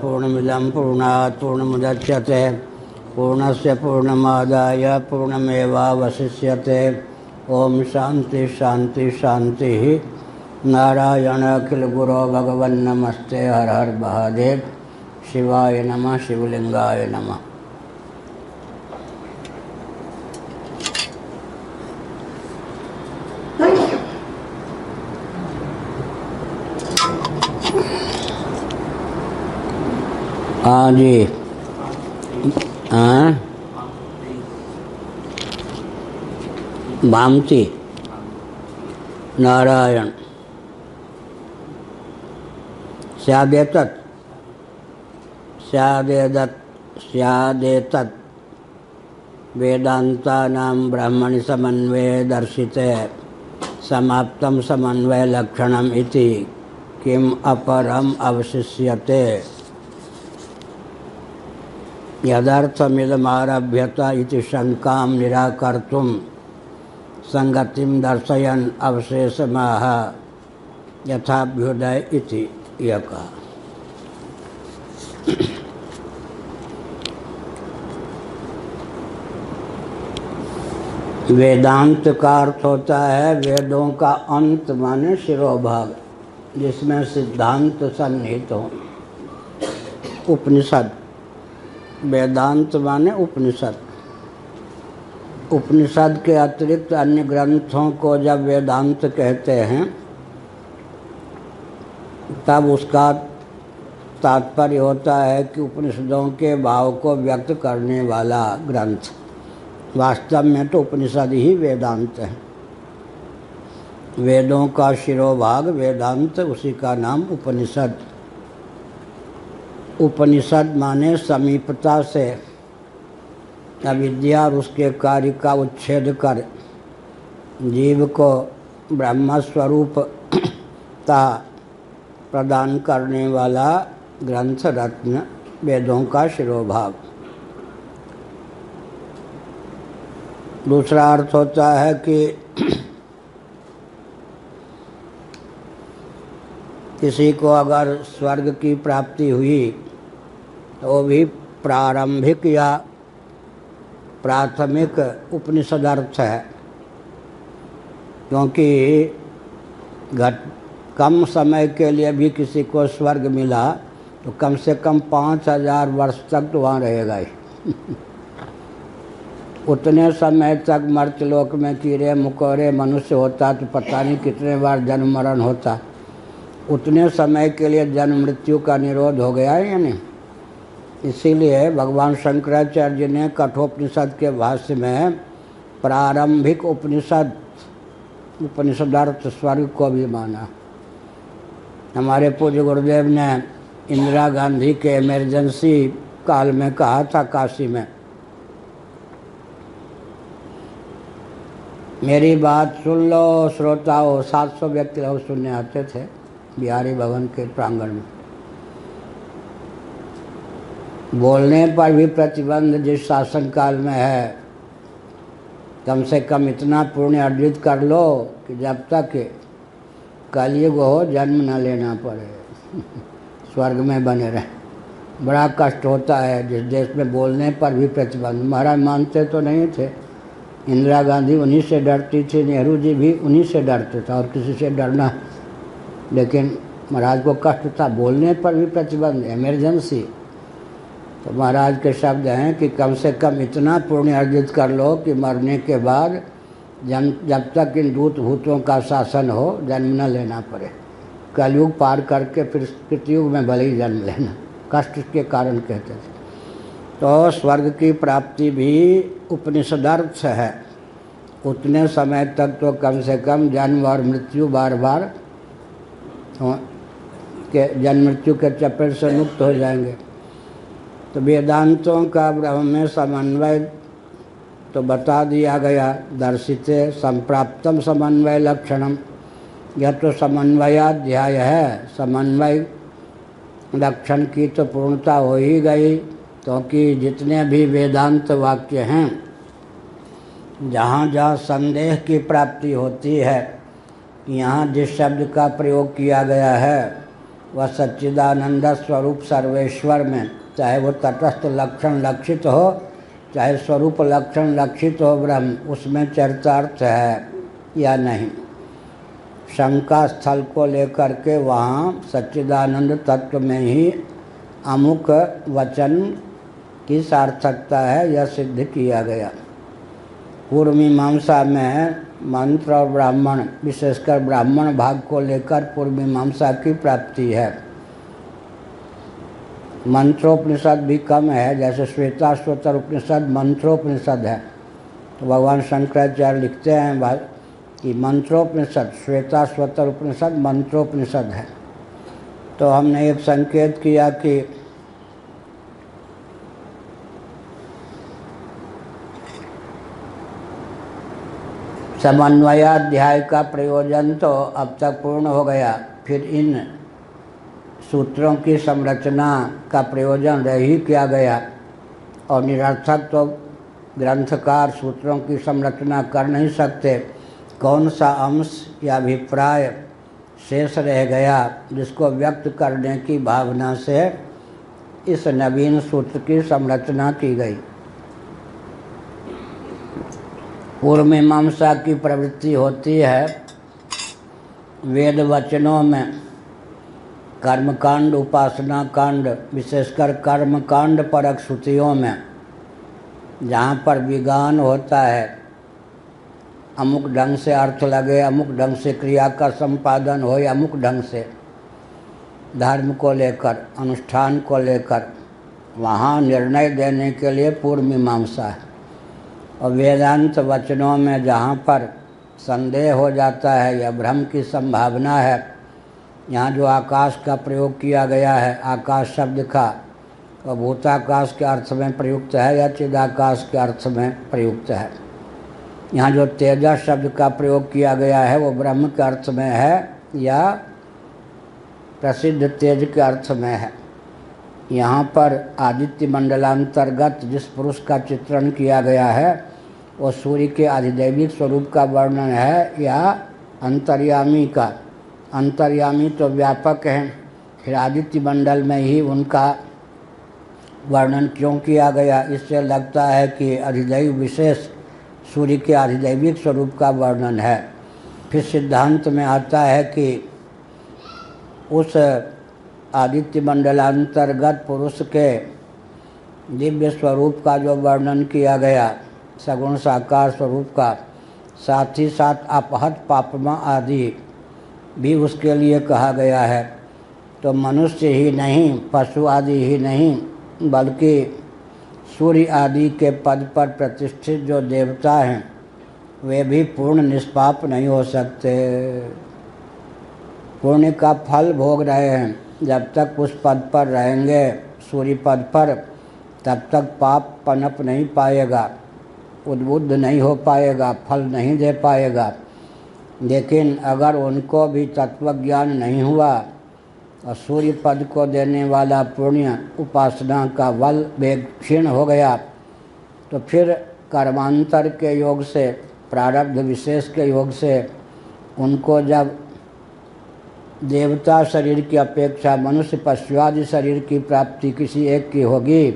पूर्णमिदं पूर्णात् पूर्णमुदच्यते पूर्णस्य पूर्णमादाय पूर्णमेवावशिष्यते। ओम शांति शांति शांति। नारायण अखिल गुरो भगवन् नमस्ते। हर हर महादेव। शिवाय नमः। शिवलिंगाय नमः। हाँ जी। हाँ भामती नारायण स्यादेतत् स्यादेतत् वेदांतानां ब्रह्मणि समन्वये दर्शिते समाप्तं समन्वय लक्षणम् इति किम अपरम अवशिष्यते। यदर्थमिदमारभ्यत इति शंकां निराकर्तुं संगतिं दर्शयन् अवशेषमाह यथाभ्युदय इति यह कहा। वेदांत का अर्थ होता है वेदों का अंत माने शिरोभाग, जिसमें सिद्धांत सन्निहित हो। उपनिषद, वेदांत माने उपनिषद। उपनिषद के अतिरिक्त अन्य ग्रंथों को जब वेदांत कहते हैं तब उसका तात्पर्य होता है कि उपनिषदों के भाव को व्यक्त करने वाला ग्रंथ। वास्तव में तो उपनिषद ही वेदांत है। वेदों का शिरोभाग वेदांत, उसी का नाम उपनिषद। उपनिषद माने समीपता से अविद्या और उसके कार्य का उच्छेद कर जीव को ब्रह्मस्वरूपता प्रदान करने वाला ग्रंथ रत्न, वेदों का शिरोभाग। दूसरा अर्थ होता है कि किसी को अगर स्वर्ग की प्राप्ति हुई तो वो भी प्रारंभिक या प्राथमिक उपनिषद अर्थ है, क्योंकि कम समय के लिए भी किसी को स्वर्ग मिला तो कम से कम 5000 वर्ष तक तो वहाँ रहेगा ही। उतने समय तक मर्त्यलोक में कीड़े मकोड़े मनुष्य होता तो पता नहीं कितने बार जन्म मरण होता। उतने समय के लिए जन्म मृत्यु का निरोध हो गया है या नहीं। इसीलिए भगवान शंकराचार्य ने कठोपनिषद के भाष्य में प्रारंभिक उपनिषदार्थ स्वर्ग को भी माना। हमारे पूज्य गुरुदेव ने इंदिरा गांधी के इमरजेंसी काल में कहा था काशी में, मेरी बात सुन लो श्रोताओं। 700 व्यक्ति लोग सुनने आते थे बिहारी भवन के प्रांगण में। बोलने पर भी प्रतिबंध जिस शासन काल में है, कम से कम इतना पुण्य अर्जित कर लो कि जब तक कलयुग हो जन्म न लेना पड़े, स्वर्ग में बने रहे। बड़ा कष्ट होता है जिस देश में बोलने पर भी प्रतिबंध। महाराज मानते तो नहीं थे। इंदिरा गांधी उन्हीं से डरती थी, नेहरू जी भी उन्हीं से डरते थे, और किसी से डरना। लेकिन महाराज को कष्ट था, बोलने पर भी प्रतिबंध, इमरजेंसी। तो महाराज के शब्द हैं कि कम से कम इतना पुण्य अर्जित कर लो कि मरने के बाद जब तक इन दूत भूतों का शासन हो जन्म न लेना पड़े। कलयुग पार करके फिर कृतयुग में भले ही जन्म लेना, कष्ट के कारण कहते थे। तो स्वर्ग की प्राप्ति भी उपनिषदार्थ है। उतने समय तक तो कम से कम जन्म और मृत्यु बार बार के जन्म मृत्यु के चपेट से मुक्त हो जाएंगे। तो वेदांतों का ब्रह्म में समन्वय तो बता दिया गया। दर्शिते संप्राप्तम समन्वय लक्षणम, यह तो समन्वयाध्याय है। समन्वय लक्षण की तो पूर्णता हो ही गई, क्योंकि जितने भी वेदांत वाक्य हैं जहाँ जहाँ संदेह की प्राप्ति होती है, यहाँ जिस शब्द का प्रयोग किया गया है वह सच्चिदानंद स्वरूप सर्वेश्वर में, चाहे वो तटस्थ लक्षण लक्षित हो चाहे स्वरूप लक्षण लक्षित हो ब्रह्म, उसमें चरितार्थ है या नहीं। शंका स्थल को लेकर के वहाँ सच्चिदानंद तत्व में ही अमुक वचन की सार्थकता है यह सिद्ध किया गया। पूर्व मीमांसा में मंत्र और ब्राह्मण, विशेषकर ब्राह्मण भाग को लेकर पूर्व मीमांसा की प्राप्ति है। मंत्रोपनिषद भी कम है, जैसे श्वेताश्वतर उपनिषद मंत्रोपनिषद है। तो भगवान शंकराचार्य लिखते हैं कि मंत्रोपनिषद, श्वेताश्वतर उपनिषद मंत्रोपनिषद है। तो हमने एक संकेत किया कि समन्वयाध्याय का प्रयोजन तो अब तक पूर्ण हो गया, फिर इन सूत्रों की संरचना का प्रयोजन रह ही किया गया, और निरर्थक तो ग्रंथकार सूत्रों की संरचना कर नहीं सकते। कौन सा अंश या अभिप्राय शेष रह गया जिसको व्यक्त करने की भावना से इस नवीन सूत्र की संरचना की गई। पूर्व मीमांसा की प्रवृत्ति होती है वेद वचनों में कर्मकांड, उपासना कांड, विशेषकर कर्मकांड परक श्रुतियों में, जहाँ पर विज्ञान होता है, अमुक ढंग से अर्थ लगे, अमुक ढंग से क्रिया का संपादन हो, अमुक ढंग से धर्म को लेकर, अनुष्ठान को लेकर, वहाँ निर्णय देने के लिए पूर्व मीमांसा है। और वेदांत वचनों में जहाँ पर संदेह हो जाता है या भ्रम की संभावना है, यहाँ जो आकाश का प्रयोग किया गया है, आकाश शब्द का, वह भूताकाश के अर्थ में प्रयुक्त है या चिदाकाश के अर्थ में प्रयुक्त है। यहाँ जो तेजस शब्द का प्रयोग किया गया है वो ब्रह्म के अर्थ में है या प्रसिद्ध तेज के अर्थ में है। यहाँ पर आदित्य मंडलांतर्गत जिस पुरुष का चित्रण किया गया है वो सूर्य के अधिदैविक स्वरूप का वर्णन है या अंतर्यामी का। अंतर्यामी तो व्यापक है, फिर आदित्य मंडल में ही उनका वर्णन क्यों किया गया, इससे लगता है कि अधिदैव विशेष सूर्य के अधिदैविक स्वरूप का वर्णन है। फिर सिद्धांत में आता है कि उस आदित्य मंडलांतर्गत पुरुष के दिव्य स्वरूप का जो वर्णन किया गया, सगुण साकार स्वरूप का, साथ ही साथ अपहत पापमा आदि भी उसके लिए कहा गया है। तो मनुष्य ही नहीं, पशु आदि ही नहीं, बल्कि सूर्य आदि के पद पर प्रतिष्ठित जो देवता हैं वे भी पूर्ण निष्पाप नहीं हो सकते। पुण्य का फल भोग रहे हैं, जब तक उस पद पर रहेंगे, सूर्य पद पर, तब तक पाप पनप नहीं पाएगा, उद्बुद्ध नहीं हो पाएगा, फल नहीं दे पाएगा। लेकिन अगर उनको भी तत्वज्ञान नहीं हुआ और सूर्य पद को देने वाला पुण्य उपासना का बल वेग क्षीण हो गया, तो फिर कर्मांतर के योग से, प्रारब्ध विशेष के योग से उनको जब देवता शरीर की अपेक्षा मनुष्य पशुआदि शरीर की प्राप्ति किसी एक की होगी,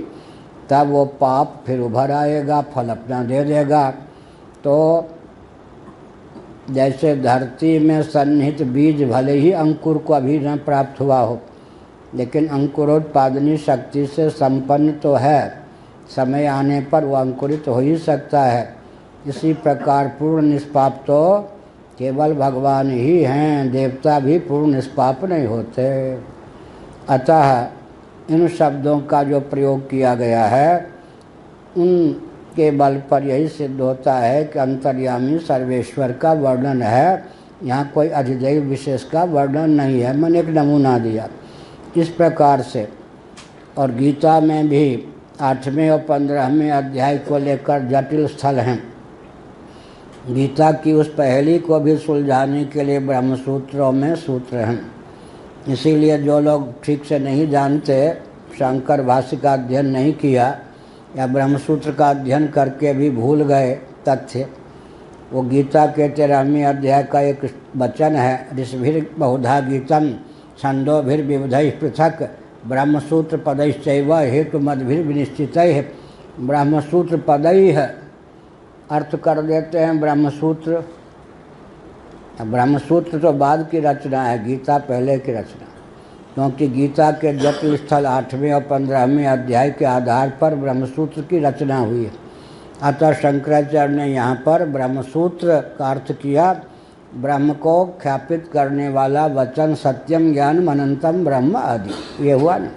तब वो पाप फिर उभर आएगा, फल अपना दे देगा। तो जैसे धरती में सन्निहित बीज भले ही अंकुर को अभी न प्राप्त हुआ हो, लेकिन अंकुरोत्पादनी शक्ति से संपन्न तो है, समय आने पर वो अंकुरित हो ही सकता है। इसी प्रकार पूर्ण निष्पाप तो केवल भगवान ही हैं, देवता भी पूर्ण निष्पाप नहीं होते। अतः इन शब्दों का जो प्रयोग किया गया है उनके बल पर यही सिद्ध होता है कि अंतर्यामी सर्वेश्वर का वर्णन है, यहाँ कोई अधिदैव विशेष का वर्णन नहीं है। मैंने एक नमूना दिया इस प्रकार से। और गीता में भी 8वें और 15वें अध्याय को लेकर जटिल स्थल हैं। गीता की उस पहेली को भी सुलझाने के लिए ब्रह्मसूत्रों में सूत्र हैं। इसीलिए जो लोग ठीक से नहीं जानते, शंकर भाष्य का अध्ययन नहीं किया या ब्रह्मसूत्र का अध्ययन करके भी भूल गए तथ्य, वो गीता के 13वें अध्याय का एक वचन है, ऋषभिर बहुधा गीतम छंदोभिर्विविधैः पृथक ब्रह्मसूत्र पदैश्चैव हेतुमद्भिर्विनिश्चितैः। ब्रह्मसूत्र पदैः अर्थ कर देते हैं ब्रह्मसूत्र। ब्रह्मसूत्र तो बाद की रचना है, गीता पहले की रचना, क्योंकि गीता के जटिल स्थल 8वें और 15वें अध्याय के आधार पर ब्रह्मसूत्र की रचना हुई है। अतः शंकराचार्य ने यहाँ पर ब्रह्मसूत्र का अर्थ किया ब्रह्म को ख्यापित करने वाला वचन, सत्यम ज्ञानम अनंतम ब्रह्म आदि, ये हुआ ना।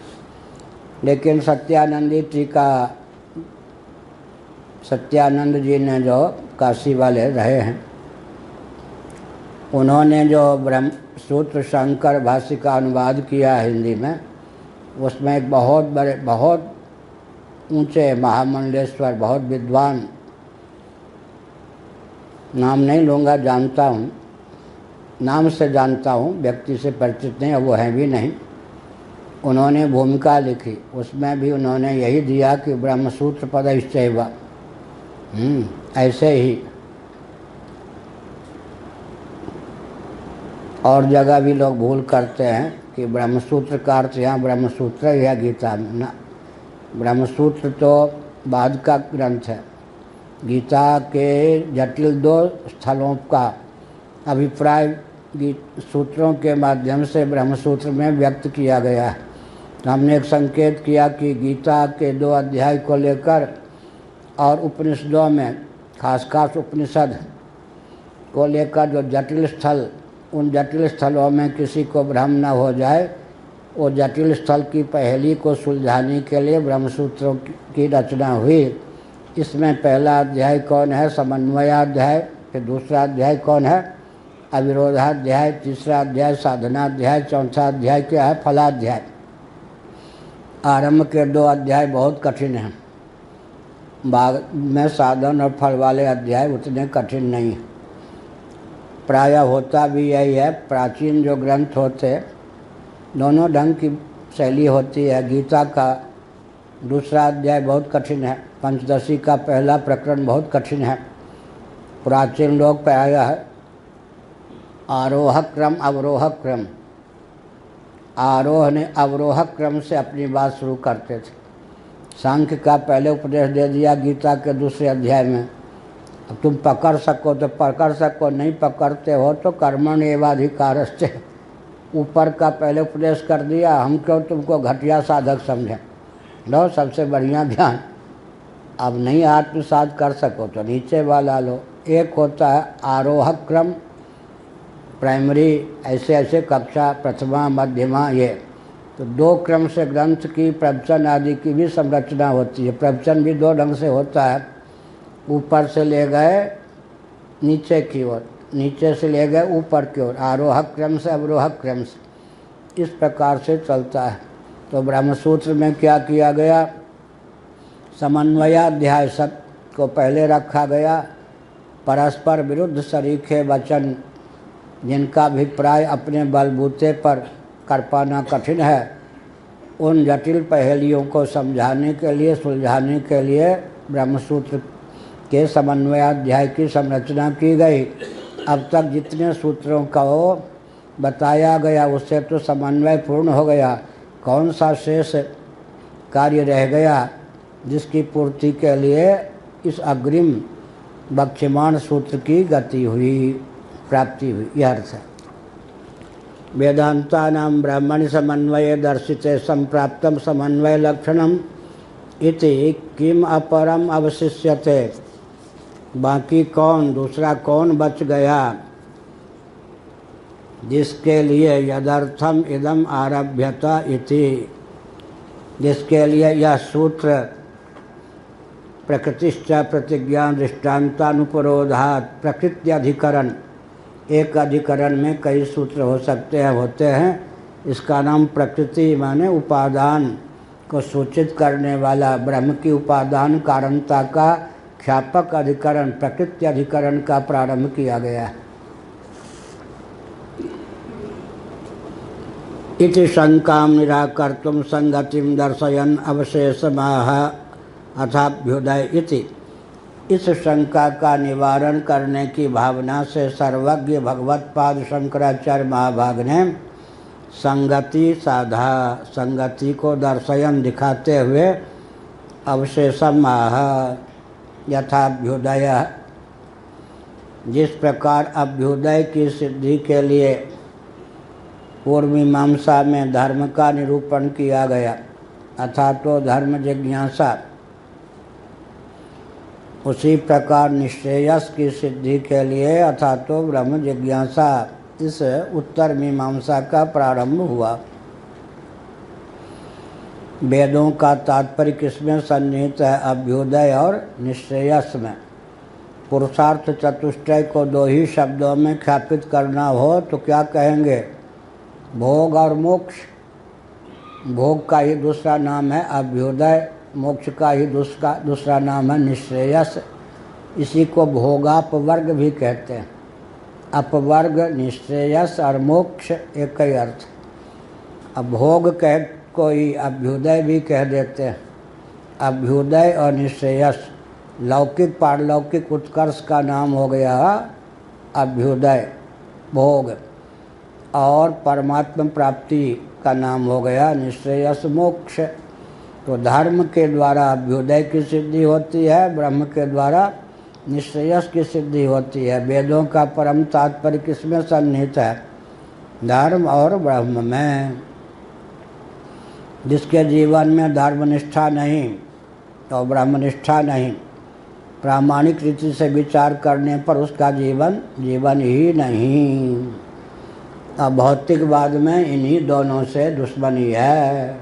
लेकिन सत्यानंदी टीका, सत्यानंद जी ने जो काशी वाले रहे हैं, उन्होंने जो ब्रह्म सूत्र शंकर भाष्य का अनुवाद किया हिंदी में, उसमें एक बहुत ऊंचे महामंडलेश्वर, बहुत विद्वान, नाम नहीं लूँगा, जानता हूँ, नाम से जानता हूँ, व्यक्ति से परिचित नहीं, वो हैं भी नहीं, उन्होंने भूमिका लिखी। उसमें भी उन्होंने यही दिया कि ब्रह्मसूत्र पदैश्चैव, ऐसे ही और जगह भी लोग भूल करते हैं कि ब्रह्मसूत्र का अर्थ यहाँ ब्रह्मसूत्र है गीता में ना। ब्रह्मसूत्र तो बाद का ग्रंथ है। गीता के जटिल 2 स्थलों का अभिप्राय सूत्रों के माध्यम से ब्रह्मसूत्र में व्यक्त किया गया है। तो हमने एक संकेत किया कि गीता के 2 अध्याय को लेकर और उपनिषदों में, खास उपनिषद को लेकर जो जटिल स्थल, उन जटिल स्थलों में किसी को भ्रम न हो जाए, वो जटिल स्थल की पहेली को सुलझाने के लिए ब्रह्मसूत्रों की रचना हुई। इसमें पहला अध्याय कौन है? समन्वयाध्याय। फिर दूसरा अध्याय कौन है? अविरोधाध्याय। तीसरा अध्याय साधनाध्याय। चौथा अध्याय क्या है? फलाध्याय। आरंभ के 2 अध्याय बहुत कठिन हैं, बाद में साधन और फल वाले अध्याय उतने कठिन नहीं हैं। प्रायः होता भी यही है, प्राचीन जो ग्रंथ होते दोनों ढंग की शैली होती है। गीता का दूसरा अध्याय बहुत कठिन है, पंचदशी का पहला प्रकरण बहुत कठिन है। प्राचीन लोग प्रायः आरोह क्रम अवरोह क्रम, आरोह ने अवरोह क्रम से अपनी बात शुरू करते थे। सांख्य का पहले उपदेश दे दिया गीता के दूसरे अध्याय में, अब तुम पकड़ सको तो पकड़ सको, नहीं पकड़ते हो तो कर्मण एवाधिकारस्ते, ऊपर का पहले उपदेश कर दिया। हम क्यों तुमको घटिया साधक समझें, लो सबसे बढ़िया ज्ञान। अब नहीं आत्मसात कर सको तो नीचे वाला लो। एक होता है आरोह क्रम, प्राइमरी, ऐसे ऐसे कक्षा प्रथमा मध्यमा, ये तो 2 क्रम से ग्रंथ की प्रवचन आदि की भी संरचना होती है। प्रवचन भी 2 ढंग से होता है, ऊपर से ले गए नीचे की ओर, नीचे से ले गए ऊपर की ओर, आरोह क्रम से अवरोह क्रम से, इस प्रकार से चलता है। तो ब्रह्मसूत्र में क्या किया गया? समन्वयाध्याय सब को पहले रखा गया। परस्पर विरुद्ध सरीखे वचन, जिनका अभिप्राय अपने बलबूते पर कर पाना कठिन है, उन जटिल पहेलियों को समझाने के लिए, सुलझाने के लिए ब्रह्मसूत्र के समन्वयाध्याय की संरचना की गई। अब तक जितने सूत्रों का बताया गया उससे तो समन्वय पूर्ण हो गया। कौन सा शेष कार्य रह गया जिसकी पूर्ति के लिए इस अग्रिम बक्ष्यमाण सूत्र की गति हुई, प्राप्ति हुई, यह अर्थ है। वेदांतानां ब्रह्मणि समन्वये दर्शिते संप्राप्तम समन्वय लक्षणम इति किम अपरम अवशिष्यते। बाकी कौन, दूसरा कौन बच गया जिसके लिए यदर्थम इदम आरभ्यता इति, जिसके लिए यह सूत्र प्रकृतिश्च प्रतिज्ञा दृष्टान्तानुपरोधात्, प्रकृति अधिकरण, एक अधिकरण में कई सूत्र हो सकते हैं, होते हैं। इसका नाम प्रकृति माने उपादान को सूचित करने वाला, ब्रह्म की उपादान कारणता का ख्यापक अधिकरण, प्रकृति अधिकरण का प्रारंभ किया गया है। इति शंकाम निराकर्तुम संगतिम दर्शयन् अवशेषमाह अथाभ्युदय इति। इस शंका का निवारण करने की भावना से सर्वज्ञ भगवत्पाद शंकराचार्य महाभाग ने संगति साधा, संगति को दर्शयन दिखाते हुए अवशेषम आह यथाभ्युदय, जिस प्रकार अभ्युदय की सिद्धि के लिए पूर्व मीमांसा में धर्म का निरूपण किया गया, अथा तो धर्म जिज्ञासा, उसी प्रकार निश्रेयस की सिद्धि के लिए अथा तो ब्रह्म जिज्ञासा, इस उत्तर मीमांसा का प्रारंभ हुआ। वेदों का तात्पर्य किसमें सन्निहित है? अभ्युदय और निश्रेयस में। पुरुषार्थ चतुष्टय को दो ही शब्दों में ख्यापित करना हो तो क्या कहेंगे? भोग और मोक्ष। भोग का ही दूसरा नाम है अभ्युदय, मोक्ष का ही दूसरा नाम है निश्रेयस। इसी को भोगापवर्ग भी कहते हैं। अपवर्ग निश्रेयस और मोक्ष एक ही अर्थ। अब भोग कह कोई अभ्युदय भी कह देते हैं। अभ्युदय और निश्रेयस लौकिक पारलौकिक उत्कर्ष का नाम हो गया अभ्युदय भोग, और परमात्मा प्राप्ति का नाम हो गया निश्रेयस मोक्ष। तो धर्म के द्वारा अभ्युदय की सिद्धि होती है, ब्रह्म के द्वारा निश्रेयस की सिद्धि होती है। वेदों का परम तात्पर्य किसमें सन्निहित है? धर्म और ब्रह्म में। जिसके जीवन में धर्मनिष्ठा नहीं और ब्रह्मनिष्ठा नहीं, प्रामाणिक रीति से विचार करने पर उसका जीवन जीवन ही नहीं। अब भौतिकवाद में इन्हीं दोनों से दुश्मनी है।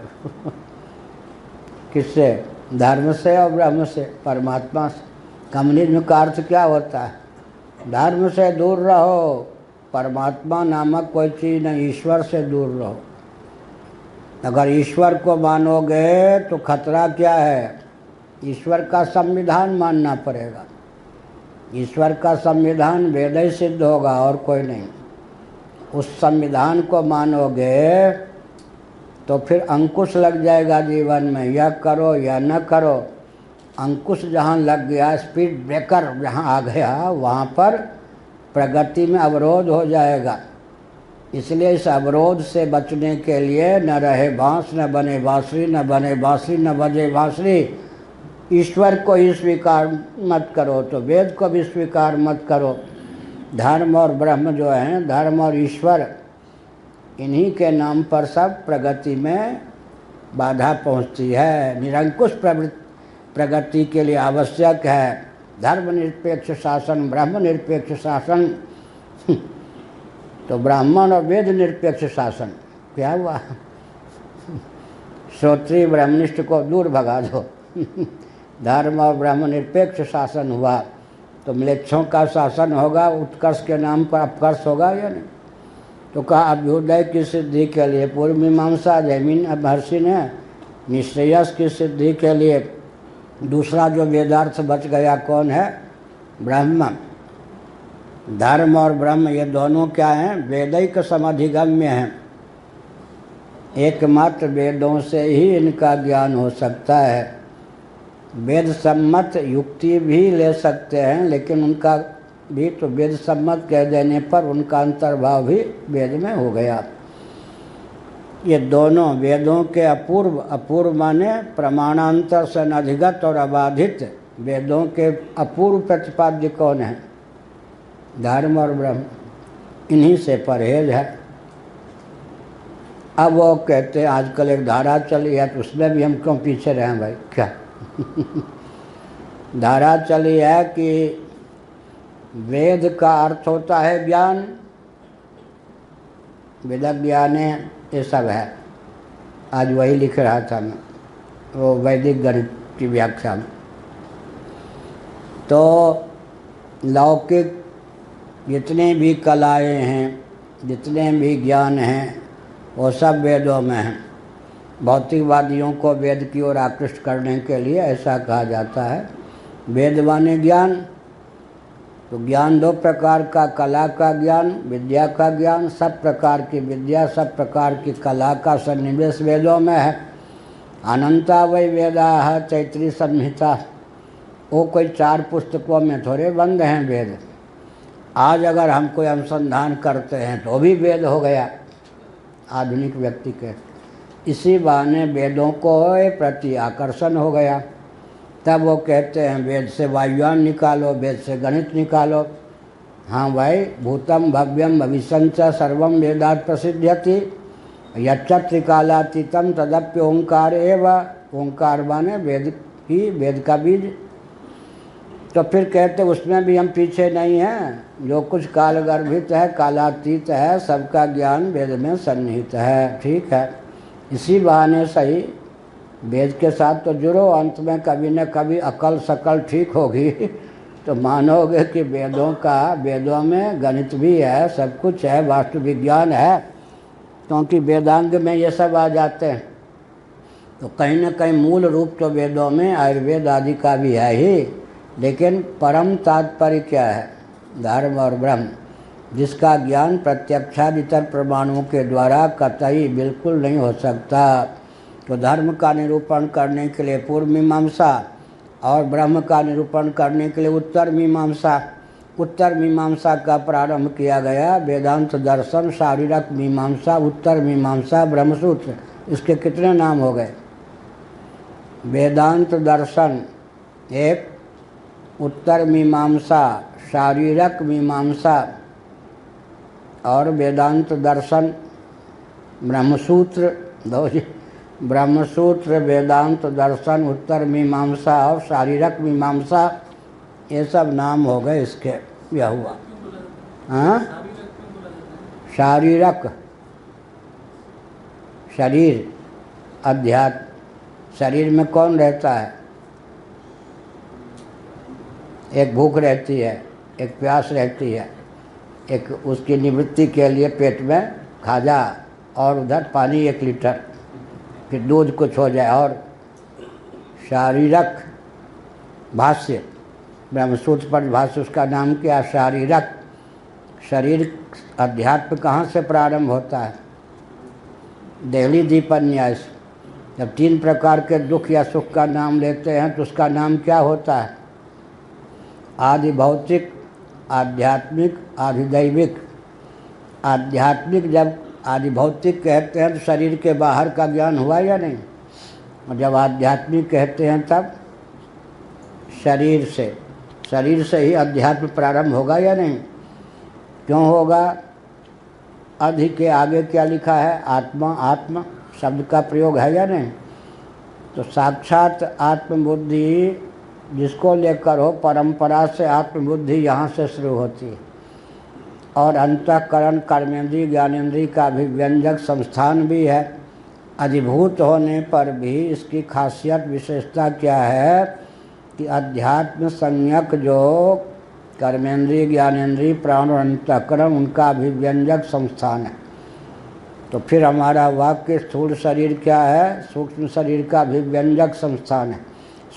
किससे? धर्म से और ब्रह्म से, परमात्मा से। कम्युनिज्म का अर्थ क्या होता है? धर्म से दूर रहो, परमात्मा नामक कोई चीज़ नहीं, ईश्वर से दूर रहो। अगर ईश्वर को मानोगे तो खतरा क्या है? ईश्वर का संविधान मानना पड़ेगा। ईश्वर का संविधान वेद ही सिद्ध होगा और कोई नहीं। उस संविधान को मानोगे तो फिर अंकुश लग जाएगा जीवन में, यह करो या न करो। अंकुश जहाँ लग गया, स्पीड ब्रेकर जहाँ आ गया, वहाँ पर प्रगति में अवरोध हो जाएगा। इसलिए इस अवरोध से बचने के लिए न रहे बांस न बने बांसुरी, न बने बांसुरी न बजे बांसुरी। ईश्वर को ही स्वीकार मत करो तो वेद को भी स्वीकार मत करो। धर्म और ब्रह्म जो हैं, धर्म और ईश्वर, इन्हीं के नाम पर सब प्रगति में बाधा पहुंचती है। निरंकुश प्रगति के लिए आवश्यक है धर्मनिरपेक्ष शासन, ब्रह्म निरपेक्ष शासन। तो ब्राह्मण और वेद निरपेक्ष शासन क्या हुआ? श्रोत्रिय ब्रह्मनिष्ठ को दूर भगा दो। धर्म और ब्रह्म निरपेक्ष शासन हुआ तो म्लेच्छों का शासन होगा, उत्कर्ष के नाम पर अपकर्ष होगा या नहीं? तो कहा अभ्युदय की सिद्धि के लिए पूर्व मीमांसा जैमिन महर्षि ने, निश्रेयस की सिद्धि के लिए दूसरा जो वेदार्थ बच गया कौन है? ब्रह्म। धर्म और ब्रह्म ये दोनों क्या हैं? वेदिक समधिगम्य हैं। एकमात्र वेदों से ही इनका ज्ञान हो सकता है। वेद सम्मत युक्ति भी ले सकते हैं, लेकिन उनका भी तो वेद सम्मत कह देने पर उनका अंतर्भाव भी वेद में हो गया। ये दोनों वेदों के अपूर्व, अपूर्व माने प्रमाणांतर से अनधिगत और अबाधित, वेदों के अपूर्व प्रतिपाद्य कौन है? धर्म और ब्रह्म। इन्हीं से परहेज है। अब वो कहते हैं आजकल एक धारा चली है तो उसमें भी हम क्यों पीछे रहें भाई? क्या धारा चली है कि वेद का अर्थ होता है ज्ञान, वेद ज्ञान ये सब है। आज वही लिख रहा था मैं, वो वैदिक गणित की व्याख्या में। तो लौकिक जितने भी कलाएं हैं, जितने भी ज्ञान हैं, वो सब वेदों में हैं। भौतिकवादियों को वेद की ओर आकृष्ट करने के लिए ऐसा कहा जाता है। वेद माने ज्ञान। तो ज्ञान दो प्रकार का, कला का ज्ञान, विद्या का ज्ञान। सब प्रकार की विद्या, सब प्रकार की कला का सन्निवेश वेदों में है। अनंता वै वेदा तैत्तिरीय संहिता, वो कोई 4 पुस्तकों में थोड़े बंद हैं वेद। आज अगर हम कोई अनुसंधान करते हैं तो भी वेद हो गया। आधुनिक व्यक्ति के। इसी बहाने वेदों को प्रति आकर्षण हो गया। तब वो कहते हैं वेद से वायुयान निकालो, वेद से गणित निकालो। हाँ भाई, भूतम भव्यम भविष्यंच सर्वम वेदात् प्रसिद्ध्यति यच्च त्रिकालातीतम तदप्य ओंकार एव। ओंकार माने वेद ही, वेद का बीज। तो फिर कहते उसमें भी हम पीछे नहीं हैं, जो कुछ कालगर्भित है, कालातीत है, सबका ज्ञान वेद में सन्निहित है। ठीक है, इसी बहाने सही वेद के साथ तो जुड़ो, अंत में कभी न कभी अकल सकल ठीक होगी तो मानोगे कि वेदों में गणित भी है, सब कुछ है, वास्तु विज्ञान है, क्योंकि वेदांग में ये सब आ जाते हैं। तो कहीं न कहीं मूल रूप तो वेदों में आयुर्वेद आदि का भी है ही, लेकिन परम तात्पर्य क्या है? धर्म और ब्रह्म, जिसका ज्ञान प्रत्यक्षादितर प्रमाणों के द्वारा कतई बिल्कुल नहीं हो सकता। तो धर्म का निरूपण करने के लिए पूर्व मीमांसा और ब्रह्म का निरूपण करने के लिए उत्तर मीमांसा। उत्तर मीमांसा का प्रारंभ किया गया वेदांत दर्शन, शारीरक मीमांसा, उत्तर मीमांसा, ब्रह्मसूत्र। इसके कितने नाम हो गए? वेदांत दर्शन एक, उत्तर मीमांसा, शारीरक मीमांसा और वेदांत दर्शन, ब्रह्मसूत्र दो। ब्रह्मसूत्र, वेदांत दर्शन, उत्तर मीमांसा और शारीरक मीमांसा, ये सब नाम हो गए इसके। यह हुआ। हाँ, शारीरक, शरीर, अध्यात्म। शरीर में कौन रहता है? एक भूख रहती है, एक प्यास रहती है, एक उसकी निवृत्ति के लिए पेट में खाजा और उधर पानी 1 लीटर, फिर दूध कुछ हो जाए। और शारीरक भाष्य, ब्रह्मसूत्र पर भाष्य, उसका नाम क्या? शारीरक। शरीर, अध्यात्म कहाँ से प्रारंभ होता है? देहली दीपन्यास। जब 3 प्रकार के दुख या सुख का नाम लेते हैं तो उसका नाम क्या होता है? आदि भौतिक, आध्यात्मिक, आधिदैविक। आध्यात्मिक जब आदि भौतिक कहते हैं तो शरीर के बाहर का ज्ञान हुआ या नहीं? और जब आध्यात्मिक कहते हैं तब शरीर से ही अध्यात्म प्रारंभ होगा या नहीं? क्यों होगा? अधि के आगे क्या लिखा है? आत्मा। आत्मा शब्द का प्रयोग है या नहीं? तो साक्षात आत्मबुद्धि जिसको लेकर हो, परंपरा से आत्मबुद्धि यहाँ से शुरू होती है। और अंतःकरण, कर्मेंद्रिय, ज्ञानेंद्रिय का अभिव्यंजक संस्थान भी है। अधिभूत होने पर भी इसकी खासियत, विशेषता क्या है कि अध्यात्म संज्ञक जो कर्मेंद्रिय, ज्ञानेंद्रिय, प्राण और अंतःकरण, उनका अभिव्यंजक संस्थान है। तो फिर हमारा वाक्य स्थूल शरीर क्या है? सूक्ष्म शरीर का अभिव्यंजक संस्थान है।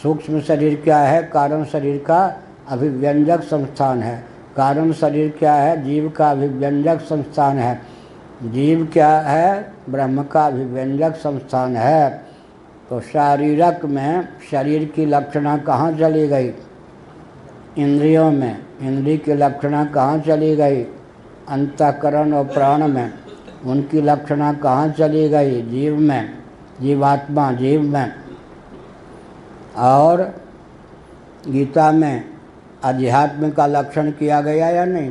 सूक्ष्म शरीर क्या है? कारण शरीर का अभिव्यंजक संस्थान है। कारण शरीर क्या है? जीव का अभिव्यंजक संस्थान है। जीव क्या है? ब्रह्म का अभिव्यंजक संस्थान है। तो शारीरक में शरीर की लक्षणा कहाँ चली गई? इंद्रियों में। इंद्रिय की लक्षणा कहाँ चली गई? अंतःकरण और प्राण में। उनकी लक्षणा कहाँ चली गई? जीव में, जीवात्मा, जीव में। और गीता में अध्यात्म का लक्षण किया गया या नहीं?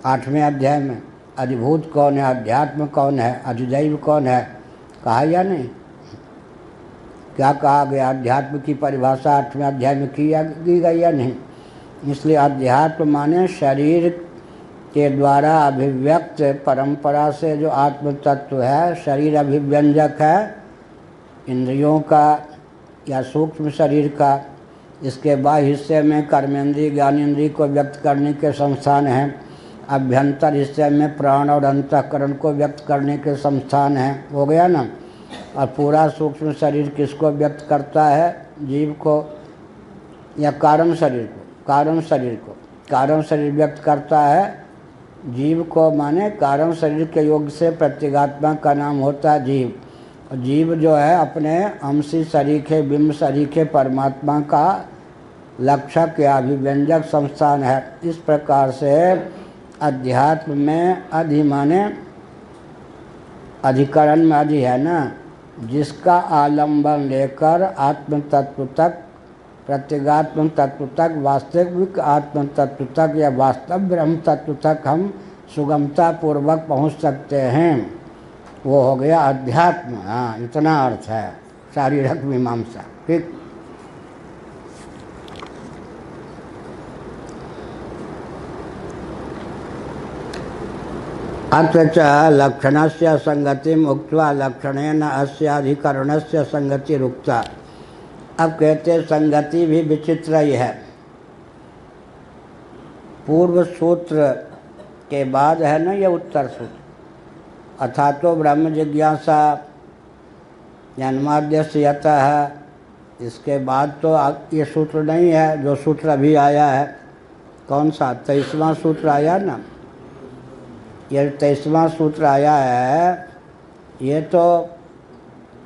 8वें अध्याय में अधिभूत कौन है, अध्यात्म कौन है, अधिदैव कौन है, कहा या नहीं? क्या कहा गया? अध्यात्म की परिभाषा 8वें अध्याय में की गई या नहीं? इसलिए अध्यात्म माने शरीर के द्वारा अभिव्यक्त परंपरा से जो आत्म तत्व है। शरीर अभिव्यंजक है इंद्रियों का या सूक्ष्म शरीर का। इसके बाह्य हिस्से में कर्मेंद्रिय, ज्ञानेंद्रिय को व्यक्त करने के संस्थान हैं। अभ्यंतर हिस्से में प्राण और अंतःकरण को व्यक्त करने के संस्थान हैं। हो गया ना? और पूरा सूक्ष्म शरीर किसको व्यक्त करता है? जीव को या कारण शरीर को? कारण शरीर को। कारण शरीर व्यक्त करता है जीव को, माने कारण शरीर के योग से प्रत्यगात्मा का नाम होता है जीव। और जीव जो है अपने अंशी सरीखे, बिंब सरीखे परमात्मा का लक्षक या अभिव्यंजक संस्थान है। इस प्रकार से अध्यात्म में अधि माने अधिकरण में अधि है ना, जिसका आलंबन लेकर आत्म तत्व तक, प्रत्यगात्म तत्व तक, वास्तविक आत्म तत्व तक या वास्तव ब्रह्म तत्व तक हम सुगमता पूर्वक पहुंच सकते हैं, वो हो गया अध्यात्म। हाँ, इतना अर्थ है शारीरक मीमांसा। ठीक। अत्र च लक्षणस्य संगतिम उक्त्वा लक्षणेन अस्य अधिकरणस्य संगतिरुक्ता। अब कहते संगति भी विचित्र ही है। पूर्व सूत्र के बाद है ना ये उत्तर सूत्र, अथा तो ब्रह्म जिज्ञासा जन्माद्यस्य यतः है। इसके बाद तो ये सूत्र नहीं है, जो सूत्र अभी आया है। कौन सा? 23वां सूत्र आया ना, ये 23वां सूत्र आया है। ये तो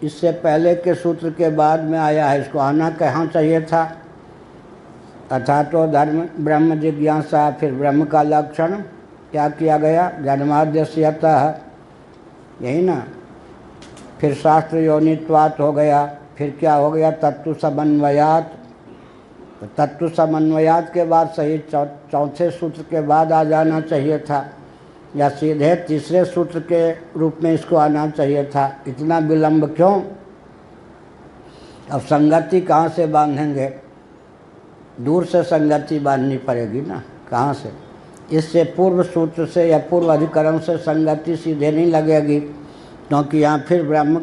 इससे पहले के सूत्र के बाद में आया है, इसको आना कहाँ चाहिए था? अथा तो धर्म ब्रह्म जिज्ञासा, फिर ब्रह्म का लक्षण क्या किया गया? जन्माद्यस्यतः, यही ना। फिर शास्त्र योनित्वात् हो गया। फिर क्या हो गया? तत्व समन्वयात। तो तत्व समन्वयात के बाद सही चौथे सूत्र के बाद आ जाना चाहिए था, या सीधे तीसरे सूत्र के रूप में इसको आना चाहिए था। इतना विलंब क्यों? अब संगति कहाँ से बांधेंगे? दूर से संगति बांधनी पड़ेगी ना। कहाँ से? इससे पूर्व सूत्र से या पूर्व अधिकरण से संगति सीधे नहीं लगेगी, क्योंकि यहाँ फिर ब्रह्म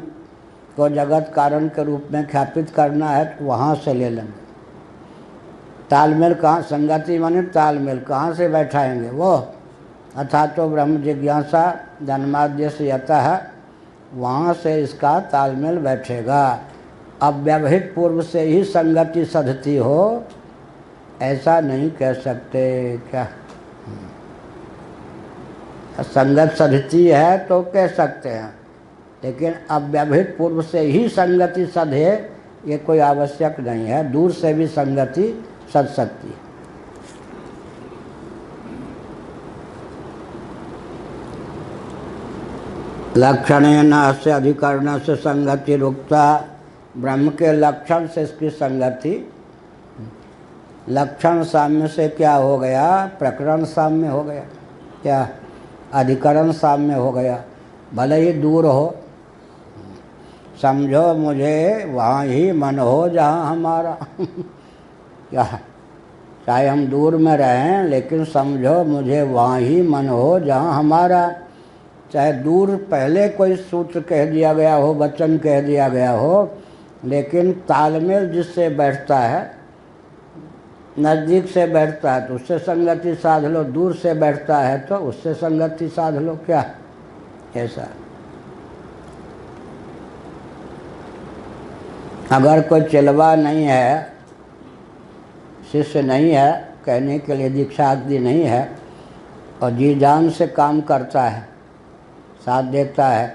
को जगत कारण के रूप में ख्यापित करना है, तो वहाँ से ले लेंगे। तालमेल कहाँ? संगति माने तालमेल कहाँ से बैठाएंगे? वो अथा तो ब्रह्म जिज्ञासा जन्माद्यस्य यतः, वहाँ से इसका तालमेल बैठेगा। अब व्यवहित पूर्व से ही संगति सधती हो, ऐसा नहीं कह सकते क्या? संगत सधती है तो कह सकते हैं, लेकिन अब व्यवहित पूर्व से ही संगति सधे ये कोई आवश्यक नहीं है। दूर से भी संगति सध सकती है। लक्षणेन अस्य अधिकरण से संगति रुकता। ब्रह्म के लक्षण से इसकी संगति। लक्षण साम्य से क्या हो गया? प्रकरण साम्य हो गया। क्या? अधिकरण साम्य हो गया। भले ही दूर हो, समझो मुझे वहाँ ही मन हो जहाँ हमारा क्या? चाहे हम दूर में रहें, लेकिन समझो मुझे वहाँ ही मन हो जहाँ हमारा। चाहे दूर पहले कोई सूत्र कह दिया गया हो, वचन कह दिया गया हो, लेकिन तालमेल जिससे बैठता है, नज़दीक से बैठता है तो उससे संगति साध लो, दूर से बैठता है तो उससे संगति साध लो। क्या? ऐसा। अगर कोई चिलवा नहीं है, शिष्य नहीं है, कहने के लिए दीक्षा आदि नहीं है, और जी जान से काम करता है, साथ देता है,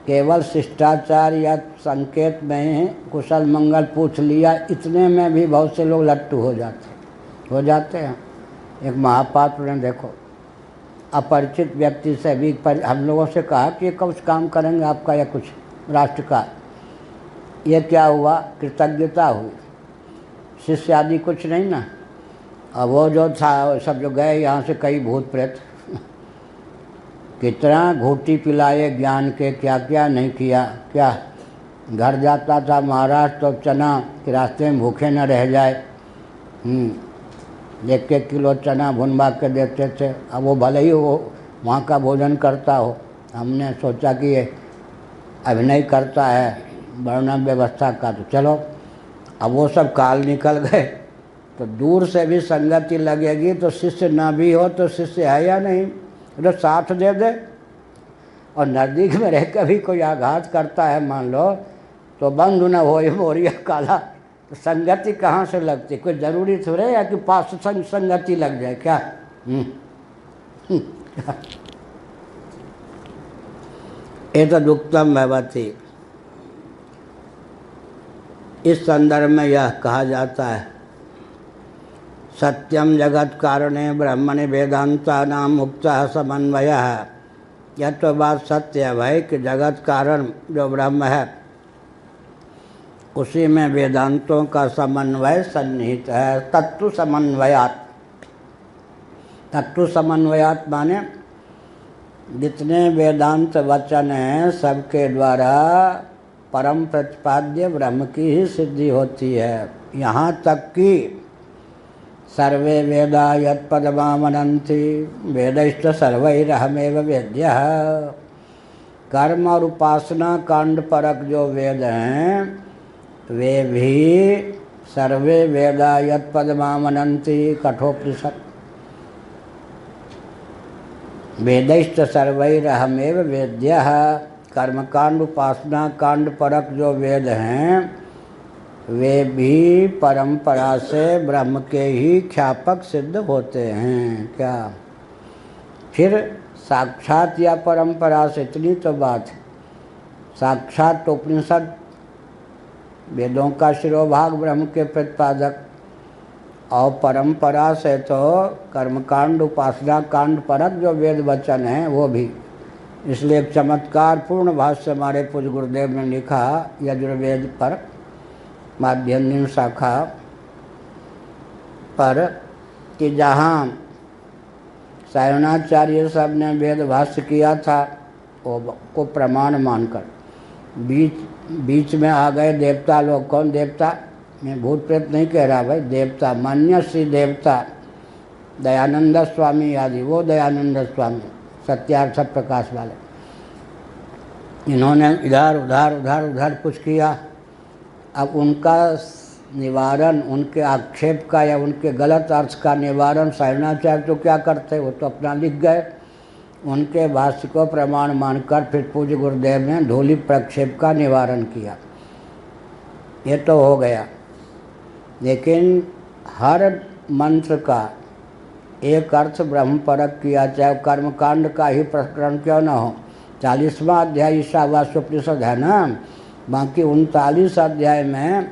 केवल शिष्टाचार या संकेत में कुशल मंगल पूछ लिया, इतने में भी बहुत से लोग लट्टू हो जाते हैं। एक महापात्र ने देखो, अपरिचित व्यक्ति से भी हम लोगों से कहा कि ये कुछ काम करेंगे आपका या कुछ राष्ट्र का। ये क्या हुआ? कृतज्ञता हुई। शिष्य आदि कुछ नहीं ना। अब वो जो था, सब जो गए यहाँ से, कई भूत प्रेत, कितना घूटी पिलाए ज्ञान के, क्या क्या नहीं किया। क्या? घर जाता था महाराज तो चना कि रास्ते में भूखे न रह जाए, 1-1 किलो चना भुनवा के देते थे। अब वो भले ही वो वहाँ का भोजन करता हो, हमने सोचा कि ये अभिनय करता है वर्णन व्यवस्था का, तो चलो। अब वो सब काल निकल गए, तो दूर से भी संगति लगेगी। तो शिष्य ना भी हो तो शिष्य है या नहीं, तो साथ दे दे। और नज़दीक में रह कर भी कोई आघात करता है मान लो, तो बंधु न हो मोरिया काला। तो संगति कहाँ से लगती? कोई ज़रूरी थोड़े है कि पास संगति लग जाए। क्या? एतदुक्तम भवति। इस संदर्भ में यह कहा जाता है, सत्यम जगत कारणे ब्रह्मणि वेदांता नाम मुक्तः समन्वयः यह तो बात सत्य है भाई कि जगत कारण जो ब्रह्म है उसी में वेदांतों का समन्वय सन्निहित है। तत्व समन्वयात, तत्व समन्वयात माने जितने वेदांत वचन हैं सबके द्वारा परम प्रतिपाद्य ब्रह्म की ही सिद्धि होती है। यहाँ तक कि सर्वे वेदा यत्पदमामनन्ति वेदैश्च सर्वैरहमेव वेद्यः, कर्म और उपासना कांड परक जो वेद हैं वे भी सर्वे वेदा यत्पदमामनन्ति कठोपनिषद, वेदैश्च सर्वैरहमेव वेद्यः, कर्मकांड उपासना कांड परक जो वेद हैं वे भी परंपरा से ब्रह्म के ही ख्यापक सिद्ध होते हैं। क्या फिर साक्षात या परंपरा से, इतनी तो बात है। साक्षात तो उपनिषद वेदों का शिरोभाग ब्रह्म के प्रतिपादक, और परंपरा से तो कर्मकांड उपासना कांड परक जो वेद वचन हैं वो भी। इसलिए एक चमत्कार पूर्ण भाष्य हमारे पूज्य गुरुदेव ने लिखा यजुर्वेद पर, माध्यन्दिन शाखा पर, कि जहाँ सायणाचार्य सब ने वेद भाष्य किया था वो को प्रमाण मानकर बीच में आ गए देवता लोग। कौन देवता? मैं भूत प्रेत नहीं कह रहा भाई, देवता मन्यसी देवता, दयानंद स्वामी आदि, वो दयानंद स्वामी सत्यार्थ प्रकाश वाले, इन्होंने इधर उधर उधर उधर कुछ किया। अब उनका निवारण, उनके आक्षेप का या उनके गलत अर्थ का निवारण सायणाचार्य तो क्या करते, वो तो अपना लिख गए। उनके भाष्य को प्रमाण मानकर फिर पूज्य गुरुदेव ने धूलि प्रक्षेप का निवारण किया। ये तो हो गया, लेकिन हर मंत्र का एक अर्थ ब्रह्म परक किया, चाहे कर्मकांड का ही प्रकरण क्यों न हो। 40वां अध्याय ईशावास्योपनिषद है ना, बाकी 39 अध्याय में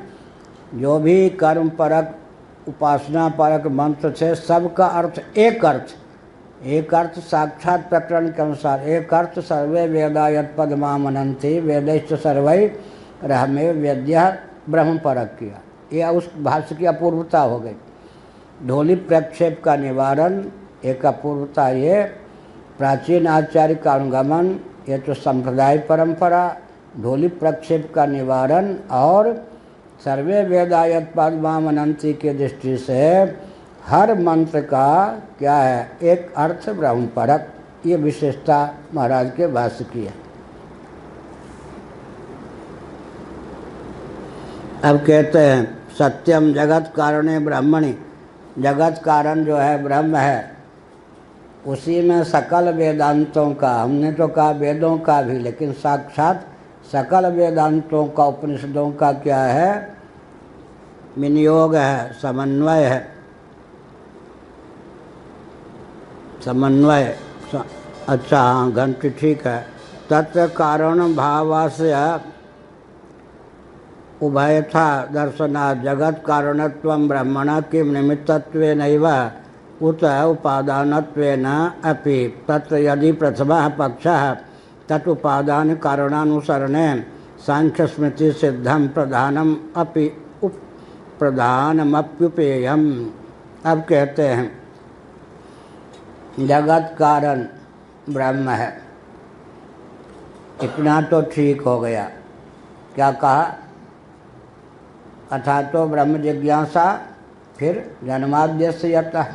जो भी कर्म परक उपासना परक मंत्र थे सबका अर्थ एक अर्थ साक्षात प्रकरण के अनुसार, एक अर्थ सर्वे वेदा यत्पदमामनन्ति वेदैश्च सर्वैरहमेव वेद्यः ब्रह्म परक किया। यह उस भाष्य की अपूर्वता हो गई। ढोली प्रक्षेप का निवारण एक अपूर्वता, ये प्राचीन आचार्य का अनुगमन, ये तो संप्रदाय परंपरा, ढोली प्रक्षेप का निवारण और सर्वे वेदा यत्पदमामनन्ति के दृष्टि से हर मंत्र का क्या है, एक अर्थ ब्रह्म परक। ये विशेषता महाराज के भाष्य की है। अब कहते हैं सत्यम जगत कारणे ब्रह्मणि, जगत कारण जो है ब्रह्म है, उसी में सकल वेदांतों का, हमने तो कहा वेदों का भी, लेकिन साक्षात सकल वेदांतों का उपनिषदों का क्या है, विनियोग है, समन्वय है। समन्वय, अच्छा हाँ घंटी ठीक है। तत्व कारण भावास्य उभयथा दर्शनात् जगत कारणत्वं ब्रह्मणा किं निमित्तत्वेनैव उत उपादानत्वेन अपि। तत्र यदि प्रथमः पक्षः तत् उपादान कारणानुसरणे सांख्य स्मृति सिद्धं प्रधानम अपि प्रधानमप्युपेयम्। अब कहते हैं जगत कारण ब्रह्म है, इतना तो ठीक हो गया। क्या कहा? अथा तो ब्रह्म जिज्ञासा, फिर जन्माद्यस्य यतः,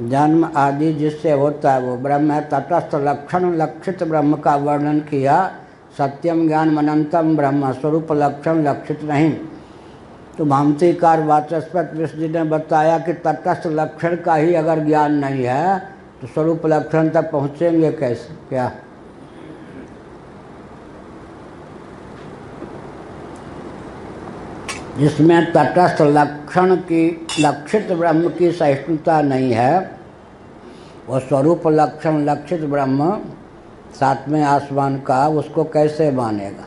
जन्म आदि जिससे होता है वो ब्रह्म है। तटस्थ लक्षण लक्षित ब्रह्म का वर्णन किया। सत्यम ज्ञान अनंतम ब्रह्म, स्वरूप लक्षण लक्षित नहीं। तो भामतीकार वाचस्पत विष्णु जी ने बताया कि तटस्थ लक्षण का ही अगर ज्ञान नहीं है तो स्वरूप लक्षण तक पहुँचेंगे कैसे? क्या जिसमें तटस्थ लक्षण की, लक्षित ब्रह्म की सहिष्णुता नहीं है, वो स्वरूप लक्षण लक्षित ब्रह्म सातवें आसमान का, उसको कैसे मानेगा?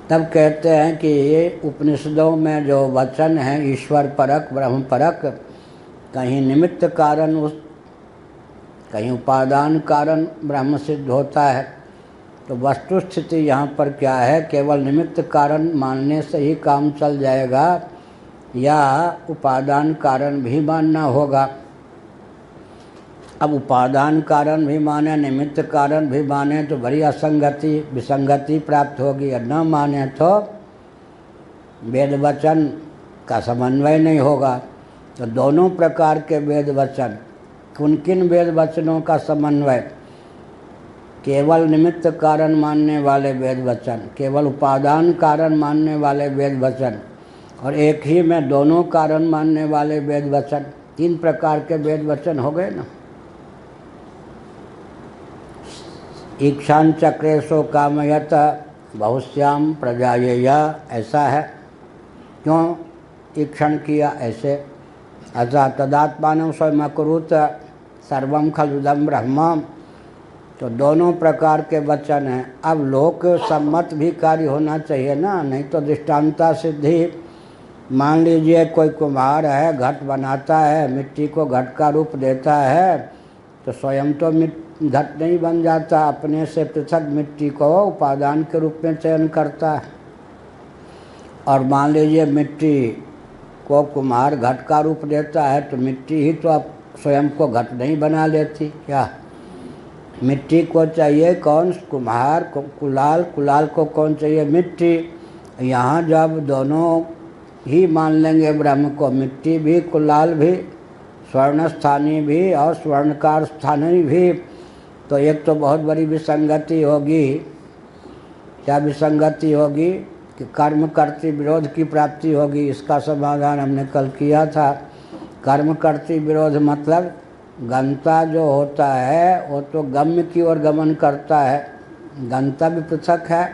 तब कहते हैं कि ये उपनिषदों में जो वचन हैं ईश्वर परक ब्रह्म परक, कहीं निमित्त कारण उस कहीं उपादान कारण ब्रह्म सिद्ध होता है। तो वस्तु स्थिति यहाँ पर क्या है, केवल निमित्त कारण मानने से ही काम चल जाएगा या उपादान कारण भी मानना होगा। अब उपादान कारण भी माने, निमित्त कारण भी माने तो बड़ी असंगति विसंगति प्राप्त होगी, और न माने तो वेद वचन का समन्वय नहीं होगा। तो दोनों प्रकार के वेद वचन, किन किन वेद वचनों का समन्वय, केवल निमित्त कारण मानने वाले वेद वचन, केवल उपादान कारण मानने वाले वेद वचन, और एक ही में दोनों कारण मानने वाले वेद वचन, 3 प्रकार के वेद वचन हो गए ना। ईक्षान चक्रेशो कामयत बहुश्याम प्रजायेया, ऐसा है। क्यों ईक्षण किया ऐसे? अतः तदात्मानं स्वयं अकुरुत सर्वं खलुदं ब्रह्म। तो दोनों प्रकार के वचन हैं। अब लोक सम्मत भी कार्य होना चाहिए ना, नहीं तो दृष्टांता सिद्धि। मान लीजिए कोई कुम्हार है, घट बनाता है, मिट्टी को घट का रूप देता है, तो स्वयं तो घट नहीं बन जाता, अपने से पृथक मिट्टी को उपादान के रूप में चयन करता है। और मान लीजिए मिट्टी को कुम्हार घट का रूप देता है, तो मिट्टी ही तो अब स्वयं को घट नहीं बना लेती क्या? मिट्टी को चाहिए कौन? कुम्हार को कुलाल, कुलाल को कौन चाहिए? मिट्टी। यहाँ जब दोनों ही मान लेंगे ब्रह्म को, मिट्टी भी कुलाल भी, स्वर्ण स्थानीय भी और स्वर्णकार स्थानीय भी, तो एक तो बहुत बड़ी विसंगति होगी। क्या विसंगति होगी? कि कर्म कर्तृ विरोध की प्राप्ति होगी। इसका समाधान हमने कल किया था। कर्म कर्तृ विरोध मतलब गंता जो होता है वो तो गम्य की ओर गमन करता है, गंतव्य पृथक है।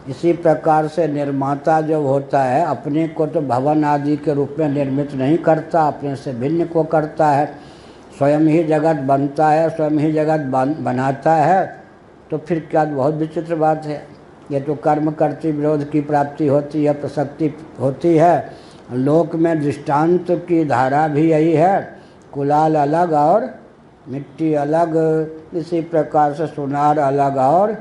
इसी प्रकार से निर्माता जो होता है अपने को तो भवन आदि के रूप में निर्मित नहीं करता, अपने से भिन्न को करता है। स्वयं ही जगत बनता है, स्वयं ही जगत बनाता है। तो फिर क्या बहुत विचित्र बात है। ये तो कर्म कर्तृ विरोध की प्राप्ति होती है, प्रसक्ति होती है। लोक में दृष्टांत की धारा भी यही है, कुलाल अलग और मिट्टी अलग। इसी प्रकार से सुनार अलग और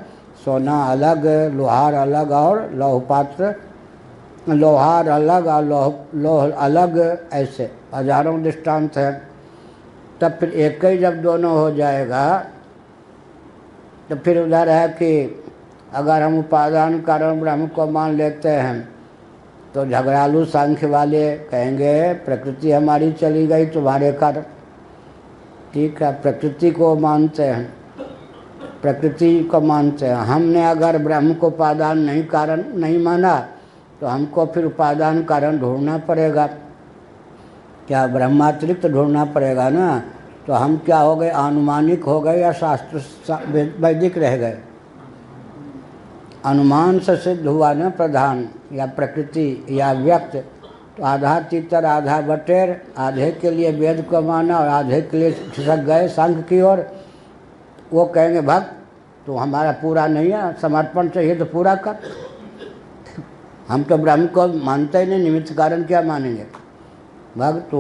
सोना अलग, लोहार अलग और लौहपात्र, लोहार अलग और लोह अलग, ऐसे हजारों दृष्टांत हैं। तब फिर एक ही जब दोनों हो जाएगा तो फिर उधर है कि अगर हम उपादान कारण ब्रह्म को मान लेते हैं तो झगड़ालू सांख्य वाले कहेंगे प्रकृति हमारी चली गई तुम्हारे कारण। ठीक है, प्रकृति को मानते हैं, प्रकृति को मानते हैं। हमने अगर ब्रह्म को उपादान नहीं कारण नहीं माना तो हमको फिर उपादान कारण ढूंढना पड़ेगा। क्या ब्रह्मातिरिक्त ढूंढना पड़ेगा ना। तो हम क्या हो गए? अनुमानिक हो गए या शास्त्र वैदिक रह गए? अनुमान से सिद्ध हुआ ना प्रधान या प्रकृति या व्यक्त। तो आधा तीतर आधा बटेर, आधे के लिए वेद को माना और आधे के लिए खिसक गए सांख्य की ओर। वो कहेंगे भक्त तो हमारा पूरा नहीं है, समर्पण चाहिए तो पूरा कर। हम तो ब्रह्म को मानते ही नहीं, निमित्त कारण क्या मानेंगे? भक्त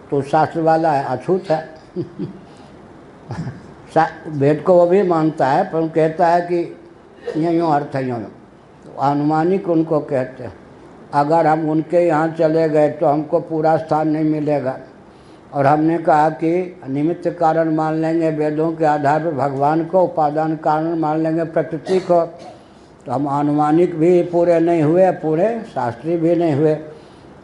तो शास्त्र वाला है, अछूत है। वेद को वो भी मानता है पर कहता है कि यूँ अर्थ है यूँ। तो अनुमानिक उनको कहते हैं। अगर हम उनके यहाँ चले गए तो हमको पूरा स्थान नहीं मिलेगा। और हमने कहा कि निमित्त कारण मान लेंगे वेदों के आधार पर भगवान को, उपादान कारण मान लेंगे प्रकृति को। तो हम अनुमानिक भी पूरे नहीं हुए, पूरे शास्त्री भी नहीं हुए।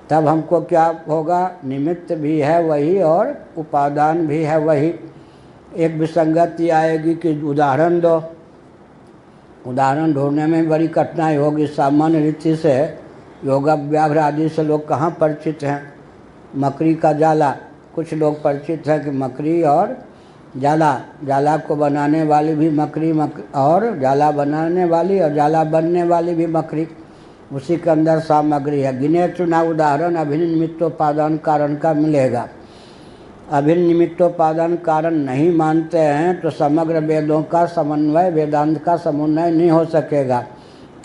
तब हमको क्या होगा? निमित्त भी है वही और उपादान भी है वही। एक विसंगति आएगी कि उदाहरण दो। उदाहरण ढूंढने में बड़ी कठिनाई होगी। सामान्य रीति से योगाभ्यास आदि से लोग कहाँ परिचित हैं? मकड़ी का जाला, कुछ लोग परिचित हैं कि मकड़ी और जाला, जाला को बनाने वाली भी मकड़ी और जाला बनाने वाली और जाला बनने वाली भी मकड़ी, उसी के अंदर सामग्री है। गिने चुना उदाहरण अभिन्न निमित्तोपादान कारण का मिलेगा। अभिन्न निमित्तोपादान कारण नहीं मानते हैं तो समग्र वेदों का समन्वय, वेदांत का समन्वय नहीं हो सकेगा।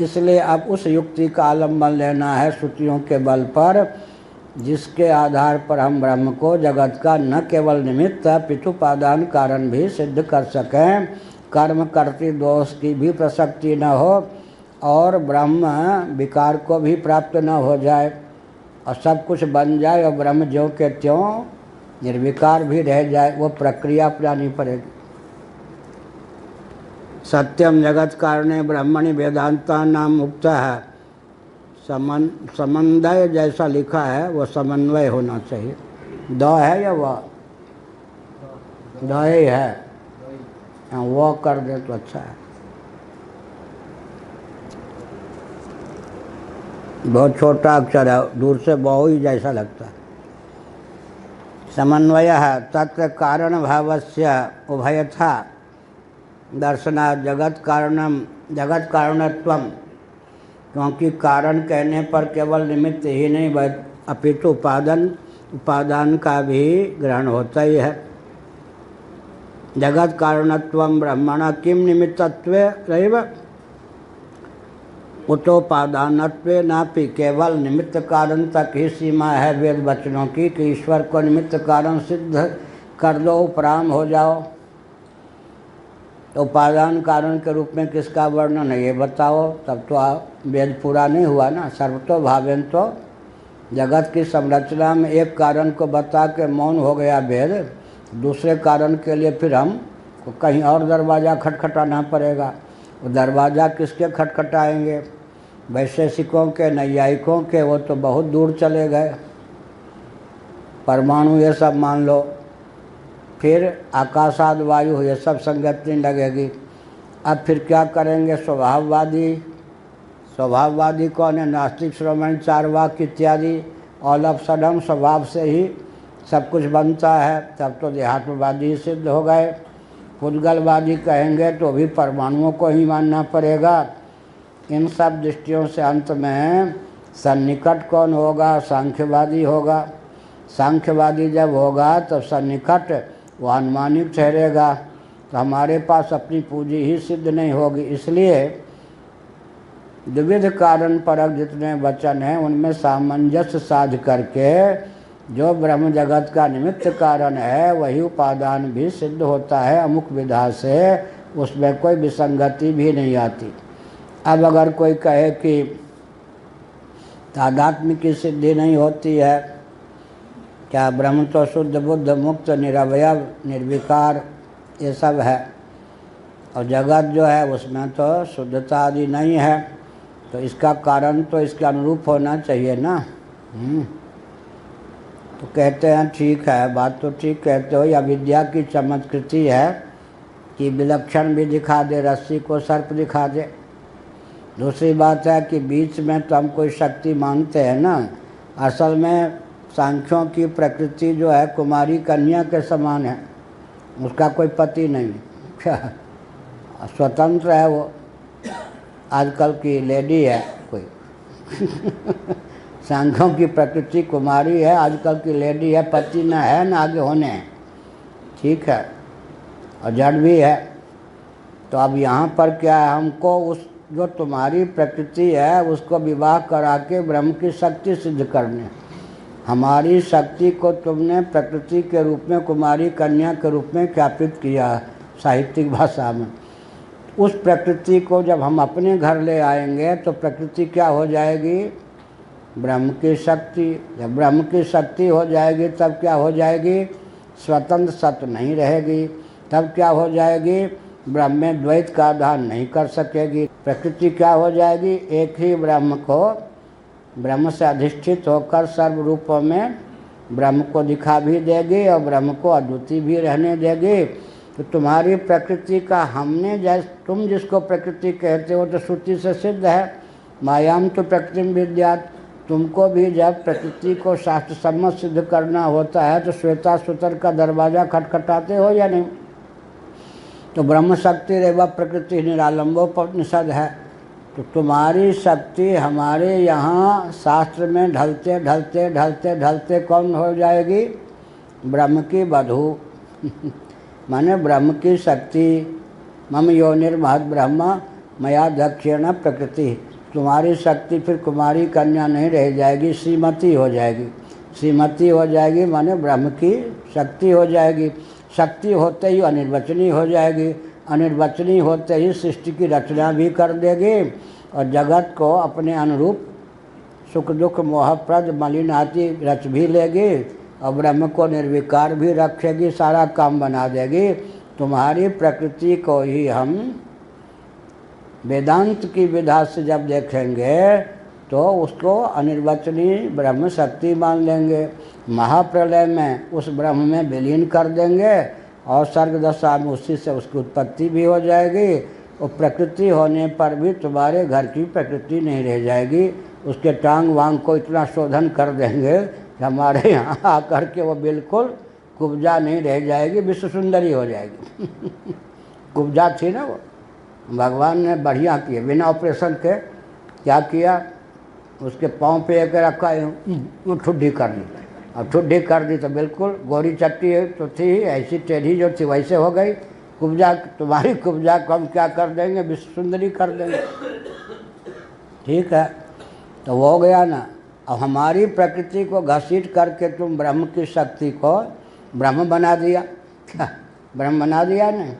इसलिए अब उस युक्ति का आलम्बन लेना है श्रुतियों के बल पर जिसके आधार पर हम ब्रह्म को जगत का न केवल निमित्त पितुपादान कारण भी सिद्ध कर सकें, कर्म करती दोष की भी प्रसक्ति न हो और ब्रह्म विकार को भी प्राप्त न हो जाए और सब कुछ बन जाए और ब्रह्म ज्यों के त्यों निर्विकार भी रह जाए, वो प्रक्रिया अपनानी पड़ेगी। सत्यम जगत कारणे ब्रह्मणि वेदांता नाम मुक्त है। समन्वय जैसा लिखा है वो समन्वय होना चाहिए। द है या वह? द ही है, हाँ वो कर दे तो अच्छा है। बहुत छोटा अक्षर है, दूर से बहु ही जैसा लगता है। समन्वय है तत्र कारण भावस्य उभयथा दर्शना जगत कारणत्वम, क्योंकि कारण कहने पर केवल निमित्त ही नहीं अपितु उपादान का भी ग्रहण होता ही है। जगत कारणत्वम ब्रह्मण किम निमित्तत्वेनैव उतोपादानत्वे नापि, केवल निमित्त कारण तक ही सीमा है वेद वचनों की कि ईश्वर को निमित्त कारण सिद्ध कर दो, उपराम हो जाओ। उपादान कारण के रूप में किसका वर्णन है ये बताओ, तब तो वेद पूरा नहीं हुआ ना। सर्वतो भावेन तो जगत की संरचना में एक कारण को बता के मौन हो गया वेद, दूसरे कारण के लिए फिर हम कहीं और दरवाज़ा खटखटाना पड़ेगा। वो दरवाज़ा किसके खटखटाएंगे? वैशेषिकों के, नैयायिकों के, वो तो बहुत दूर चले गए। परमाणु ये सब मान लो, फिर आकाशाद वायु ये सब संगत नहीं लगेगी। अब फिर क्या करेंगे? स्वभाववादी कौन है? नास्तिक, श्रमण, चारवाक इत्यादि। ऑल ऑफ सडन स्वभाव से ही सब कुछ बनता है, तब तो देहात्मवादी सिद्ध हो गए। पुद्गलवादी कहेंगे तो भी परमाणुओं को ही मानना पड़ेगा। इन सब दृष्टियों से अंत में सन्निकट कौन होगा? सांख्यवादी होगा। सांख्यवादी जब होगा तो सन्निकट वो अनुमानिक ठहरेगा, तो हमारे पास अपनी पूंजी ही सिद्ध नहीं होगी। इसलिए द्विविध कारण परक जितने वचन हैं उनमें सामंजस्य साध करके जो ब्रह्म जगत का निमित्त कारण है वही उपादान भी सिद्ध होता है अमुक विधा से, उसमें कोई विसंगति भी नहीं आती। अब अगर कोई कहे कि तादात्म्य की सिद्धि नहीं होती है, क्या ब्रह्म तो शुद्ध बुद्ध मुक्त निरवयव निर्विकार ये सब है और जगत जो है उसमें तो शुद्धता आदि नहीं है, तो इसका कारण तो इसके अनुरूप होना चाहिए ना। तो कहते हैं ठीक है, बात तो ठीक कहते हो। या विद्या की चमत्कृति है कि विलक्षण भी दिखा दे, रस्सी को सर्प दिखा दे। दूसरी बात है कि बीच में तो हम कोई शक्ति मानते हैं ना, असल में सांख्यों की प्रकृति जो है कुमारी कन्या के समान है, उसका कोई पति नहीं, क्या स्वतंत्र है वो, आजकल की लेडी है कोई सांख्यों की प्रकृति कुमारी है, आजकल की लेडी है, पति न है न आगे होने हैं, ठीक है, और जड़ भी है। तो अब यहाँ पर क्या है, हमको उस जो तुम्हारी प्रकृति है उसको विवाह करा के ब्रह्म की शक्ति सिद्ध करने। हमारी शक्ति को तुमने प्रकृति के रूप में कुमारी कन्या के रूप में ख्यापित किया साहित्यिक भाषा में। उस प्रकृति को जब हम अपने घर ले आएंगे तो प्रकृति क्या हो जाएगी? ब्रह्म की शक्ति। जब ब्रह्म की शक्ति हो जाएगी तब क्या हो जाएगी? स्वतंत्र सत्य नहीं रहेगी। तब क्या हो जाएगी? ब्रह्म में द्वैत का आधान नहीं कर सकेगी। प्रकृति क्या हो जाएगी? एक ही ब्रह्म को, ब्रह्म से अधिष्ठित होकर सर्व रूपों में ब्रह्म को दिखा भी देगी और ब्रह्म को अद्वितीय भी रहने देगी। तो तुम्हारी प्रकृति का हमने तुम जिसको प्रकृति कहते हो तो श्रुति से सिद्ध है, मायाम तो प्रकृति विद्यात्। तुमको भी जब प्रकृति को शास्त्र सम्मत सिद्ध करना होता है तो श्वेता सूत्र का दरवाज़ा खटखटाते हो या नहीं? तो ब्रह्म शक्ति रेवा प्रकृति निरालंबोपनिषद है। तो तुम्हारी शक्ति हमारे यहाँ शास्त्र में ढलते ढलते ढलते ढलते कौन हो जाएगी? ब्रह्म की वधू माने ब्रह्म की शक्ति। मम योनिर्महद ब्रह्म मया दक्षिण प्रकृति। तुम्हारी शक्ति फिर कुमारी कन्या नहीं रह जाएगी, श्रीमती हो जाएगी। श्रीमती हो जाएगी माने ब्रह्म की शक्ति हो जाएगी। शक्ति होते ही अनिर्वचनीय हो जाएगी। अनिर्वचनीय होते ही सृष्टि की रचना भी कर देगी और जगत को अपने अनुरूप सुख दुख मोहप्रद मलिन आदि रच भी लेगी और ब्रह्म को निर्विकार भी रखेगी, सारा काम बना देगी। तुम्हारी प्रकृति को ही हम वेदांत की विधा से जब देखेंगे तो उसको अनिर्वचनीय ब्रह्म शक्ति मान लेंगे। महाप्रलय में उस ब्रह्म में विलीन कर देंगे और सर्ग दशा में उसी से उसकी उत्पत्ति भी हो जाएगी। और प्रकृति होने पर भी तुम्हारे घर की प्रकृति नहीं रह जाएगी। उसके टांग वांग को इतना शोधन कर देंगे कि हमारे यहाँ आकर के वो बिल्कुल कुब्जा नहीं रह जाएगी, विश्व सुंदरी हो जाएगी। कुब्जा थी ना वो, भगवान ने बढ़िया किए बिना ऑपरेशन के। क्या किया, उसके पाँव पे एक रखा, वो ठुड्डी कर दी। अब ठुड्डी कर दी तो बिल्कुल गोरी चट्टी तो थी, ऐसी टेढ़ी जो थी वैसे हो गई। कुब्जा, तुम्हारी कुब्जा को हम क्या कर देंगे, विश्व सुंदरी कर देंगे। ठीक है, तो वो हो गया ना। अब हमारी प्रकृति को घसीट करके तुम ब्रह्म की शक्ति को ब्रह्म बना दिया। क्या ब्रह्म बना दिया नहीं?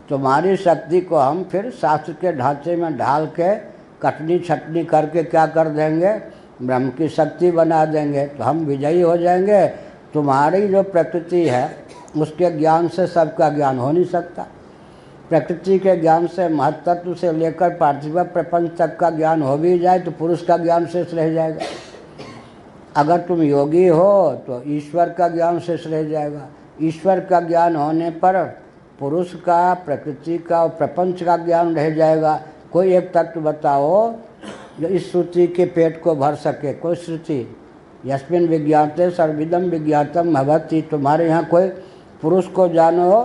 तुम्हारी शक्ति को हम फिर शास्त्र के ढांचे में ढाल के कटनी छटनी करके क्या कर देंगे, ब्रह्म की शक्ति बना देंगे। तो हम विजयी हो जाएंगे। तुम्हारी जो प्रकृति है उसके ज्ञान से सबका ज्ञान हो नहीं सकता। प्रकृति के ज्ञान से महत्त्व से लेकर पार्थिव प्रपंच तक का ज्ञान हो भी जाए तो पुरुष का ज्ञान शेष रह जाएगा। अगर तुम योगी हो तो ईश्वर का ज्ञान शेष रह जाएगा। ईश्वर का ज्ञान होने पर पुरुष का, प्रकृति का और प्रपंच का ज्ञान रह जाएगा। कोई एक तत्व बताओ जो इस श्रुति के पेट को भर सके। कोई श्रुति, यस्मिन् विज्ञाते सर्विदम विज्ञातम भवति। तुम्हारे यहाँ कोई पुरुष को जानो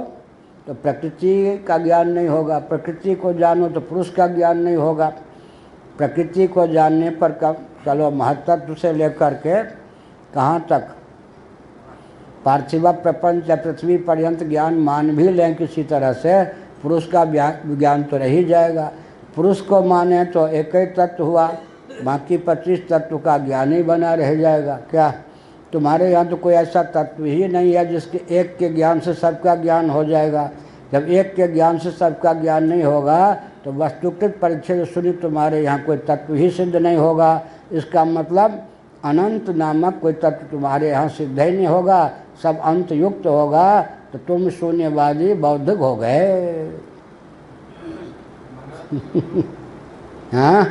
तो प्रकृति का ज्ञान नहीं होगा, प्रकृति को जानो तो पुरुष का ज्ञान नहीं होगा। प्रकृति को जानने पर कब चलो महत्त्व से लेकर के कहाँ तक पार्थिव प्रपंच या पृथ्वी पर्यंत ज्ञान मान भी लें किसी तरह से, पुरुष का विज्ञान तो रह ही जाएगा। पुरुष को माने तो एक ही तत्व हुआ, बाकी 25 तत्व का ज्ञान ही बना रह जाएगा। क्या तुम्हारे यहाँ तो कोई ऐसा तत्व ही नहीं है जिसके एक के ज्ञान से सबका ज्ञान हो जाएगा। जब एक के ज्ञान से सबका ज्ञान नहीं होगा तो वस्तुकृत परिच्छेद शून्य तुम्हारे यहाँ कोई तत्व ही सिद्ध नहीं होगा। इसका मतलब अनंत नामक कोई तत्व तुम्हारे यहाँ सिद्ध ही नहीं होगा, सब अंत युक्त होगा। तो तुम शून्यवादी बौद्धिक हो गए। हाँ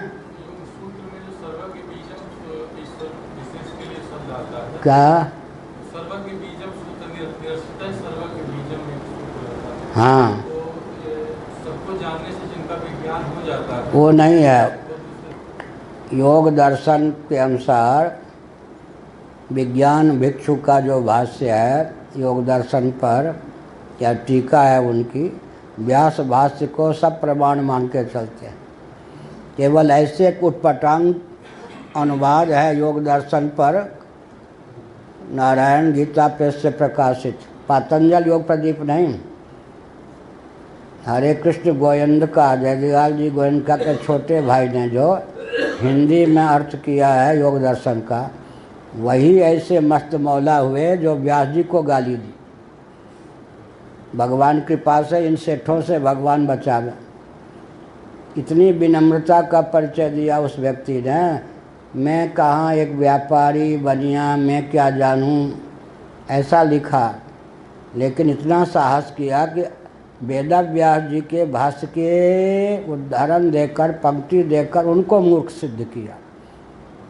क्या? हाँ, सबको जानने से जिनका विज्ञान हो जाता है वो नहीं है। योग दर्शन के अनुसार विज्ञान भिक्षु का जो भाष्य है योग दर्शन पर या टीका है उनकी, व्यास भाष्य को सब प्रमाण मान के चलते हैं। केवल ऐसे कुटपटांग अनुवाद है योग दर्शन पर नारायण गीता प्रेस से प्रकाशित, पातंजल योग प्रदीप नहीं। हरे कृष्ण गोयंद का, जयदयाल जी गोयंद का के छोटे भाई ने जो हिंदी में अर्थ किया है योग दर्शन का, वही ऐसे मस्त मौला हुए जो व्यास जी को गाली दी। भगवान कृपा से इन सेठों से भगवान बचावे। इतनी विनम्रता का परिचय दिया उस व्यक्ति ने। मैं कहाँ एक व्यापारी बनिया, मैं क्या जानूँ, ऐसा लिखा। लेकिन इतना साहस किया कि वेद व्यास जी के भाष्य के उदाहरण देकर, पंक्ति देकर उनको मूर्ख सिद्ध किया।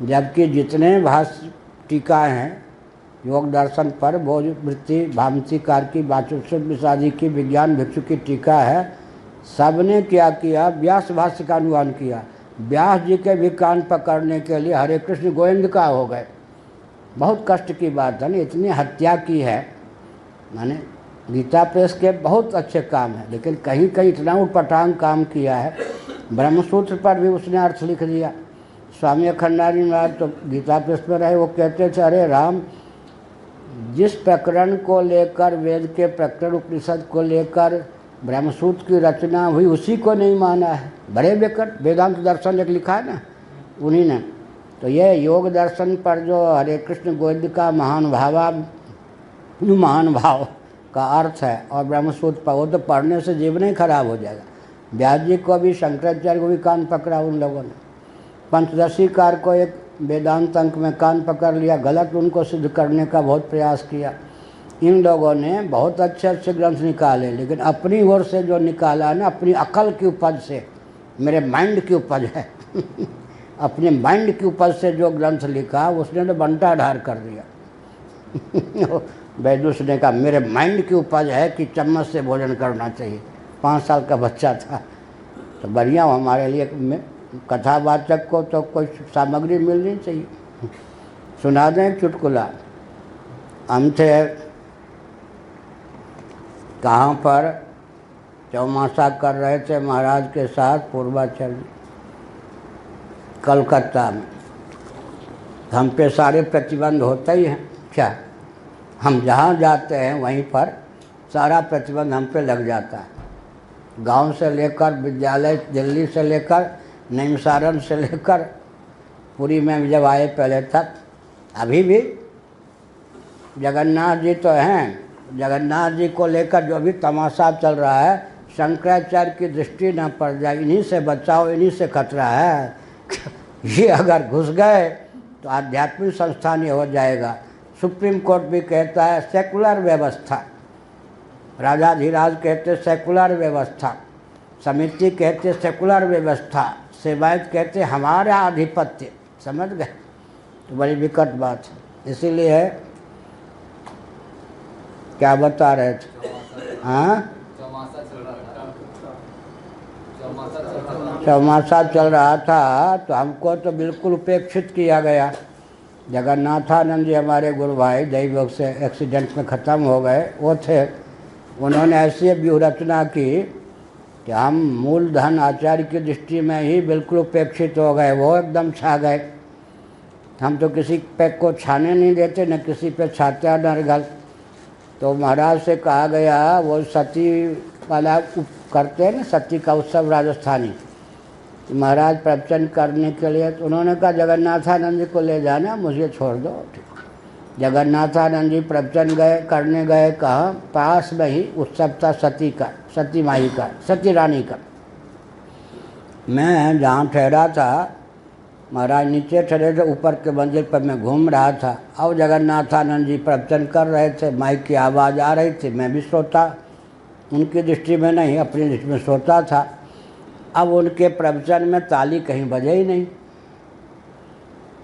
जबकि जितने भाष्य टीका हैं योग दर्शन पर, भोज वृत्ति भामतीकार की, वाचस्पति विषादी की, विज्ञान भिक्षु की टीका है, सबने क्या किया, व्यास भाष्य का अनुवाद किया। व्यास जी के भी कान पकड़ने के लिए हरे कृष्ण गोविंद का हो गए। बहुत कष्ट की बात है ना, इतनी हत्या की है। माने गीता प्रेस के बहुत अच्छे काम है, लेकिन कहीं कहीं इतना उटपटांग काम किया है। ब्रह्मसूत्र पर भी उसने अर्थ लिख दिया। स्वामी अखंडानंद महाराज तो गीता प्रेस में रहे, वो कहते थे अरे राम, जिस प्रकरण को लेकर, वेद के प्रकरण उपनिषद को लेकर ब्रह्मसूत्र की रचना हुई, उसी को नहीं माना है। बड़े बेकर वेदांत दर्शन एक लिखा है ना उन्हीं ने, तो ये योग दर्शन पर जो हरे कृष्ण गोविंद का महान भाव का अर्थ है और ब्रह्मसूत्र पर, वो तो पढ़ने से जीवन ही खराब हो जाएगा। व्यास जी को भी, शंकराचार्य को भी कान पकड़ा उन लोगों ने। पंचदशीकार को एक वेदांत अंक में कान पकड़ लिया, गलत उनको सिद्ध करने का बहुत प्रयास किया। इन लोगों ने बहुत अच्छे अच्छे ग्रंथ निकाले, लेकिन अपनी ओर से जो निकाला ना, अपनी अकल की उपज से, मेरे माइंड की उपज है अपने माइंड की उपज से जो ग्रंथ लिखा उसने तो बंटा ढार कर दिया वैदुष ने कहा मेरे माइंड की उपज है कि चम्मच से भोजन करना चाहिए। 5 साल का बच्चा था। तो बढ़िया हमारे लिए कथावाचक को तो कोई सामग्री मिलनी चाहिए। सुना दें एक चुटकुला। हम थे कहाँ पर, चौमासा कर रहे थे महाराज के साथ पूर्वाचल कलकत्ता में। हम पे सारे प्रतिबंध होते ही हैं क्या, हम जहाँ जाते हैं वहीं पर सारा प्रतिबंध हम पे लग जाता है। गांव से लेकर विद्यालय, दिल्ली से लेकर नैमिषारण्य से लेकर पुरी में जब आए पहले तक, अभी भी जगन्नाथ जी तो हैं, जगन्नाथ जी को लेकर जो भी तमाशा चल रहा है, शंकराचार्य की दृष्टि न पड़ जाए, इन्हीं से बचाओ, इन्हीं से खतरा है। ये अगर घुस गए तो आध्यात्मिक संस्थान हो जाएगा। सुप्रीम कोर्ट भी कहता है सेकुलर व्यवस्था, राजाधिराज कहते सेकुलर व्यवस्था, समिति कहते सेकुलर व्यवस्था, सेवायत कहते हमारा आधिपत्य। समझ गए? तो बड़ी विकट बात है। इसीलिए क्या बता रहे थे? हाँ, चौमासा चल रहा था तो हमको तो बिल्कुल उपेक्षित किया गया। जगन्नाथानंद जी हमारे गुरु भाई दैवयोग से एक्सीडेंट में ख़त्म हो गए, वो थे। उन्होंने ऐसी व्यूहरचना की कि हम मूलधन आचार्य की दृष्टि में ही बिल्कुल उपेक्षित हो गए। वो एकदम छा गए। हम तो किसी पे को छाने नहीं देते, न किसी पे छाते हैं नरगल। तो महाराज से कहा गया, वो सती वाला करते हैं ना, सती का उत्सव राजस्थानी, महाराज प्रवचन करने के लिए। तो उन्होंने कहा जगन्नाथानंद जी को ले जाना, मुझे छोड़ दो। जगन्नाथानंद जी प्रवचन करने गए कहाँ, पास में ही उत्सव था सती का, सती माई का, सती रानी का। मैं जहाँ ठहरा था, महाराज नीचे ठहरे थे, ऊपर के मंदिर पर मैं घूम रहा था। अब जगन्नाथानंद जी प्रवचन कर रहे थे, माइक की आवाज़ आ रही थी, मैं भी सोता, उनकी दृष्टि में नहीं, अपनी दृष्टि में सोता था। अब उनके प्रवचन में ताली कहीं बजे ही नहीं,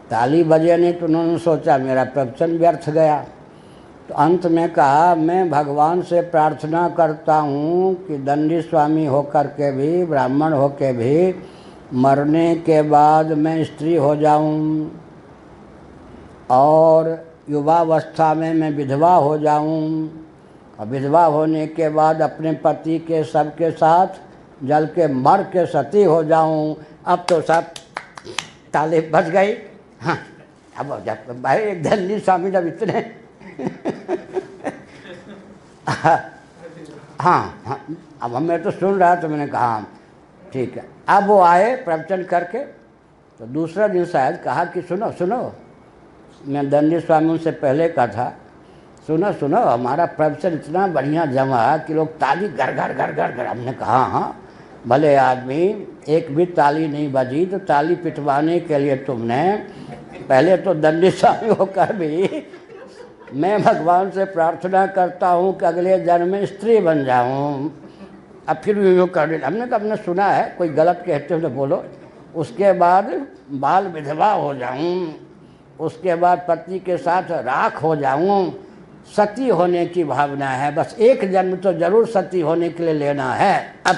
ताली बजे नहीं, तो उन्होंने सोचा मेरा प्रवचन व्यर्थ गया। तो अंत में कहा मैं भगवान से प्रार्थना करता हूँ कि दंडी स्वामी होकर के भी, ब्राह्मण होकर भी, मरने के बाद मैं स्त्री हो जाऊँ और युवावस्था में मैं विधवा हो जाऊँ, और विधवा होने के बाद अपने पति के सबके साथ जल के मर के सती हो जाऊं। अब तो सब ताले बज गई। हाँ, अब जब भाई एक दंडी स्वामी जब इतने हाँ, अब मैं तो सुन रहा तो मैंने कहा ठीक है। अब वो आए प्रवचन करके, तो दूसरा दिन शायद कहा कि सुनो सुनो, मैं दंडी स्वामी उनसे पहले कहा था, सुनो सुनो हमारा प्रवचन इतना बढ़िया जमा कि लोग ताली घर घर घर घर घर। हमने कहा हाँ भले आदमी, एक भी ताली नहीं बजी तो ताली पिटवाने के लिए तुमने पहले तो दंडी स्वामी होकर भी मैं भगवान से प्रार्थना करता हूँ कि अगले जन्म में स्त्री बन जाऊँ, अब फिर भी यूँ कर। हमने कहा हमने सुना है, कोई गलत कहते हो तो बोलो। उसके बाद बाल विधवा हो जाऊँ, उसके बाद पति के साथ राख हो जाऊँ, सती होने की भावना है, बस एक जन्म तो जरूर सती होने के लिए लेना है। अब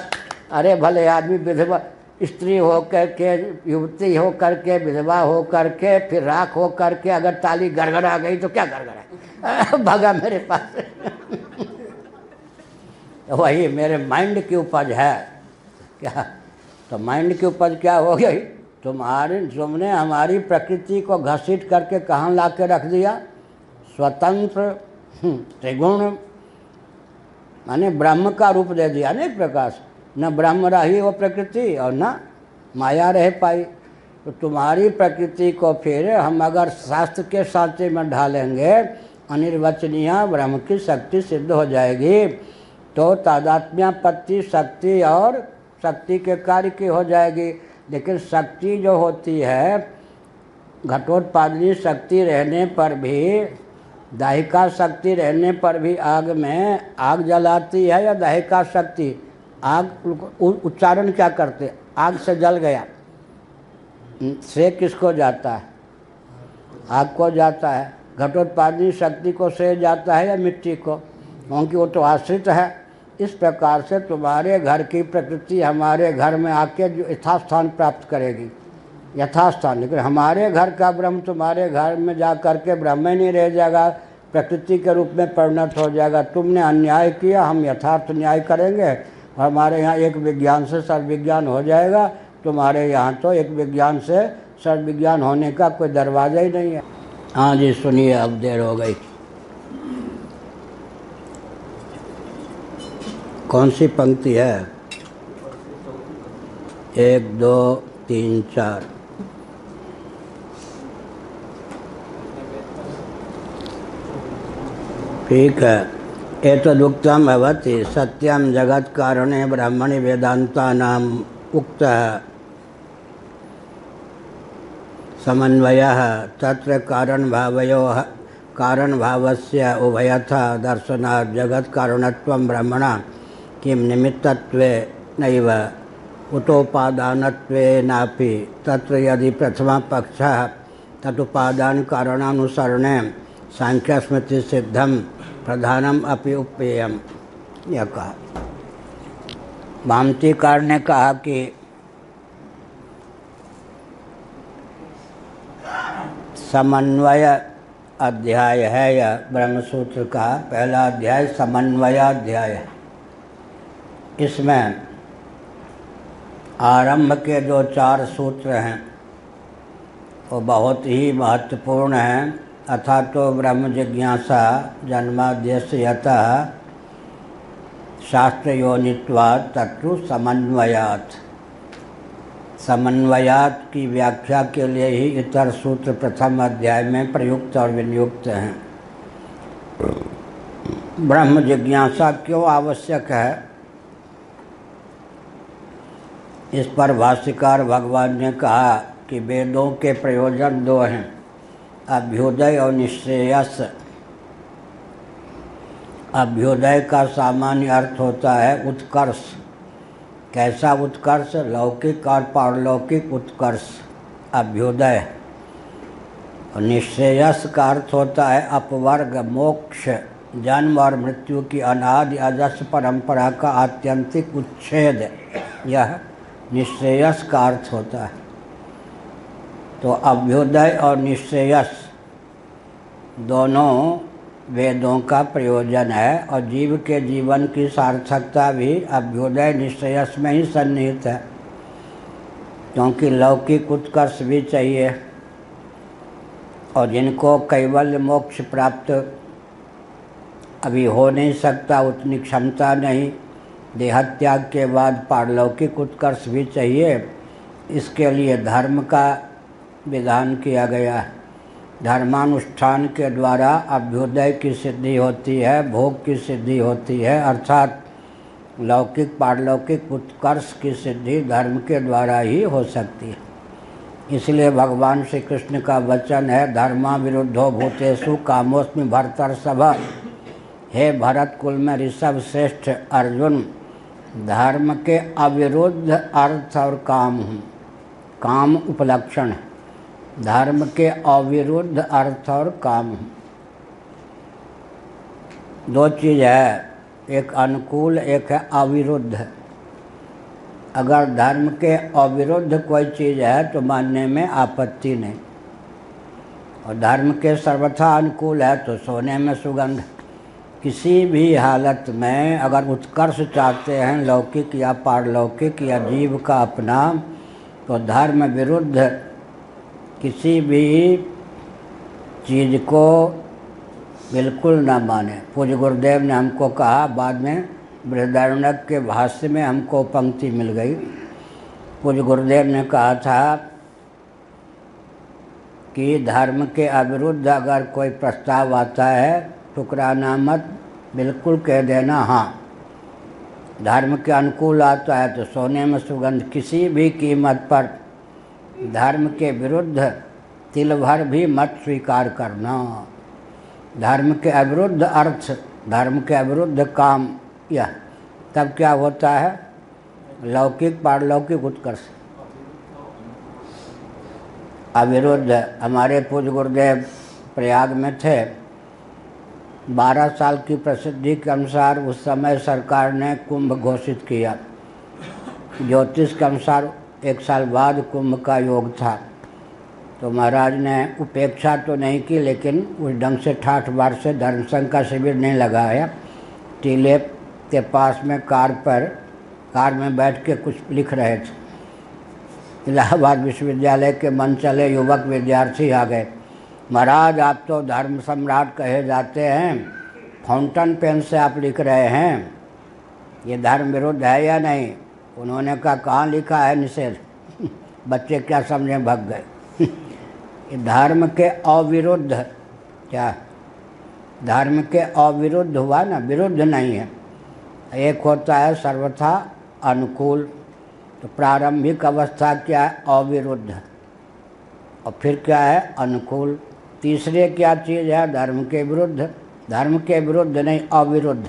अरे भले आदमी विधवा, स्त्री हो करके, युवती हो करके, विधवा हो करके, फिर राख हो करके, अगर ताली गड़गड़ा गई तो क्या गड़गड़ा भगा मेरे पास वही मेरे माइंड की उपज है क्या। तो माइंड की उपज क्या हो गई, तुमने हमारी प्रकृति को घसीट करके कहाँ ला के रख दिया, स्वतंत्र त्रिगुण माने ब्रह्म का रूप दे दिया ना एक प्रकार से। न ब्रह्म रही वो प्रकृति और न माया रह पाई। तो तुम्हारी प्रकृति को फिर हम अगर शास्त्र के सांचे में ढालेंगे, अनिर्वचनीय ब्रह्म की शक्ति सिद्ध हो जाएगी। तो तादात्म्यापत्ति शक्ति और शक्ति के कार्य की हो जाएगी। लेकिन शक्ति जो होती है, घटोत्पादनी शक्ति रहने पर भी, दाहिका शक्ति रहने पर भी आग में आग जलाती है या दाहिका शक्ति आग उच्चारण क्या करते, आग से जल गया, से किसको जाता है, आग को जाता है। घटोत्पादनी शक्ति को से जाता है या मिट्टी को, क्योंकि वो तो आश्रित है। इस प्रकार से तुम्हारे घर की प्रकृति हमारे घर में आके जो यथास्थान प्राप्त करेगी, यथास्थान। लेकिन हमारे घर का ब्रह्म तुम्हारे घर में जा कर के ब्रह्म ही नहीं रह जाएगा, प्रकृति के रूप में परिणत हो जाएगा। तुमने अन्याय किया, हम यथार्थ न्याय करेंगे और हमारे यहाँ एक विज्ञान से सर्वविज्ञान हो जाएगा। तुम्हारे यहाँ तो एक विज्ञान से सर्वविज्ञान होने का कोई दरवाज़ा ही नहीं है। हाँ जी सुनिए, अब देर हो गई। कौन सी पंक्ति है? 1 2 3 4। ठीक है। एतदुक्तम भवति सत्यम जगत कारणे ब्रह्मणि वेदांतानाम उक्तः समन्वयः तत्र कारण भावस्य उभयथा दर्शनात् जगत कारणत्वं ब्रह्मणा किं निमित्तत्वे नैव उतोपादानत्वेनापि तत्र यदि प्रथमा पक्षः तदुपादान कारणानुसरणे सांख्य स्मृति सिद्धम प्रधानम अपि उपेयम। यह कहा। भामतीकार ने कहा कि समन्वय अध्याय है यह ब्रह्मसूत्र का पहला अध्याय, समन्वयाध्याय है। इसमें आरंभ के जो 4 सूत्र हैं वो बहुत ही महत्वपूर्ण हैं। अथा तो ब्रह्म जिज्ञासा जन्माद्यस्यतः शास्त्रयोनित्वात् तत्तु समन्वयात्। समन्वयात् की व्याख्या के लिए ही इतर सूत्र प्रथम अध्याय में प्रयुक्त और विनियुक्त हैं। ब्रह्म जिज्ञासा क्यों आवश्यक है, इस पर भाष्यकार भगवान ने कहा कि वेदों के प्रयोजन 2 हैं, अभ्युदय और निश्रेयस। अभ्युदय का सामान्य अर्थ होता है उत्कर्ष। कैसा उत्कर्ष? लौकिक और पारलौकिक उत्कर्ष, अभ्युदय। और निश्रेयस का अर्थ होता है अपवर्ग, मोक्ष, जन्म और मृत्यु की अनादि अजस्र परंपरा का आत्यंतिक उच्छेद, यह निश्रेयस का अर्थ होता है। तो अभ्युदय और निश्रेयस दोनों वेदों का प्रयोजन है और जीव के जीवन की सार्थकता भी अभ्युदय निश्रेयस में ही सन्निहित है। क्योंकि लौकिक उत्कर्ष भी चाहिए और जिनको कैवल्य मोक्ष प्राप्त अभी हो नहीं सकता, उतनी क्षमता नहीं, देहत्याग के बाद पारलौकिक उत्कर्ष भी चाहिए। इसके लिए धर्म का विधान किया गया है। धर्मानुष्ठान के द्वारा अभ्युदय की सिद्धि होती है, भोग की सिद्धि होती है, अर्थात लौकिक पारलौकिक उत्कर्ष की सिद्धि धर्म के द्वारा ही हो सकती है। इसलिए भगवान श्री कृष्ण का वचन है, धर्मा विरुद्धो भूतेषु कामोस्मि भरतर्षभ। हे भरत कुल में ऋषभ श्रेष्ठ अर्जुन, धर्म के अविरुद्ध अर्थ और काम हूँ। काम उपलक्षण है, धर्म के अविरुद्ध अर्थ और काम। 2 चीज़ है, एक अनुकूल एक है अविरुद्ध। अगर धर्म के अविरुद्ध कोई चीज़ है तो मानने में आपत्ति नहीं, और धर्म के सर्वथा अनुकूल है तो सोने में सुगंध। किसी भी हालत में अगर उत्कर्ष चाहते हैं, लौकिक या पारलौकिक या जीव का अपना, तो धर्म विरुद्ध किसी भी चीज़ को बिल्कुल ना माने। पूज्य गुरुदेव ने हमको कहा, बाद में बृहदारण्यक के भाष्य में हमको पंक्ति मिल गई। पूज्य गुरुदेव ने कहा था कि धर्म के अविरुद्ध अगर कोई प्रस्ताव आता है ठुकराना मत, बिल्कुल कह देना हाँ। धर्म के अनुकूल आता है तो सोने में सुगंध, किसी भी कीमत पर धर्म के विरुद्ध तिल भर भी मत स्वीकार करना। धर्म के अविरुद्ध अर्थ, धर्म के अविरुद्ध काम, यह तब क्या होता है? लौकिक पारलौकिक उत्कर्ष। अविरुद्ध, हमारे पूज्य गुरुदेव प्रयाग में थे, 12 साल की प्रसिद्धि के अनुसार उस समय सरकार ने कुंभ घोषित किया। ज्योतिष के अनुसार 1 साल बाद कुंभ का योग था, तो महाराज ने उपेक्षा तो नहीं की, लेकिन उस ढंग से ठाठ बार से धर्म संघ का शिविर नहीं लगाया। टीले के पास में कार में बैठ के कुछ लिख रहे थे। इलाहाबाद विश्वविद्यालय के मन चले युवक विद्यार्थी आ गए। महाराज आप तो धर्म सम्राट कहे जाते हैं, फाउंटेन पेन से आप लिख रहे हैं, ये धर्म विरुद्ध है या नहीं? उन्होंने कहा कहाँ लिखा है निषेध। बच्चे क्या समझे, भग गए। ये धर्म के अविरुद्ध, क्या धर्म के अविरुद्ध हुआ ना, विरुद्ध नहीं है। एक होता है सर्वथा अनुकूल, तो प्रारंभिक अवस्था क्या है? अविरुद्ध। और फिर क्या है? अनुकूल। तीसरे क्या चीज़ है? धर्म के विरुद्ध। धर्म के विरुद्ध नहीं, अविरुद्ध।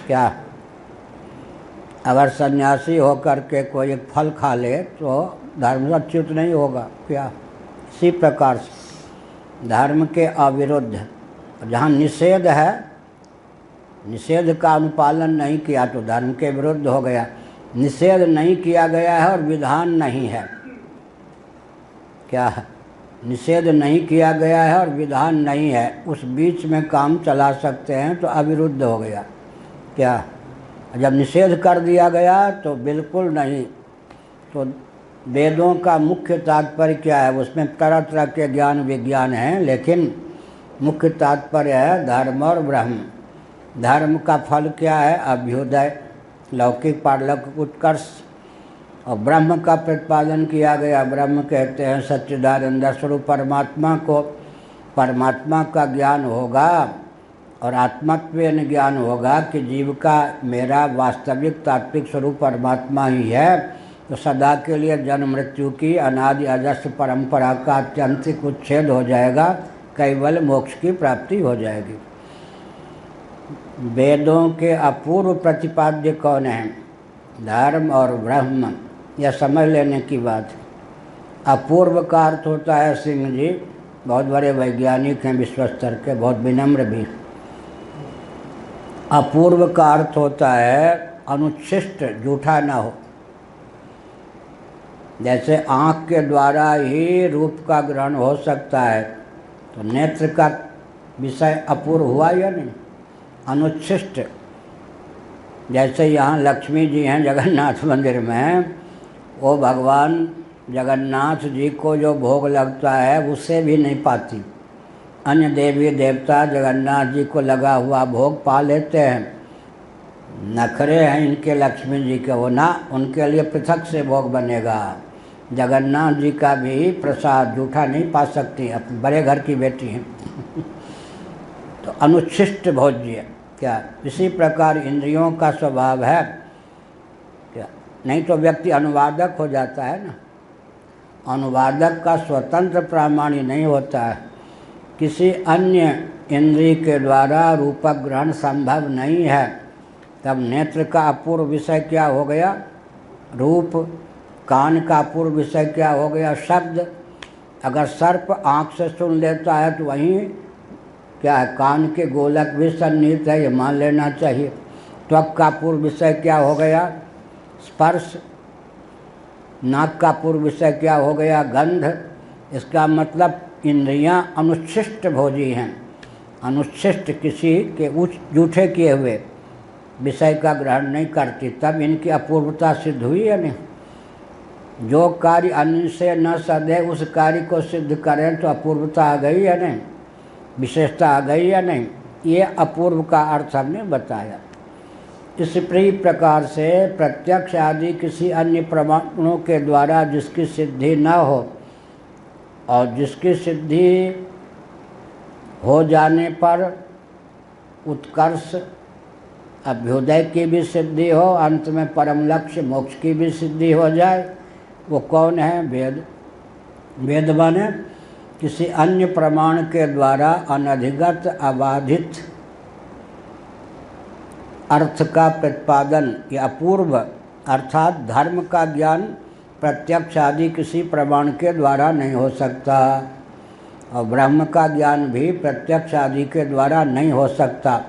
क्या? अगर सन्यासी होकर के कोई एक फल खा ले तो धर्म अच्युत नहीं होगा। क्या? इसी प्रकार से धर्म के अविरुद्ध। जहाँ निषेध है, निषेध का अनुपालन नहीं किया तो धर्म के विरुद्ध हो गया। निषेध नहीं किया गया है और विधान नहीं है। क्या है? निषेध नहीं किया गया है और विधान नहीं है, उस बीच में काम चला सकते हैं तो अविरुद्ध हो गया। क्या? जब निषेध कर दिया गया तो बिल्कुल नहीं। तो वेदों का मुख्य तात्पर्य क्या है? उसमें तरह तरह के ज्ञान विज्ञान हैं, लेकिन मुख्य तात्पर्य है धर्म और ब्रह्म। धर्म का फल क्या है? अभ्युदय, लौकिक पारलौकिक उत्कर्ष। और ब्रह्म का प्रतिपादन किया गया। ब्रह्म कहते हैं सच्चिदानंद स्वरूप परमात्मा को। परमात्मा का ज्ञान होगा और आत्मत्वेन ज्ञान होगा कि जीव का मेरा वास्तविक तात्विक स्वरूप परमात्मा ही है, तो सदा के लिए जन्म मृत्यु की अनादि अजस्र परंपरा का अत्यंतिक उच्छेद हो जाएगा, केवल मोक्ष की प्राप्ति हो जाएगी। वेदों के अपूर्व प्रतिपाद्य कौन हैं? धर्म और ब्रह्म। यह समझ लेने की बात है। अपूर्व का अर्थ होता है, सिंह जी बहुत बड़े वैज्ञानिक हैं, विश्व स्तर के, बहुत विनम्र भी। अपूर्व का अर्थ होता है अनुच्छिष्ट, झूठा ना हो। जैसे आँख के द्वारा ही रूप का ग्रहण हो सकता है, तो नेत्र का विषय अपूर्व हुआ या नहीं? अनुच्छिष्ट। जैसे यहाँ लक्ष्मी जी हैं जगन्नाथ मंदिर में, वो भगवान जगन्नाथ जी को जो भोग लगता है उससे भी नहीं पाती। अन्य देवी देवता जगन्नाथ जी को लगा हुआ भोग पा लेते हैं। नखरे हैं इनके लक्ष्मी जी के, वो ना, उनके लिए पृथक से भोग बनेगा। जगन्नाथ जी का भी प्रसाद झूठा नहीं पा सकती, अपने बड़े घर की बेटी हैं। तो अनुच्छिष्ट भोज्य। क्या? इसी प्रकार इंद्रियों का स्वभाव है। क्या? नहीं तो व्यक्ति अनुवादक हो जाता है ना। अनुवादक का स्वतंत्र प्रामाण्य नहीं होता है। किसी अन्य इंद्रिय के द्वारा रूपक ग्रहण संभव नहीं है। तब नेत्र का अपूर्व विषय क्या हो गया? रूप। कान का अपूर्व विषय क्या हो गया? शब्द। अगर सर्प आँख से सुन लेता है तो वहीं क्या है? कान के गोलक भी सन्निहित है, ये मान लेना चाहिए। त्वक का पूर्व विषय क्या हो गया? स्पर्श। नाक का पूर्व विषय क्या हो गया? गंध। इसका मतलब इंद्रियां अनुच्छिष्ट भोजी हैं। अनुच्छिष्ट, किसी के जूठे किए हुए विषय का ग्रहण नहीं करती, तब इनकी अपूर्वता सिद्ध हुई या नहीं? जो कार्य अन्य से न सदे उस कार्य को सिद्ध करें तो अपूर्वता आ गई या नहीं? विशेषता आ गई या नहीं? ये अपूर्व का अर्थ हमने बताया। इसी प्रकार से प्रत्यक्ष आदि किसी अन्य प्रमाणों के द्वारा जिसकी सिद्धि न हो और जिसकी सिद्धि हो जाने पर उत्कर्ष अभ्युदय की भी सिद्धि हो, अंत में परम लक्ष्य मोक्ष की भी सिद्धि हो जाए, वो कौन है? वेद। वेद माने किसी अन्य प्रमाण के द्वारा अनधिगत अबाधित अर्थ का प्रतिपादन या अपूर्व अर्थात धर्म का ज्ञान प्रत्यक्ष आदि किसी प्रमाण के द्वारा नहीं हो सकता, और ब्रह्म का ज्ञान भी प्रत्यक्ष आदि के द्वारा नहीं हो सकता।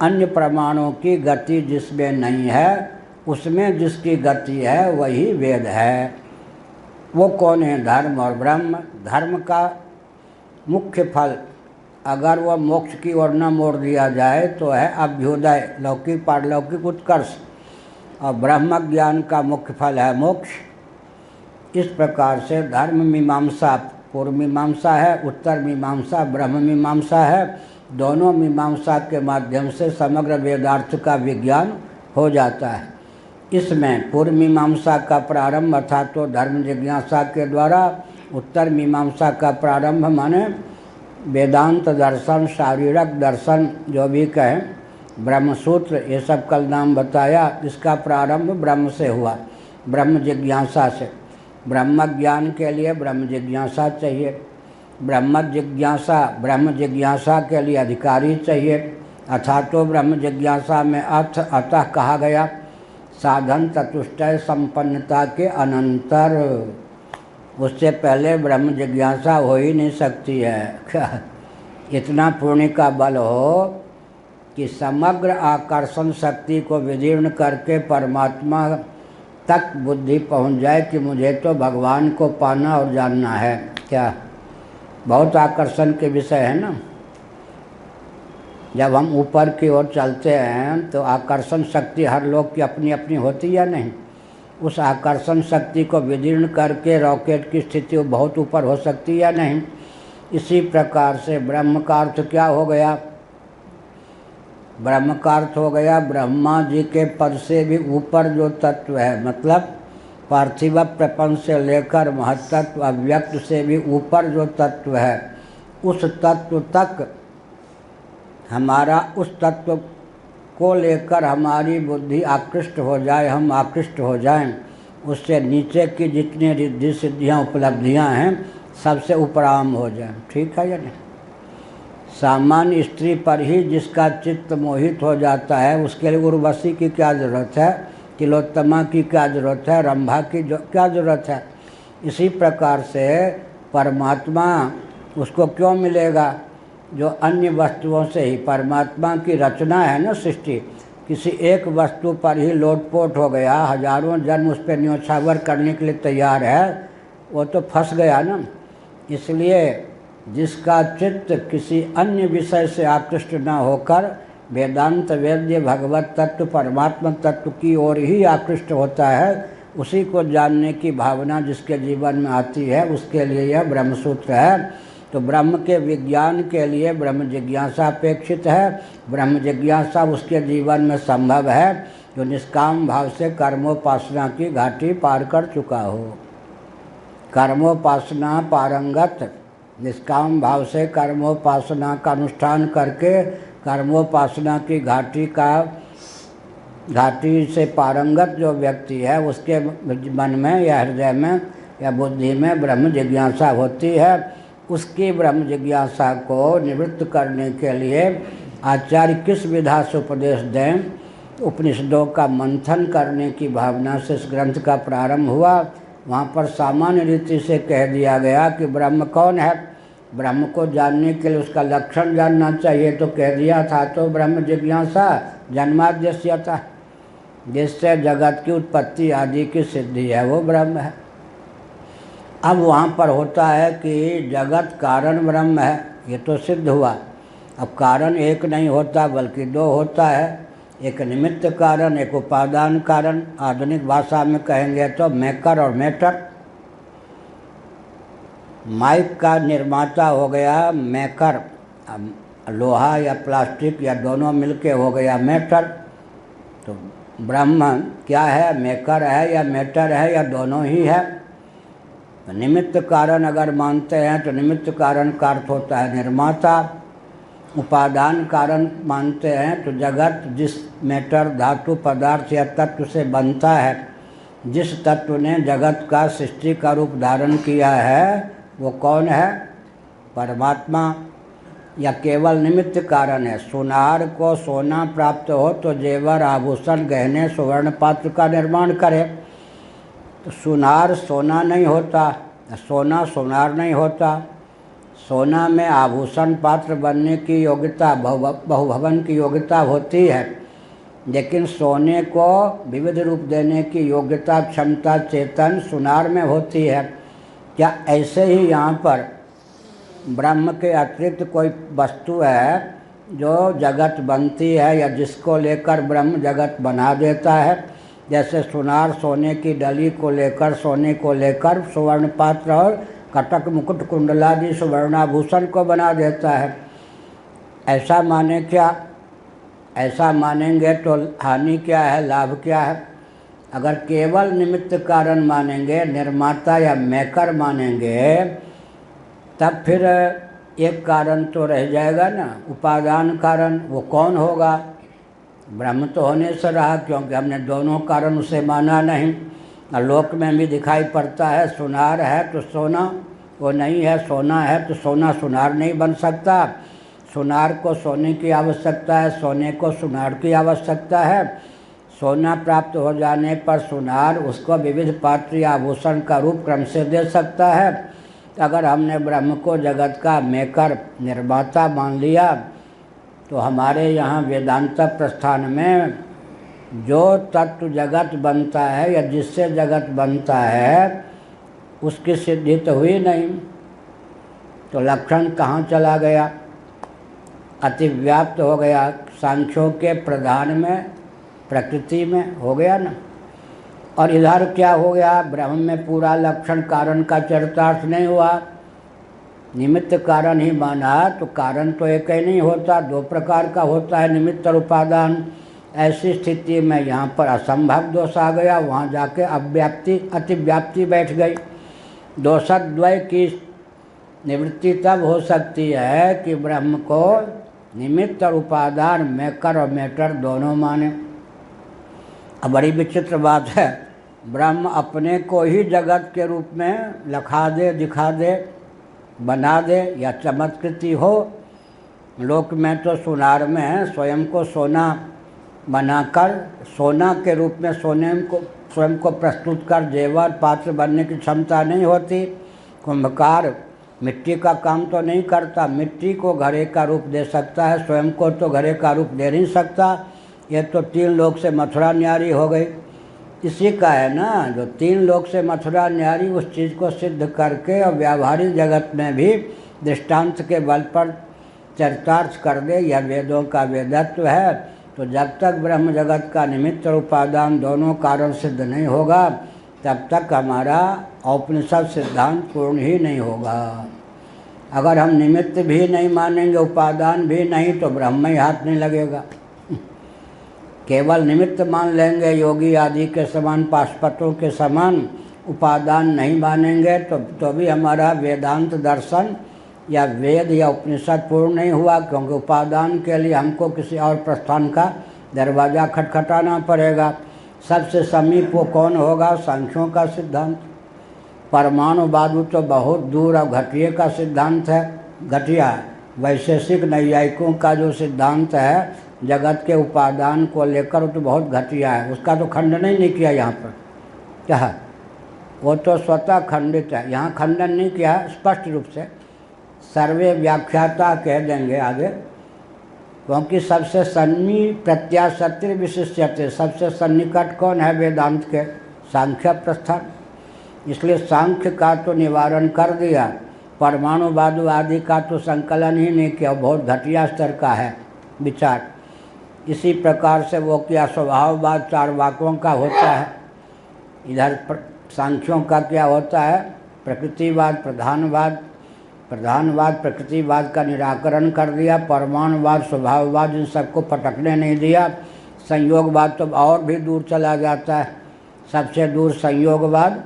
अन्य प्रमाणों की गति जिसमें नहीं है, उसमें जिसकी गति है वही वेद है। वो कौन है? धर्म और ब्रह्म। धर्म का मुख्य फल अगर वह मोक्ष की ओर न मोड़ दिया जाए तो है अभ्युदय, लौकिक पारलौकिक उत्कर्ष, और ब्रह्म ज्ञान का मुख्य फल है मोक्ष। इस प्रकार से धर्म मीमांसा पूर्व मीमांसा है, उत्तर मीमांसा ब्रह्म मीमांसा है। दोनों मीमांसा के माध्यम से समग्र वेदार्थ का विज्ञान हो जाता है। इसमें पूर्व मीमांसा का प्रारंभ अर्थात तो धर्म जिज्ञासा के द्वारा, उत्तर मीमांसा का प्रारंभ माने वेदांत दर्शन, शारीरक दर्शन जो भी कहें, ब्रह्मसूत्र, ये सब कल नाम बताया। इसका प्रारंभ ब्रह्म से हुआ, ब्रह्म जिज्ञासा से। ब्रह्म ज्ञान के लिए ब्रह्म जिज्ञासा चाहिए, ब्रह्म जिज्ञासा के लिए अधिकारी चाहिए। अथातो ब्रह्म जिज्ञासा में अतः कहा गया साधन चतुष्टय संपन्नता के अनंतर, उससे पहले ब्रह्म जिज्ञासा हो ही नहीं सकती है। क्या इतना पुण्य का बल हो कि समग्र आकर्षण शक्ति को विदीर्ण करके परमात्मा तक बुद्धि पहुंच जाए कि मुझे तो भगवान को पाना और जानना है। क्या बहुत आकर्षण के विषय है ना। जब हम ऊपर की ओर चलते हैं तो आकर्षण शक्ति हर लोग की अपनी अपनी होती या नहीं? उस आकर्षण शक्ति को विदीर्ण करके रॉकेट की स्थिति बहुत ऊपर हो सकती या नहीं? इसी प्रकार से ब्रह्म का अर्थ क्या हो गया? ब्रह्म का अर्थ हो गया ब्रह्मा जी के पद से भी ऊपर जो तत्व है, मतलब पार्थिव प्रपंच से लेकर महत्तत्व अव्यक्त से भी ऊपर जो तत्व है, उस तत्व तक हमारा, उस तत्व को लेकर हमारी बुद्धि आकृष्ट हो जाए, हम आकृष्ट हो जाएं। उससे नीचे की जितनी रिद्धि सिद्धियाँ उपलब्धियाँ हैं सबसे उपराम हो जाएं। ठीक है या नहीं? सामान्य स्त्री पर ही जिसका चित्त मोहित हो जाता है, उसके लिए उर्वशी की क्या ज़रूरत है, तिलोत्तमा की क्या ज़रूरत है, रंभा की क्या ज़रूरत है? इसी प्रकार से परमात्मा उसको क्यों मिलेगा? जो अन्य वस्तुओं से ही परमात्मा की रचना है ना, सृष्टि, किसी एक वस्तु पर ही लोटपोट हो गया, हजारों जन्म उस पर न्योछावर करने के लिए तैयार है, वो तो फंस गया ना। इसलिए जिसका चित्त किसी अन्य विषय से आकृष्ट न होकर वेदांत वेद्य भगवत तत्व परमात्मा तत्व की ओर ही आकृष्ट होता है, उसी को जानने की भावना जिसके जीवन में आती है, उसके लिए यह ब्रह्मसूत्र है। तो ब्रह्म के विज्ञान के लिए ब्रह्म जिज्ञासा अपेक्षित है। ब्रह्म जिज्ञासा उसके जीवन में संभव है जो निष्काम भाव से कर्मोपासना की घाटी पार कर चुका हो। कर्मोपासना पारंगत, निष्काम भाव से कर्मोपासना का अनुष्ठान करके कर्मोपासना की घाटी से पारंगत जो व्यक्ति है, उसके मन में या हृदय में या बुद्धि में ब्रह्म जिज्ञासा होती है। उसकी ब्रह्म जिज्ञासा को निवृत्त करने के लिए आचार्य किस विधा से उपदेश दें? उपनिषदों का मंथन करने की भावना से इस ग्रंथ का प्रारंभ हुआ। वहाँ पर सामान्य रीति से कह दिया गया कि ब्रह्म कौन है। ब्रह्म को जानने के लिए उसका लक्षण जानना चाहिए, तो कह दिया था तो ब्रह्म जिज्ञासा जन्माद्यस्यता, जिससे जगत की उत्पत्ति आदि की सिद्धि है, वो ब्रह्म है। अब वहाँ पर होता है कि जगत कारण ब्रह्म है, ये तो सिद्ध हुआ। अब कारण एक नहीं होता बल्कि दो होता है, एक निमित्त कारण, एक उपादान कारण। आधुनिक भाषा में कहेंगे तो मेकर और मेटर। माइक का निर्माता हो गया मेकर, लोहा या प्लास्टिक या दोनों मिलके हो गया मेटर। तो ब्रह्म क्या है? मेकर है या मेटर है या दोनों ही है? निमित्त कारण अगर मानते हैं तो निमित्त कारण का अर्थ होता है निर्माता। उपादान कारण मानते हैं तो जगत जिस मैटर धातु पदार्थ या तत्व से बनता है, जिस तत्व ने जगत का सृष्टि का रूप धारण किया है वो कौन है? परमात्मा। या केवल निमित्त कारण है। सुनार को सोना प्राप्त हो तो जेवर आभूषण गहने सुवर्ण पात्र का निर्माण करे। तो सुनार सोना नहीं होता, सोना सुनार नहीं होता। सोना में आभूषण पात्र बनने की योग्यता, बहुभवन की योग्यता होती है, लेकिन सोने को विविध रूप देने की योग्यता, क्षमता, चेतन सुनार में होती है। क्या ऐसे ही यहाँ पर ब्रह्म के अतिरिक्त कोई वस्तु है जो जगत बनती है या जिसको लेकर ब्रह्म जगत बना देता है? जैसे सुनार सोने की डली को लेकर, सोने को लेकर सुवर्ण पात्र और कटक मुकुट कुंडलादि सुवर्णाभूषण को बना देता है। ऐसा माने क्या? ऐसा मानेंगे तो हानि क्या है, लाभ क्या है? अगर केवल निमित्त कारण मानेंगे, निर्माता या मेकर मानेंगे, तब फिर एक कारण तो रह जाएगा ना, उपादान कारण। वो कौन होगा? ब्रह्म तो होने से रहा, क्योंकि हमने दोनों कारण उसे माना नहीं। और लोक में भी दिखाई पड़ता है, सुनार है तो सोना वो नहीं है, सोना है तो सोना सुनार नहीं बन सकता। सुनार को सोने की आवश्यकता है, सोने को सुनार की आवश्यकता है। सोना प्राप्त हो जाने पर सुनार उसको विविध पात्र या आभूषण का रूप क्रम से दे सकता है। अगर हमने ब्रह्म को जगत का मेकर, निर्माता मान लिया, तो हमारे यहाँ वेदांत प्रस्थान में जो तत्व जगत बनता है या जिससे जगत बनता है उसकी सिद्धि तो हुई नहीं। तो लक्षण कहाँ चला गया? अतिव्याप्त हो गया। सांख्यों के प्रधान में, प्रकृति में हो गया ना। और इधर क्या हो गया? ब्रह्म में पूरा लक्षण कारण का चरितार्थ नहीं हुआ। निमित्त कारण ही माना तो कारण तो एक ही नहीं होता, दो प्रकार का होता है, निमित्त और उपादान। ऐसी स्थिति में यहाँ पर असंभव दोष आ गया, वहाँ जाके अव्याप्ति, अतिव्याप्ति बैठ गई। दोषद्वय की निवृत्ति तब हो सकती है कि ब्रह्म को निमित्त और उपादान, मेकर और मैटर दोनों माने। अब बड़ी विचित्र बात है, ब्रह्म अपने को ही जगत के रूप में लखा दे, दिखा दे, बना दे या चमत्कृति हो। लोक में तो सुनार में स्वयं को सोना बनाकर, सोना के रूप में स्वयं को प्रस्तुत कर जेवर पात्र बनने की क्षमता नहीं होती। कुंभकार मिट्टी का काम तो नहीं करता, मिट्टी को घड़े का रूप दे सकता है, स्वयं को तो घड़े का रूप दे नहीं सकता। ये तो 3 लोक से मथुरा न्यारी हो गई। इसी का है ना, जो 3 लोक से मथुरा न्यारी उस चीज़ को सिद्ध करके और व्यावहारिक जगत में भी दृष्टांत के बल पर चरितार्थ कर दे, यह वेदों का वेदत्व है। तो जब तक ब्रह्म जगत का निमित्त और उपादान दोनों कारण सिद्ध नहीं होगा, तब तक हमारा औपनिषद सिद्धांत पूर्ण ही नहीं होगा। अगर हम निमित्त भी नहीं मानेंगे, उपादान भी नहीं, तो ब्रह्म ही हाथ नहीं लगेगा। केवल निमित्त मान लेंगे, योगी आदि के समान, पाशुपतों के समान, उपादान नहीं मानेंगे, तो भी हमारा वेदांत दर्शन या वेद या उपनिषद पूर्ण नहीं हुआ, क्योंकि उपादान के लिए हमको किसी और प्रस्थान का दरवाज़ा खटखटाना पड़ेगा। सबसे समीप वो कौन होगा? सांख्यों का सिद्धांत। परमाणुवाद तो बहुत दूर, अब घटिया का सिद्धांत है, घटिया। वैशेषिक नैयायिकों का जो सिद्धांत है जगत के उपादान को लेकर, वो तो बहुत घटिया है, उसका तो खंडन ही नहीं किया यहाँ पर। क्या है? वो तो स्वतः खंडित है, यहाँ खंडन नहीं किया स्पष्ट रूप से। सर्वे व्याख्याता कह देंगे आगे, क्योंकि सबसे सन्नी प्रत्याशक्ति विशिष्यते, सबसे सन्निकट कौन है वेदांत के? सांख्य प्रस्थान। इसलिए सांख्य का तो निवारण कर दिया, परमाणुवाद आदि का तो संकलन ही नहीं किया, बहुत घटिया स्तर का है विचार। इसी प्रकार से वो क्या स्वभाववाद चार्वाकों का होता है, इधर सांख्यों का क्या होता है? प्रकृतिवाद, प्रधानवाद। प्रधानवाद प्रकृतिवाद का निराकरण कर दिया, परमाणुवाद, स्वभाववाद, इन सबको पटकने नहीं दिया। संयोगवाद तो और भी दूर चला जाता है, सबसे दूर संयोगवाद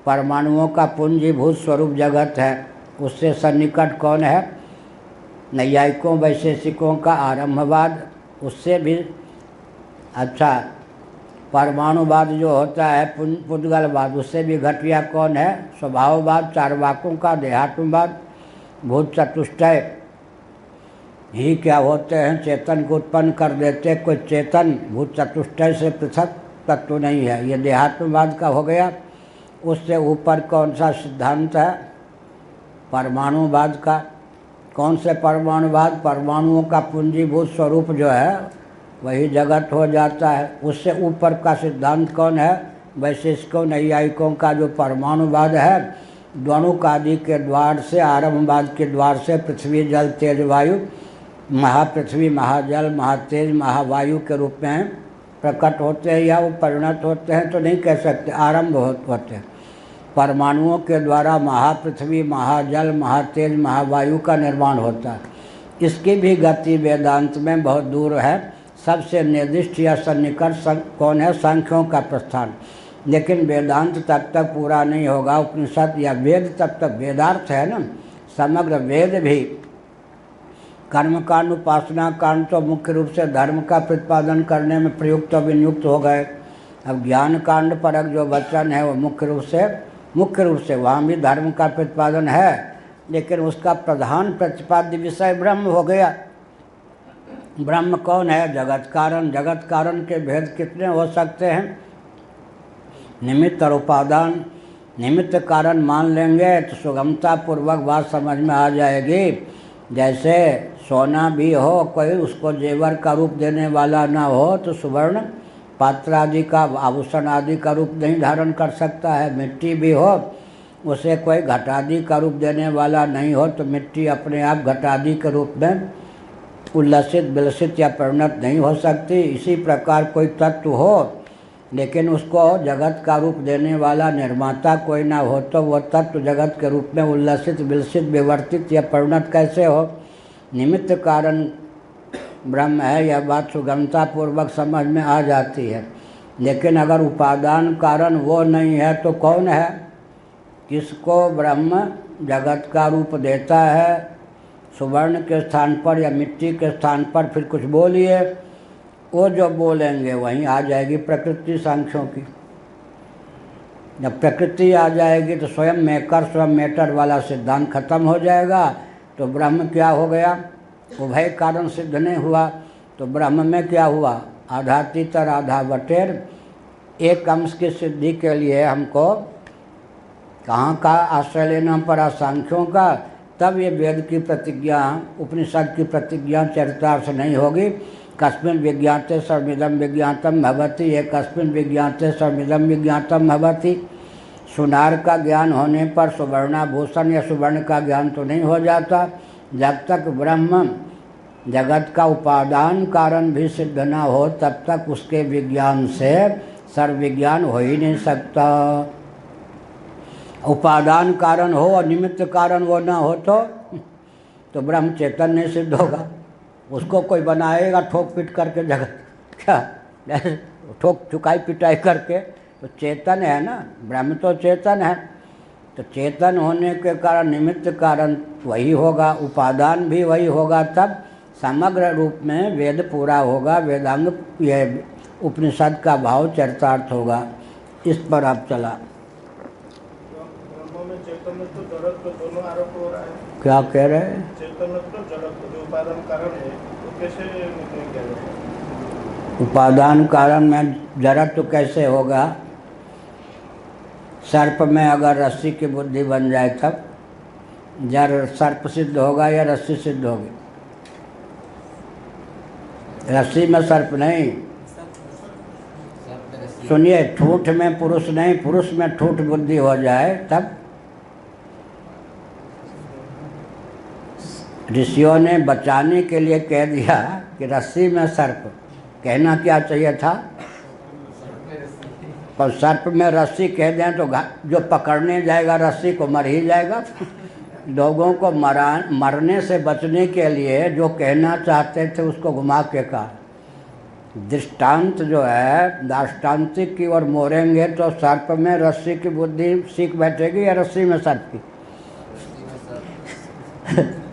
परमाणुओं का पूंजीभूत स्वरूप जगत है, उससे सन्निकट कौन है? नैयायिकों वैशेषिकों का आरंभवाद, उससे भी अच्छा परमाणुवाद जो होता है पुद्गलवाद, उससे भी घटिया कौन है? स्वभाववाद, चारवाकों का देहात्मवाद। भूत चतुष्टय ही क्या होते हैं? चेतन को उत्पन्न कर देते, कोई चेतन भूत चतुष्टय से पृथक तत्व नहीं है। ये देहात्मवाद का हो गया। उससे ऊपर कौन सा सिद्धांत है? परमाणुवाद का। कौन से परमाणुवाद? परमाणुओं का पूंजीभूत स्वरूप जो है वही जगत हो जाता है। उससे ऊपर का सिद्धांत कौन है? वैशेषिकों नैयायिकों का जो परमाणुवाद है, द्वणुक आदि के द्वार से, आरंभवाद के द्वार से पृथ्वी जल तेज वायु, महापृथ्वी महाजल महातेज महावायु के रूप में प्रकट होते हैं या वो परिणत होते हैं तो नहीं कह सकते, आरंभ होते हैं। परमाणुओं के द्वारा महापृथ्वी महाजल महातेज महावायु का निर्माण होता है। इसकी भी गति वेदांत में बहुत दूर है। सबसे निर्दिष्ट या सन्निकट कौन है? सांख्यों का प्रस्थान। लेकिन वेदांत तब तक पूरा नहीं होगा, उपनिषद या वेद तब तक वेदार्थ है ना। समग्र वेद भी कर्म कांड उपासना कांड तो मुख्य रूप से धर्म का प्रतिपादन करने में प्रयुक्त और विनियुक्त हो गए। अब ज्ञान कांड परक जो वचन है वो मुख्य रूप से वहाँ भी धर्म का प्रतिपादन है, लेकिन उसका प्रधान प्रतिपाद्य विषय ब्रह्म हो गया। ब्रह्म कौन है? जगत कारण। जगत कारण के भेद कितने हो सकते हैं? निमित्त और उपादान। निमित्त कारण मान लेंगे तो सुगमता पूर्वक बात समझ में आ जाएगी। जैसे सोना भी हो, कोई उसको जेवर का रूप देने वाला ना हो तो सुवर्ण पात्र आदि का आभूषण आदि का रूप नहीं धारण कर सकता है। मिट्टी भी हो, उसे कोई घटादि का रूप देने वाला नहीं हो तो मिट्टी अपने आप घटादि के रूप में उल्लसित विलसित या परिणत नहीं हो सकती। इसी प्रकार कोई तत्व हो लेकिन उसको जगत का रूप देने वाला निर्माता कोई ना हो तो वह तत्व जगत के रूप में उल्लसित विलसित विवर्तित या परिणत कैसे हो? निमित्त कारण ब्रह्म है, यह बात सुगमता पूर्वक समझ में आ जाती है। लेकिन अगर उपादान कारण वो नहीं है तो कौन है? किसको ब्रह्म जगत का रूप देता है? सुवर्ण के स्थान पर या मिट्टी के स्थान पर फिर कुछ बोलिए, वो जो बोलेंगे वहीं आ जाएगी प्रकृति सांख्यों की। जब प्रकृति आ जाएगी तो स्वयं मेकर स्वयं मेटर वाला सिद्धांत खत्म हो जाएगा। तो ब्रह्म क्या हो गया? उभय कारण सिद्ध नहीं हुआ। तो ब्रह्म में क्या हुआ? आधा तीतर आधा बटेर। एक अंश की सिद्धि के लिए हमको कहाँ का आश्रय लेना पड़ा? सांख्यों का। तब ये वेद की प्रतिज्ञा, उपनिषद की प्रतिज्ञा चरितार्थ नहीं होगी। कस्मिन् विज्ञाते सर्वमिदं विज्ञातम भवति, एकस्मिन् विज्ञाते सर्वमिदं विज्ञातम भवति। सुनार का ज्ञान होने पर सुवर्णाभूषण या सुवर्ण का ज्ञान तो नहीं हो जाता। जब तक ब्रह्म जगत का उपादान कारण भी सिद्ध न हो तब तक उसके विज्ञान से सर्वविज्ञान हो ही नहीं सकता। उपादान कारण हो और निमित्त कारण वो ना हो तो ब्रह्म चेतन नहीं सिद्ध होगा। उसको कोई बनाएगा ठोक पीट करके जगत, क्या ठोक चुकाई पिटाई करके? तो चेतन है ना, ब्रह्म तो चेतन है। तो चेतन होने के कारण निमित्त कारण वही होगा, उपादान भी वही होगा, तब समग्र रूप में वेद पूरा होगा, वेदांग ये उपनिषद का भाव चरितार्थ होगा। इस पर आप चला। चेतनत्व जड़त्व दोनों आरोप हो रहा है। क्या कह रहे हैं? चेतनत्व जड़त्व जो उपादान कारण है वो कैसे निर्णय किया जाए? उपादान कारण में जड़त्व कैसे होगा? सर्प में अगर रस्सी की बुद्धि बन जाए तब जड़ सर्प सिद्ध होगा या रस्सी सिद्ध होगी? रस्सी में सर्प नहीं। सुनिए, ठूठ में पुरुष नहीं, पुरुष में ठूठ बुद्धि हो जाए तब। ऋषियों ने बचाने के लिए कह दिया कि रस्सी में सर्प, कहना क्या चाहिए था? पर सर्प में रस्सी कह दें तो जो पकड़ने जाएगा रस्सी को मर ही जाएगा। लोगों को मरने से बचने के लिए जो कहना चाहते थे उसको घुमा के कहा। दृष्टांत जो है दाष्टान्तिक की ओर मोड़ेंगे तो सर्प में रस्सी की बुद्धि सीख बैठेगी या रस्सी में सर्प की?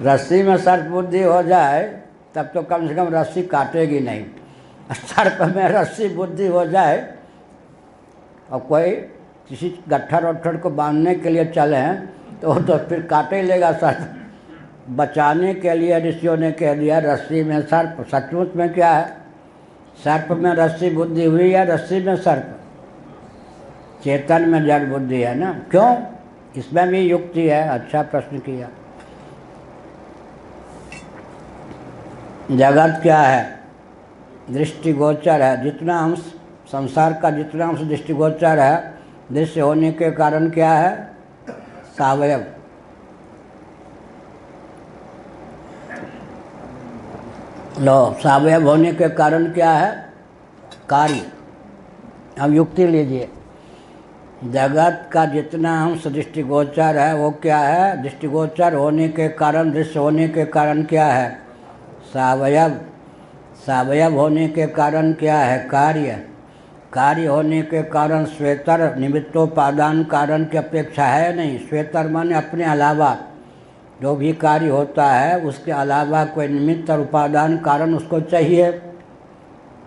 रस्सी में सर्प बुद्धि हो जाए तब तो कम से कम रस्सी काटेगी नहीं। सर्प में रस्सी बुद्धि हो जाए और कोई किसी गट्ठर वट्ठर को बांधने के लिए चले तो फिर काटे ही लेगा सर्प। बचाने के लिए ऋषियों ने कह दिया रस्सी में सर्प। सचमुच में क्या है? सर्प में रस्सी बुद्धि हुई या रस्सी में सर्प? चेतन में जड़ बुद्धि है ना। क्यों? इसमें भी युक्ति है। अच्छा प्रश्न किया। जगत क्या है? दृष्टिगोचर है। जितना अंश संसार का जितना अंश दृष्टिगोचर है, दृश्य होने के कारण क्या है? सावयव। लो, सावयव होने के कारण क्या है? कार्य। अब युक्ति लीजिए। जगत का जितना अंश दृष्टिगोचर है वो क्या है? दृष्टिगोचर होने के कारण, दृश्य होने के कारण क्या है? सावयव। सावयव होने के कारण क्या है? कार्य। कार्य होने के कारण श्वेतर निमित्तोपादान कारण की अपेक्षा है नहीं। श्वेतर माने अपने अलावा जो भी कार्य होता है उसके अलावा कोई निमित्त और उपादान कारण उसको चाहिए।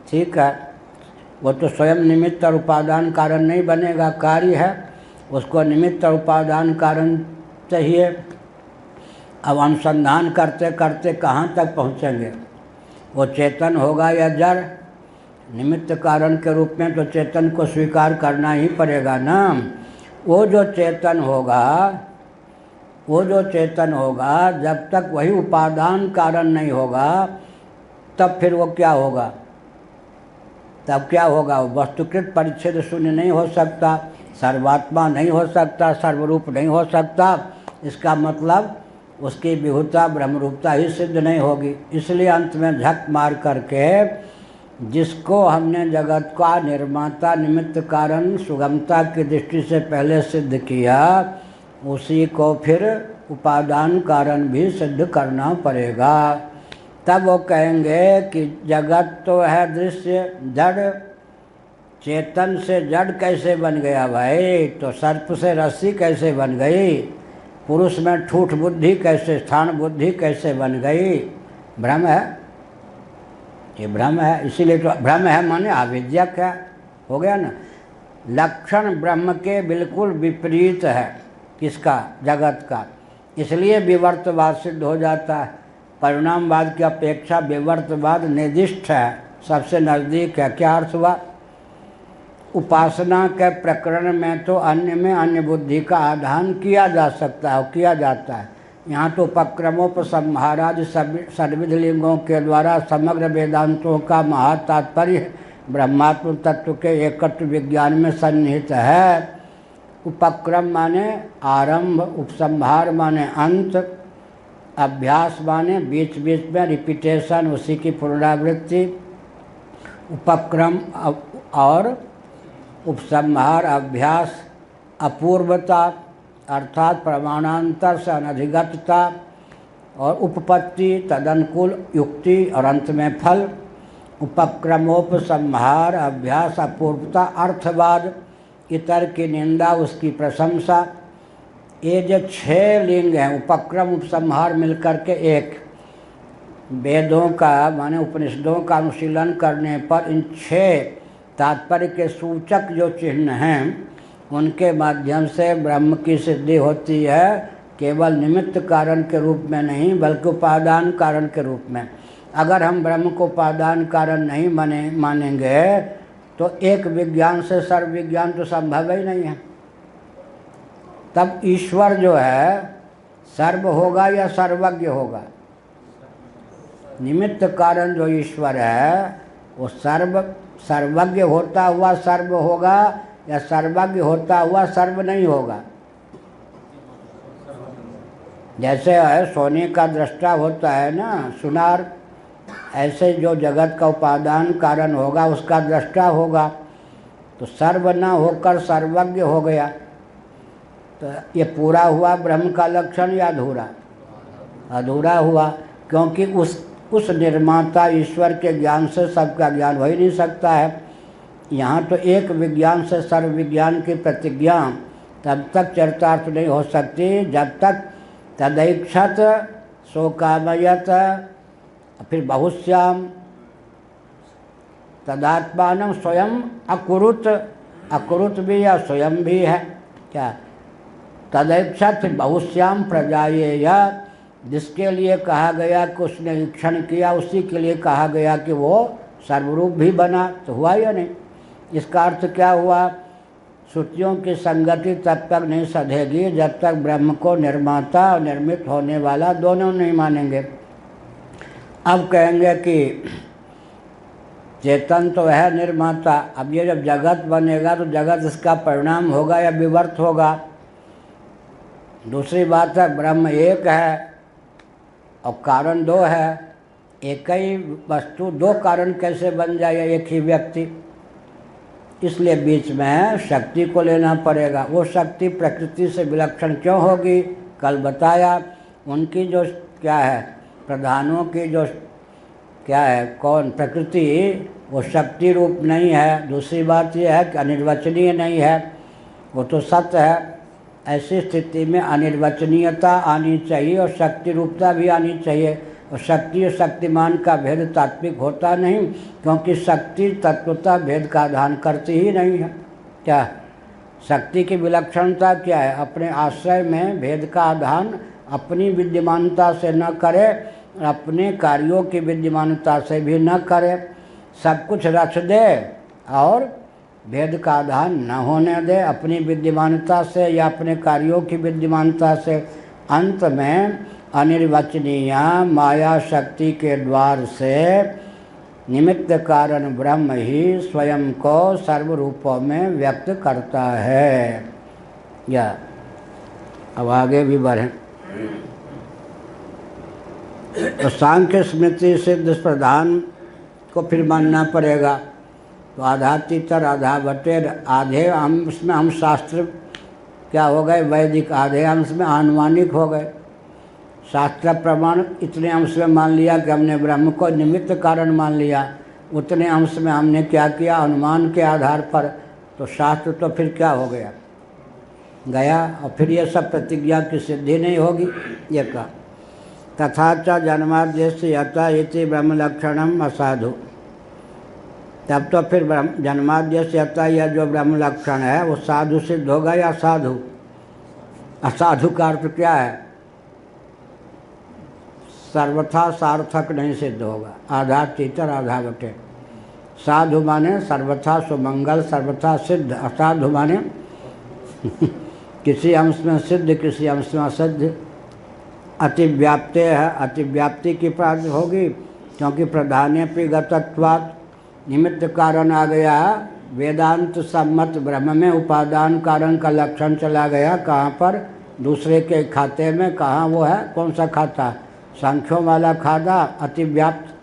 ठीक है, वो तो स्वयं निमित्त और उपादान कारण नहीं बनेगा। कार्य है, उसको निमित्त और उपादान कारण चाहिए। अब अनुसंधान करते करते कहाँ तक पहुँचेंगे? वो चेतन होगा या जड़? निमित्त कारण के रूप में तो चेतन को स्वीकार करना ही पड़ेगा ना। वो जो चेतन होगा जब तक वही उपादान कारण नहीं होगा तब फिर वो क्या होगा? तब क्या होगा? वो वस्तुकृत परिच्छेद शून्य नहीं हो सकता, सर्वात्मा नहीं हो सकता, सर्वरूप नहीं हो सकता। इसका मतलब उसकी विभुता ब्रह्मरूपता ही सिद्ध नहीं होगी। इसलिए अंत में झक मार करके जिसको हमने जगत का निर्माता निमित्त कारण सुगमता की दृष्टि से पहले सिद्ध किया, उसी को फिर उपादान कारण भी सिद्ध करना पड़ेगा। तब वो कहेंगे कि जगत तो है दृश्य जड़, चेतन से जड़ कैसे बन गया भाई? तो सर्प से रस्सी कैसे बन गई? पुरुष में ठूठ बुद्धि कैसे, स्थान बुद्धि कैसे बन गई? भ्रम है, ये भ्रम है। इसीलिए तो भ्रम है माने अविद्यक है, हो गया ना। लक्षण ब्रह्म के बिल्कुल विपरीत है। किसका? जगत का। इसलिए विवर्तवाद सिद्ध हो जाता है। परिणामवाद की अपेक्षा विवर्तवाद निर्दिष्ट है, सबसे नज़दीक है। क्या अर्थ हुआ? उपासना के प्रकरण में तो अन्य में अन्य बुद्धि का आधान किया जा सकता है, किया जाता है। यहाँ तो उपक्रमोपसंहारादि सर्वविध लिंगों के द्वारा समग्र वेदांतों का महातात्पर्य ब्रह्मात्म तत्व के एकत्व विज्ञान में सन्निहित है। उपक्रम माने आरंभ, उपसंहार माने अंत, अभ्यास माने बीच बीच में रिपीटेशन, उसी की पुनरावृत्ति। उपक्रम और उपसंहार, अभ्यास, अपूर्वता अर्थात प्रमाणांतर से अनधिगतता, और उपपत्ति तदनुकूल युक्ति, और अंत में फल। उपक्रमोपसंहार, अभ्यास, अपूर्वता, अर्थवाद, इतर की निंदा, उसकी प्रशंसा। ये जो 6 लिंग हैं, उपक्रम उपसंहार मिलकर के एक। वेदों का माने उपनिषदों का अनुशीलन करने पर इन 6 तात्पर्य के सूचक जो चिन्ह हैं उनके माध्यम से ब्रह्म की सिद्धि होती है। केवल निमित्त कारण के रूप में नहीं बल्कि उपादान कारण के रूप में। अगर हम ब्रह्म को उपादान कारण नहीं मानेंगे तो एक विज्ञान से सर्व विज्ञान तो संभव ही नहीं है। तब ईश्वर जो है सर्व होगा या सर्वज्ञ होगा? निमित्त कारण जो ईश्वर है वो सर्वज्ञ होता हुआ सर्व होगा या सर्वज्ञ होता हुआ सर्व नहीं होगा? जैसे है सोने का दृष्टा होता है ना सुनार, ऐसे जो जगत का उपादान कारण होगा उसका दृष्टा होगा। तो सर्व न होकर सर्वज्ञ हो गया, तो ये पूरा हुआ ब्रह्म का लक्षण या अधूरा? अधूरा हुआ, क्योंकि उस निर्माता ईश्वर के ज्ञान से सबका ज्ञान हो ही नहीं सकता है। यहाँ तो एक विज्ञान से सर्व विज्ञान की प्रतिज्ञा तब तक चरितार्थ नहीं हो सकती जब तक तदैक्षत शोकामयत फिर बहुश्याम तदात्मान स्वयं अकुरुत, अकुरुत भी या स्वयं भी है क्या, तदैक्षत बहुश्याम प्रजाये, या जिसके लिए कहा गया कि उसने ईक्षण किया उसी के लिए कहा गया कि वो सर्वरूप भी बना, तो हुआ या नहीं। इसका अर्थ क्या हुआ, श्रुतियों की संगति तब तक नहीं सधेगी जब तक ब्रह्म को निर्माता और निर्मित होने वाला दोनों नहीं मानेंगे। अब कहेंगे कि चेतन तो है निर्माता, अब ये जब जगत बनेगा तो जगत इसका परिणाम होगा या विवर्त होगा। दूसरी बात है ब्रह्म एक है और कारण दो है, एक ही वस्तु दो कारण कैसे बन जाए एक ही व्यक्ति, इसलिए बीच में शक्ति को लेना पड़ेगा। वो शक्ति प्रकृति से विलक्षण क्यों होगी, कल बताया। उनकी जो क्या है प्रधानों की जो क्या है कौन प्रकृति, वो शक्ति रूप नहीं है। दूसरी बात यह है कि अनिर्वचनीय नहीं है, वो तो सत्य है। ऐसी स्थिति में अनिर्वचनीयता आनी चाहिए और शक्ति रूपता भी आनी चाहिए। और शक्ति और शक्तिमान का भेद तात्विक होता नहीं, क्योंकि शक्ति तत्वता भेद का आधान करती ही नहीं है। क्या शक्ति की विलक्षणता क्या है, अपने आश्रय में भेद का आधान अपनी विद्यमानता से न करे, अपने कार्यों की विद्यमानता से भी न करे, सब कुछ रच दे और भेद का आधान न होने दे अपनी विद्यमानता से या अपने कार्यों की विद्यमानता से। अंत में अनिर्वचनीय माया शक्ति के द्वार से निमित्त कारण ब्रह्म ही स्वयं को सर्व रूपों में व्यक्त करता है। या अब आगे भी बढ़ें तो सांख्य स्मृति सिद्ध प्रधान को फिर मानना पड़ेगा। तो आधातीतर आधा बटेर, आधे अंश में हम शास्त्र क्या हो गए वैदिक, आधे अंश में आनुमानिक हो गए। शास्त्र प्रमाण इतने अंश में मान लिया कि हमने ब्रह्म को निमित्त कारण मान लिया, उतने अंश में हमने क्या किया अनुमान के आधार पर, तो शास्त्र तो फिर क्या हो गया गया, और फिर ये सब प्रतिज्ञा की सिद्धि नहीं होगी। ये कहा तथा च जन्माद्यस्य यथा इति ब्रह्म लक्षणम असाधु, तब तो फिर जन्माद्यस्य यथा यह जो ब्रह्म लक्षण है वो साधु सिद्ध होगा या साधु। असाधु का अर्थ क्या है, सर्वथा सार्थक नहीं सिद्ध होगा, आधा तीतर आधा बटे। साधु माने सर्वथा सुमंगल सर्वथा सिद्ध, असाधु माने किसी अंश में सिद्ध किसी अंश में असिद्ध। अतिव्याप्ति है, अतिव्याप्ति की प्राप्ति होगी क्योंकि प्रधान्य गतत्वात् निमित्त कारण आ गया। वेदांत सम्मत ब्रह्म में उपादान कारण का लक्षण चला गया, कहाँ पर दूसरे के खाते में, कहाँ वो है कौन सा खाता, सांख्यों वाला खाता। अतिव्याप्त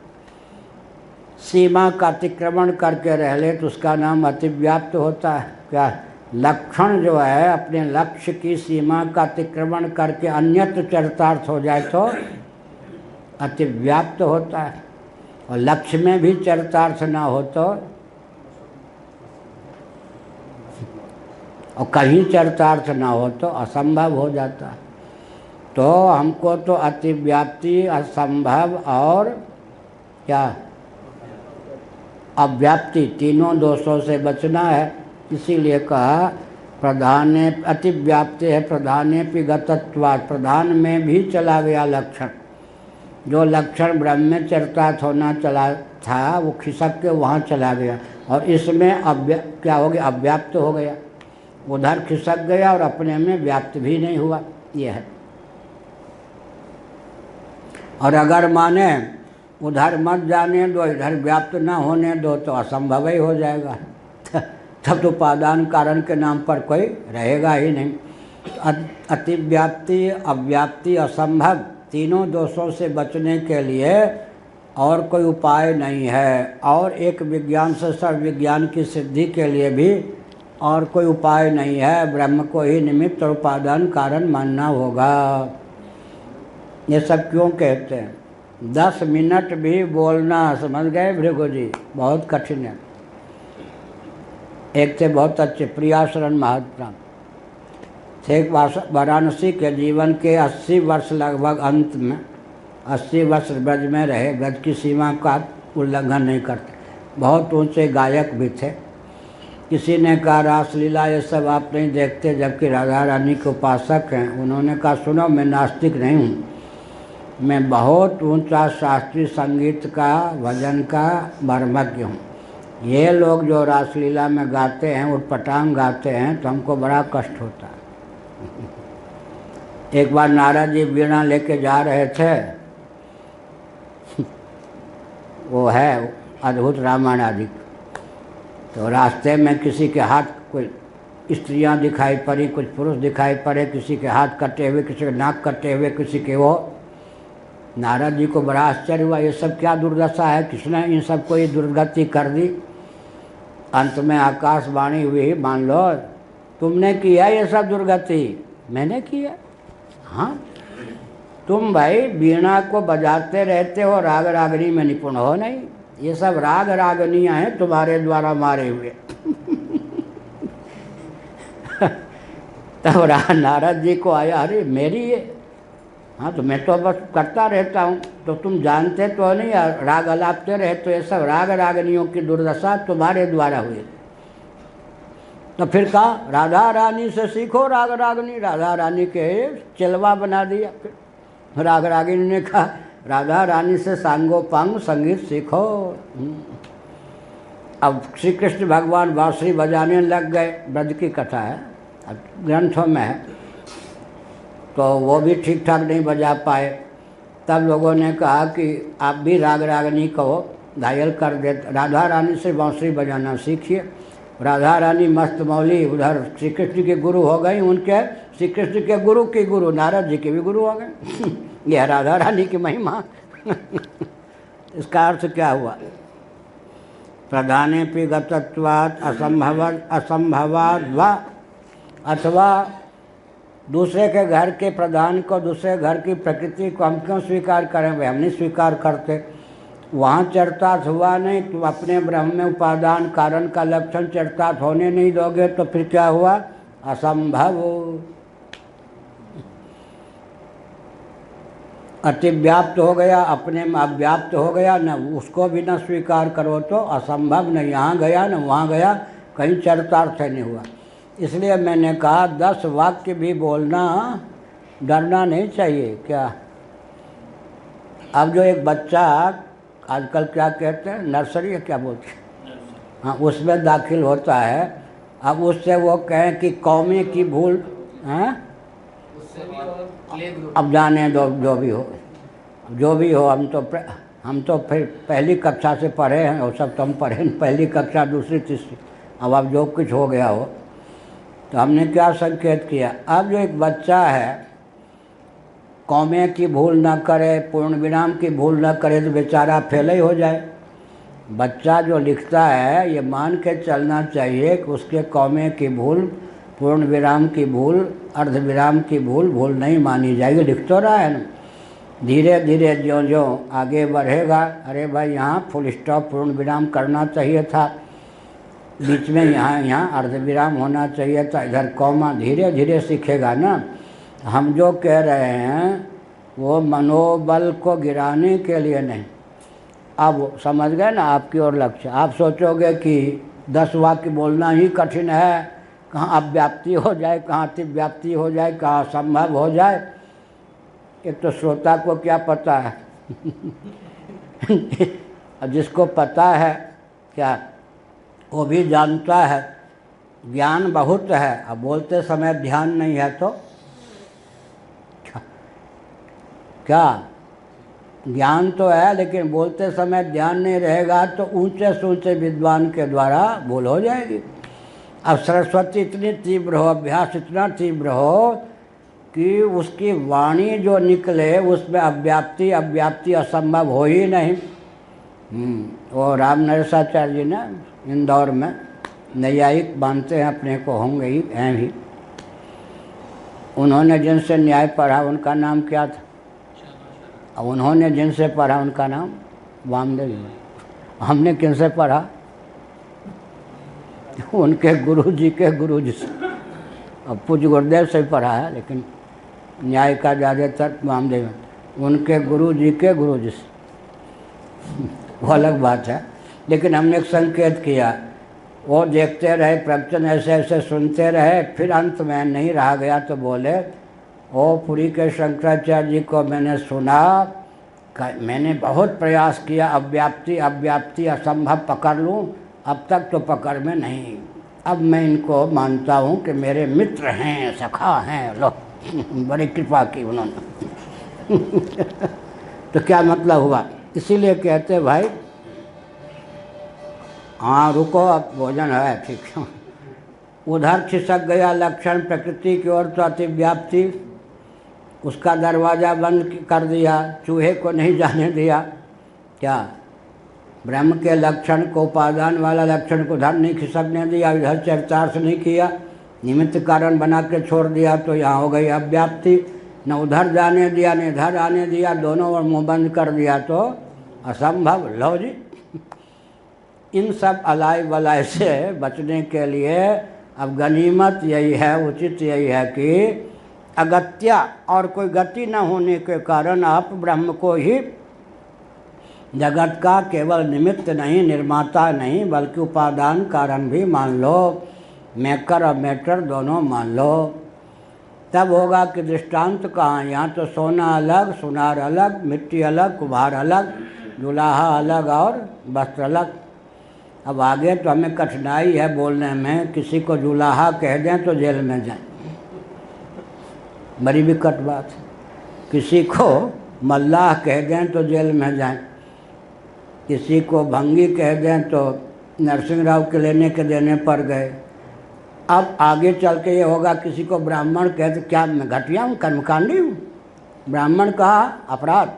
सीमा का अतिक्रमण करके रह ले तो उसका नाम अतिव्याप्त होता है। क्या लक्षण जो है अपने लक्ष्य की सीमा का अतिक्रमण करके अन्यत्र चरितार्थ हो जाए तो अतिव्याप्त होता है, और लक्ष्य में भी चरितार्थ ना हो तो, और कहीं चरितार्थ ना हो तो असंभव हो जाता है। तो हमको तो अतिव्याप्ति असंभव और क्या अव्याप्ति तीनों दोषों से बचना है। इसीलिए कहा प्रधान अतिव्याप्ति है प्रधाने भी गतत्वात्, प्रधान में भी चला गया लक्षण। जो लक्षण ब्रह्म में चरितार्थ होना चला था वो खिसक के वहाँ चला गया, और इसमें क्या हो गया अव्याप्त हो गया, उधर खिसक गया और अपने में व्याप्त भी नहीं हुआ। ये है। और अगर माने उधर मत जाने दो इधर व्याप्त ना होने दो तो असंभव ही हो जाएगा, तब तो उपादान कारण के नाम पर कोई रहेगा ही नहीं। अतिव्याप्ति अव्याप्ति असंभव तीनों दोषों से बचने के लिए और कोई उपाय नहीं है, और एक विज्ञान से सर्व विज्ञान की सिद्धि के लिए भी और कोई उपाय नहीं है। ब्रह्म को ही निमित्त और उपादान कारण मानना होगा। ये सब क्यों कहते हैं, 10 मिनट भी बोलना, समझ गए भृगु जी, बहुत कठिन है। एक थे बहुत अच्छे प्रियाशरण महात्मा थे, वाराणसी के जीवन के 80 वर्ष लगभग अंत में 80 वर्ष ब्रज में रहे, ब्रज की सीमा का उल्लंघन नहीं करते, बहुत ऊंचे गायक भी थे। किसी ने कहा रासलीला ये सब आप नहीं देखते जबकि राधा रानी के उपासक हैं। उन्होंने कहा सुनो, मैं नास्तिक नहीं हूँ, मैं बहुत ऊंचा शास्त्रीय संगीत का, भजन का मर्मज्ञ हूँ। ये लोग जो रासलीला में गाते हैं, उटपटांग गाते हैं, तो हमको बड़ा कष्ट होता है। एक बार नारद जी वीणा लेके जा रहे थे, वो है अद्भुत रामायण आदि, तो रास्ते में किसी के हाथ कोई स्त्रियां दिखाई पड़ी, कुछ पुरुष दिखाई पड़े, किसी के हाथ कटे हुए, किसी के नाक कटे हुए, किसी के वो। नारद जी को बड़ा आश्चर्य हुआ, ये सब क्या दुर्दशा है, किसने इन सबको ये दुर्गति कर दी। अंत में आकाशवाणी हुई, मान लो तुमने किया ये सब दुर्गति। मैंने किया? हाँ, तुम भाई वीणा को बजाते रहते हो, राग रागनी में निपुण हो नहीं, ये सब राग रागनियाँ हैं तुम्हारे द्वारा मारे हुए। तब नारद जी को आया, अरे मेरी ये, हाँ तो मैं तो बस करता रहता हूँ, तो तुम जानते तो नहीं, राग अलापते रहे, तो ये सब राग रागनियों की दुर्दशा तुम्हारे द्वारा हुई। तो फिर कहा राधा रानी से सीखो राग रागनी, राधा रानी के चिलवा बना दिया। फिर राग रागिनी ने कहा राधा रानी से सांगोपांग संगीत सीखो। अब श्री कृष्ण भगवान बांसुरी बजाने लग गए, ब्रज की कथा है, ग्रंथों में है, तो वो भी ठीक ठाक नहीं बजा पाए। तब लोगों ने कहा कि आप भी राग रागनी को घायल कर देते, राधा रानी से बांसुरी बजाना सीखिए। राधा रानी मस्त मौली उधर श्री कृष्ण के गुरु हो गई, उनके श्री कृष्ण के गुरु की गुरु नारद जी के भी गुरु हो गए। यह राधा रानी की महिमा। इसका अर्थ क्या हुआ? प्रधानेपि गतत्वात् असंभवात् वा, अथवा दूसरे के घर के प्रधान को, दूसरे घर की प्रकृति को हम क्यों स्वीकार करें? भाई हम नहीं स्वीकार करते। वहाँ चरितार्थ हुआ नहीं, तुम अपने ब्रह्म में उपादान कारण का लक्षण चरितार्थ होने नहीं दोगे तो फिर क्या हुआ? असंभव। अतिव्याप्त हो गया, अपने में अव्याप्त हो गया, न उसको भी न स्वीकार करो तो असंभव। न यहाँ गया न वहाँ गया, कहीं चरितार्थ नहीं हुआ। इसलिए मैंने कहा 10 वाक्य भी बोलना, डरना नहीं चाहिए। क्या अब जो एक बच्चा आजकल क्या कहते हैं, नर्सरी है क्या बोलते हैं, हाँ, उसमें दाखिल होता है, अब उससे वो कहें कि कौमे की भूल हैं, अब जाने दो, जो भी हो, हम तो फिर पहली कक्षा से पढ़े हैं, और सब तो हम पढ़े नहीं, पहली कक्षा दूसरी तीसरी, अब जो कुछ हो गया हो। तो हमने क्या संकेत किया, अब जो एक बच्चा है कौमे की भूल न करे, पूर्ण विराम की भूल न करे, तो बेचारा फेल ही हो जाए। बच्चा जो लिखता है ये मान के चलना चाहिए कि उसके कौमे की भूल, पूर्ण विराम की भूल, अर्ध विराम की भूल नहीं मानी जाएगी। लिख तो रहा है ना, धीरे धीरे ज्यों ज्यों आगे बढ़ेगा, अरे भाई यहाँ फुल स्टॉप पूर्ण विराम करना चाहिए था, बीच में यहाँ अर्ध विराम होना चाहिए था, इधर कौमा, धीरे धीरे सीखेगा ना। हम जो कह रहे हैं वो मनोबल को गिराने के लिए नहीं। अब समझ गए ना आपकी ओर लक्ष्य। आप सोचोगे कि 10 वाक्य बोलना ही कठिन है, कहाँ अव्याप्ति हो जाए, कहाँ अतिव्याप्ति हो जाए, कहाँ संभव हो जाए। एक तो श्रोता को क्या पता है। जिसको पता है क्या, वो भी जानता है, ज्ञान बहुत है, अब बोलते समय ध्यान नहीं है तो क्या, ज्ञान तो है लेकिन बोलते समय ध्यान नहीं रहेगा तो ऊंचे से ऊंचे विद्वान के द्वारा भूल हो जाएगी। अब सरस्वती इतनी तीव्र हो, अभ्यास इतना तीव्र हो कि उसकी वाणी जो निकले उसमें अव्याप्ति असंभव हो ही नहीं। वो राम नरेशाचार्य जी ने इंदौर में न्यायिक मानते हैं अपने को, होंगे ही, हैं भी। उन्होंने जिनसे न्याय पढ़ा उनका नाम क्या था? अब उन्होंने जिनसे पढ़ा उनका नाम वामदेव जी। हमने किनसे पढ़ा? उनके गुरु जी के गुरु जी से। अब पूज्य गुरुदेव से पढ़ा है, लेकिन न्याय का ज़्यादातर वामदेव, उनके गुरु जी के गुरु जी से। वो अलग बात है, लेकिन हमने एक संकेत किया, वो देखते रहे प्रवचन, ऐसे ऐसे सुनते रहे, फिर अंत में नहीं रहा गया तो बोले, ओ पुरी के शंकराचार्य जी को मैंने सुना, मैंने बहुत प्रयास किया, अव्याप्ति अव्याप्ति असंभव पकड़ लूँ, अब तक तो पकड़ में नहीं। अब मैं इनको मानता हूँ कि मेरे मित्र हैं, सखा हैं। लो, बड़ी कृपा की उन्होंने। तो क्या मतलब हुआ? इसीलिए कहते भाई, हाँ रुको, अब भोजन है, ठीक है। उधर खिसक गया लक्षण प्रकृति की ओर, तो अतिव्याप्ति, उसका दरवाज़ा बंद कर दिया, चूहे को नहीं जाने दिया। क्या? ब्रह्म के लक्षण को, उपादान वाला लक्षण को उधर नहीं खिसकने दिया, इधर चरितार्थ नहीं किया, निमित्त कारण बना के छोड़ दिया, तो यहाँ हो गई अव्याप्ति। न उधर जाने दिया न इधर आने दिया, दोनों ओर मुँह बंद कर दिया तो असंभव। लो जी, इन सब अलाय वलाय से बचने के लिए अब गनीमत यही है, उचित यही है कि अगत्या और कोई गति न होने के कारण आप ब्रह्म को ही जगत का केवल निमित्त नहीं, निर्माता नहीं, बल्कि उपादान कारण भी मान लो, मेकर और मेटर दोनों मान लो। तब होगा कि दृष्टांत कहाँ? यहाँ तो सोना अलग, सुनार अलग, मिट्टी अलग, कुम्हार अलग, जुलाहा अलग और वस्त्र अलग। अब आगे तो हमें कठिनाई है बोलने में, किसी को जुलाहा कह दें तो जेल में जाए, बड़ी विकट बात है। किसी को मल्लाह कह दें तो जेल में जाए, किसी को भंगी कह दें तो नरसिंह राव के लेने के देने पर गए। अब आगे चल के ये होगा, किसी को ब्राह्मण कहे तो क्या मैं घटिया हूँ, कर्मकांडी हूँ? ब्राह्मण कहा अपराध,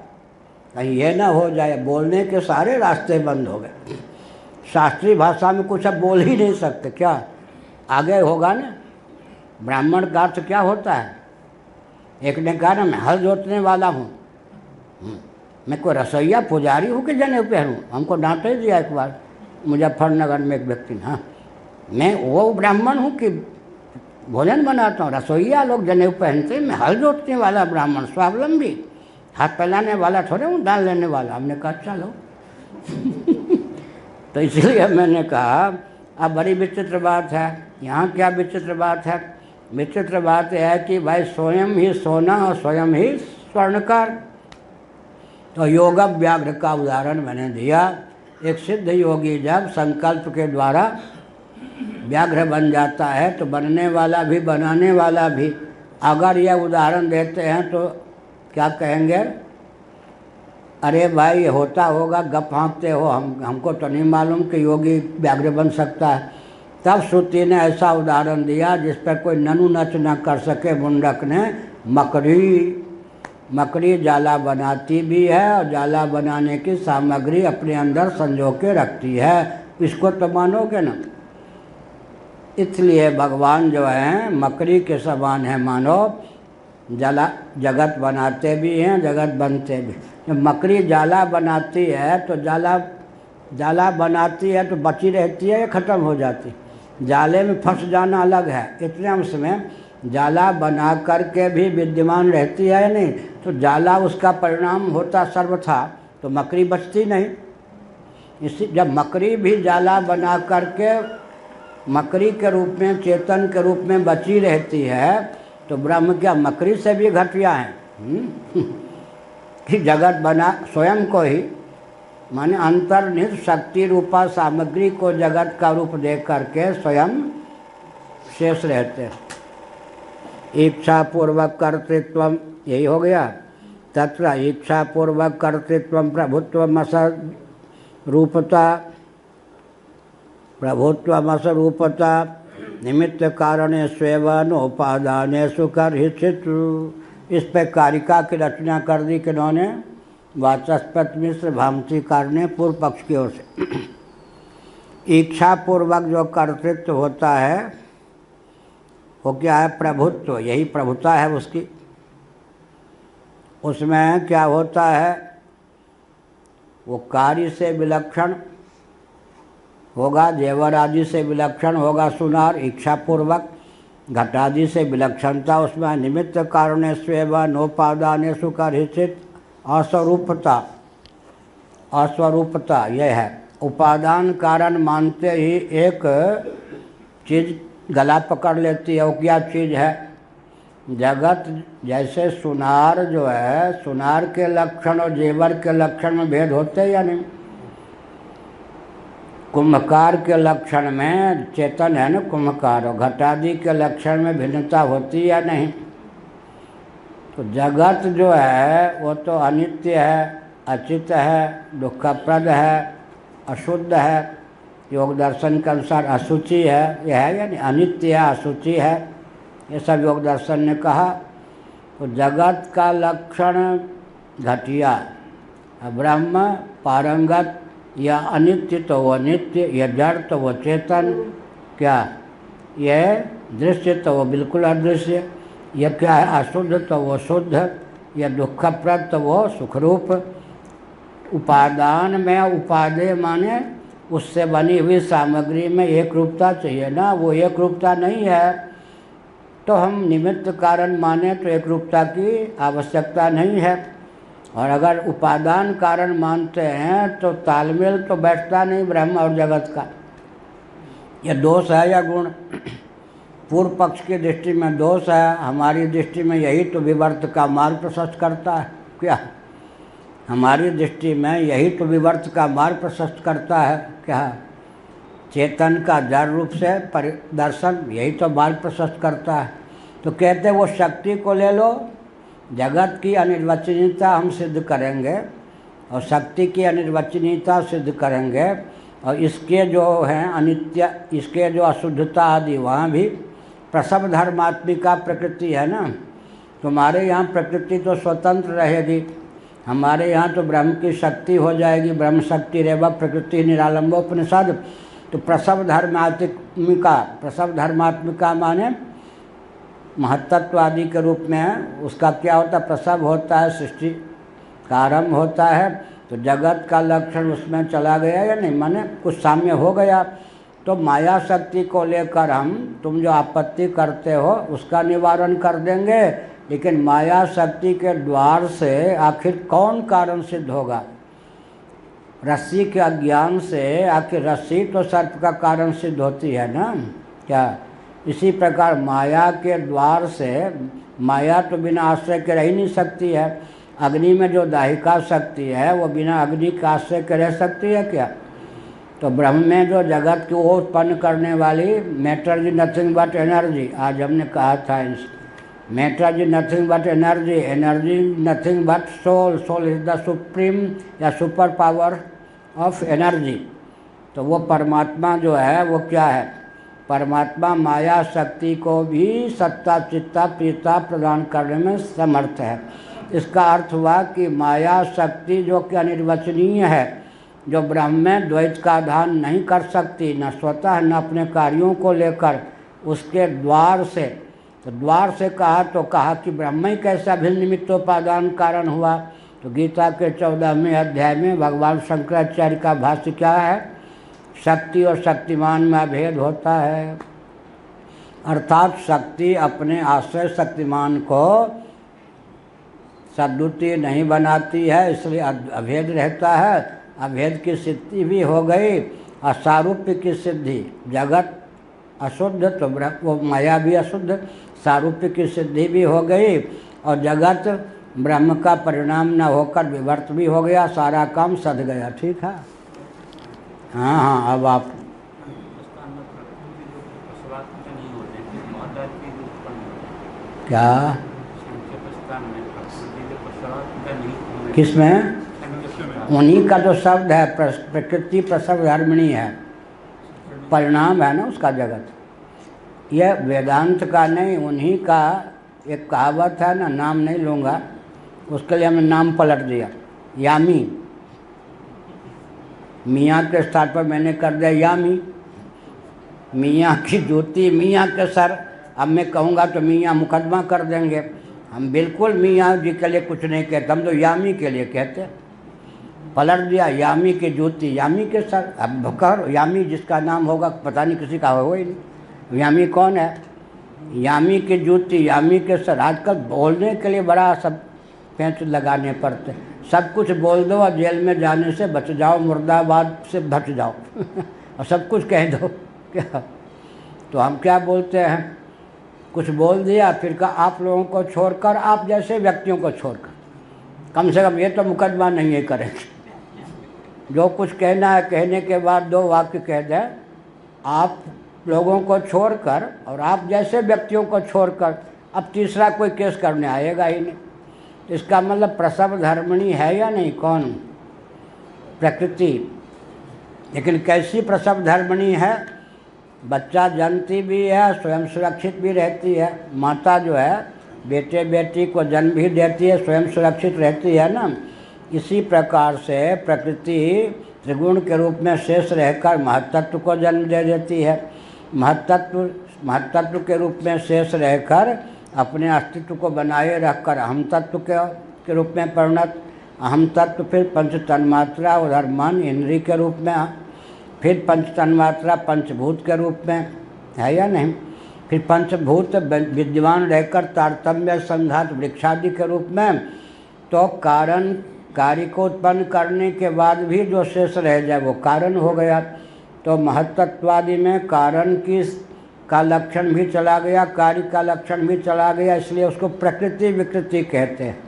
कहीं ये ना हो जाए, बोलने के सारे रास्ते बंद हो गए। शास्त्रीय भाषा में कुछ अब बोल ही नहीं सकते। क्या आगे होगा ना? ब्राह्मण का अर्थ क्या होता है? एक ने कहा ना, मैं हल जोतने वाला हूँ, मैं कोई रसोईया पुजारी हूँ कि जनेऊ पहनूँ? हमको डांट ही दिया एक बार मुजफ्फरनगर में एक व्यक्ति ने। हाँ, मैं वो ब्राह्मण हूँ कि भोजन बनाता हूँ? रसोईया लोग जनेऊ पहनते, मैं हल जोतने वाला ब्राह्मण, स्वावलंबी, हाथ फैलाने वाला थोड़े हूँ, दान लेने वाला। हमने कहा चलो। तो इसलिए मैंने कहा अब बड़ी विचित्र बात है। यहाँ क्या विचित्र बात है? विचित्र बात यह है कि भाई स्वयं ही सोना और स्वयं ही स्वर्णकार। तो योग व्याघ्र का उदाहरण मैंने दिया। एक सिद्ध योगी जब संकल्प के द्वारा व्याघ्र बन जाता है तो बनने वाला भी बनाने वाला भी, अगर यह उदाहरण देते हैं तो क्या कहेंगे? अरे भाई ये होता होगा, गप हाँकते हो, हमको तो नहीं मालूम कि योगी व्याघ्र बन सकता है। तब श्रुति ने ऐसा उदाहरण दिया जिस पर कोई ननु नच न कर सके मुंडक ने। मकड़ी जाला बनाती भी है और जाला बनाने की सामग्री अपने अंदर संजो के रखती है, इसको तो मानोगे ना। इसलिए भगवान जो हैं मकड़ी के समान है, मानो जगत बनाते भी हैं, जगत बनते भी। जब मकड़ी जाला बनाती है तो जाला बनाती है तो बची रहती है या ख़त्म हो जाती? जाले में फंस जाना अलग है, इतने अंश में जाला बना करके भी विद्यमान रहती है या नहीं? तो जाला उसका परिणाम होता सर्वथा, तो मकड़ी बचती नहीं। इसी जब मकड़ी भी जाला बना करके मकड़ी के रूप में, चेतन के रूप में बची रहती है, तो ब्रह्म क्या मकड़ी से भी घटिया है? कि जगत बना स्वयं को ही, माने अंतर्निहित शक्ति रूपा सामग्री को जगत का रूप दे करके स्वयं शेष रहते हैं। इच्छा पूर्वक कर्तृत्व, यही हो गया। तत्र इच्छा पूर्वक कर्तृत्व प्रभुत्व रूपता, प्रभुत्व रूपता निमित्त कारणे स्वेवन उपादानेषु कर्हिचित्। इस पर कारिका की रचना कर दी किन्होंने? वाचस्पति मिश्र भामतीकार ने पूर्व पक्ष की ओर से। इच्छा पूर्वक जो कर्तृत्व होता है वो क्या है? प्रभुत्व, यही प्रभुता है उसकी। उसमें क्या होता है, वो कार्य से विलक्षण होगा, जेवर आदि से विलक्षण होगा सुनार इच्छापूर्वक, घटादि से विलक्षणता उसमें निमित्त कारणेष्वेव नोपादानेषु कर्हिचित अस्वरूपता, अस्वरूपता यह है। उपादान कारण मानते ही एक चीज़ गला पकड़ लेती है। वो क्या चीज़ है? जगत जैसे सुनार जो है, सुनार के लक्षण और जेवर के लक्षण में भेद होते हैं या नहीं? कुंभकार के लक्षण में चेतन है ना कुंभकार, और घटादि के लक्षण में भिन्नता होती है या नहीं? तो जगत जो है वो तो अनित्य है, अचित है, दुखप्रद है, अशुद्ध है, योग दर्शन के अनुसार अशुचि है। यह है या नहीं? अनित्य है, अशुचि है, ये सब योग दर्शन ने कहा। तो जगत का लक्षण घटिया, ब्रह्म पारंगत या अनित्य तो वो नित्य, या जड़ तो वो चेतन, क्या यह दृश्य तो वो बिल्कुल अदृश्य, यह क्या है अशुद्ध तो वो शुद्ध, या दुखप्रद तो वो सुखरूप। उपादान में उपादेय माने उससे बनी हुई सामग्री में एक रूपता चाहिए ना, वो एक रूपता नहीं है। तो हम निमित्त कारण माने तो एक रूपता की आवश्यकता नहीं है, और अगर उपादान कारण मानते हैं तो तालमेल तो बैठता नहीं ब्रह्म और जगत का। यह दोष है या गुण? पूर्व पक्ष की दृष्टि में दोष है, हमारी दृष्टि में यही तो विवर्त का मार्ग प्रशस्त करता है। क्या हमारी दृष्टि में यही तो विवर्त का मार्ग प्रशस्त करता है? क्या चेतन का जड़ रूप से परिदर्शन यही तो मार्ग प्रशस्त करता है। तो कहते वो शक्ति को ले लो, जगत की अनिर्वचनीयता हम सिद्ध करेंगे और शक्ति की अनिर्वचनीयता सिद्ध करेंगे, और इसके जो हैं अनित्य, इसके जो अशुद्धता आदि वहाँ भी प्रसव धर्मात्मिका प्रकृति है ना। तुम्हारे यहाँ प्रकृति तो स्वतंत्र रहेगी, हमारे यहाँ तो ब्रह्म की शक्ति हो जाएगी। ब्रह्म शक्ति रेव प्रकृति निरालंबोपनिषद। तो प्रसव धर्मात्मिका, प्रसव धर्मात्मिका माने महत्त्ववादी के रूप में है। उसका क्या होता है? प्रसव होता है, सृष्टि का आरंभ होता है। तो जगत का लक्षण उसमें चला गया या नहीं? माने कुछ साम्य हो गया। तो माया शक्ति को लेकर हम, तुम जो आपत्ति करते हो उसका निवारण कर देंगे, लेकिन माया शक्ति के द्वार से आखिर कौन कारण सिद्ध होगा? रस्सी के अज्ञान से आखिर रस्सी तो सर्प का कारण सिद्ध होती है ना। क्या इसी प्रकार माया के द्वार से, माया तो बिना आश्रय के रह ही नहीं सकती है। अग्नि में जो दाहिका शक्ति है वो बिना अग्नि के आश्रय के रह सकती है क्या? तो ब्रह्म में जो जगत को उत्पन्न करने वाली matter is nothing but energy, आज हमने कहा था matter is nothing but energy, energy nothing but soul, soul is the supreme या सुपर पावर ऑफ एनर्जी। तो वो परमात्मा जो है वो क्या है? परमात्मा माया शक्ति को भी सत्ता चित्ता प्रियता प्रदान करने में समर्थ है। इसका अर्थ हुआ कि माया शक्ति जो कि अनिर्वचनीय है, जो ब्रह्म में द्वैत का आधान नहीं कर सकती, न स्वतः न अपने कार्यों को लेकर, उसके द्वार से, तो द्वार से कहा तो कहा कि ब्रह्म ही कैसा भिन्न निमित्तोपादान कारण हुआ। तो गीता के 14वें अध्याय में भगवान शंकराचार्य का भाष्य क्या है? शक्ति और शक्तिमान में अभेद होता है, अर्थात शक्ति अपने आश्रय शक्तिमान को सद्द्वितीय नहीं बनाती है, इसलिए अभेद रहता है। अभेद की सिद्धि भी हो गई, असारूप्य की सिद्धि, जगत अशुद्ध तो वो माया भी अशुद्ध, सारूप्य की सिद्धि भी हो गई, और जगत ब्रह्म का परिणाम न होकर विवर्त भी हो गया, सारा काम सध गया। ठीक है, हाँ हाँ। अब आप क्या किसमें? उन्हीं का जो शब्द है प्रकृति प्रसव धर्मिणी है, परिणाम है ना उसका जगत। यह वेदांत का नहीं, उन्हीं का एक कहावत है ना, नाम नहीं लूँगा, उसके लिए हमने नाम पलट दिया, यामी। मियाँ के स्थान पर मैंने कर दिया यामी। मियाँ की जूती, मियाँ के सर। अब मैं कहूँगा तो मियाँ मुकदमा कर देंगे, हम बिल्कुल मियाँ जी के लिए कुछ नहीं कहते, हम तो यामी के लिए कहते हैं। पलट दिया यामी की जूती यामी के सर, अब कहो यामी जिसका नाम होगा पता नहीं किसी का होगा ही नहीं। यामी कौन है? यामी की जूती यामी के सर। आजकल बोलने के लिए बड़ा सब पेंच लगाने पड़ते, सब कुछ बोल दो और जेल में जाने से बच जाओ, मुर्दाबाद से बच जाओ और सब कुछ कह दो क्या। तो हम क्या बोलते हैं, कुछ बोल दिया फिर कहा आप लोगों को छोड़कर, आप जैसे व्यक्तियों को छोड़कर, कम से कम ये तो मुकदमा नहीं है करेंगे। जो कुछ कहना है कहने के बाद 2 वाक्य कह दें, आप लोगों को छोड़कर और आप जैसे व्यक्तियों को छोड़कर, अब तीसरा कोई केस करने आएगा ही नहीं। इसका मतलब प्रसव धर्मिणी है या नहीं? कौन? प्रकृति। लेकिन कैसी प्रसव धर्मिणी है? बच्चा जन्मती भी है, स्वयं सुरक्षित भी रहती है। माता जो है बेटे बेटी को जन्म भी देती है, स्वयं सुरक्षित रहती है ना। इसी प्रकार से प्रकृति त्रिगुण के रूप में शेष रहकर महत्त्व को जन्म दे देती है। महत्त्व के रूप में शेष रहकर अपने अस्तित्व को बनाए रखकर अहम तत्व के रूप में परिणत। अहम तत्व फिर पंच तन्मात्रा, उधर मन इंद्रिय के रूप में, फिर पंच तन्मात्रा पंचभूत के रूप में है या नहीं। फिर पंचभूत विद्यमान रहकर तारतम्य संघात वृक्षादि के रूप में। तो कारण कार्य को उत्पन्न करने के बाद भी जो शेष रह जाए वो कारण हो गया। तो महत्त्ववादी में कारण का लक्षण भी चला गया, कार्य का लक्षण भी चला गया, इसलिए उसको प्रकृति विकृति कहते हैं।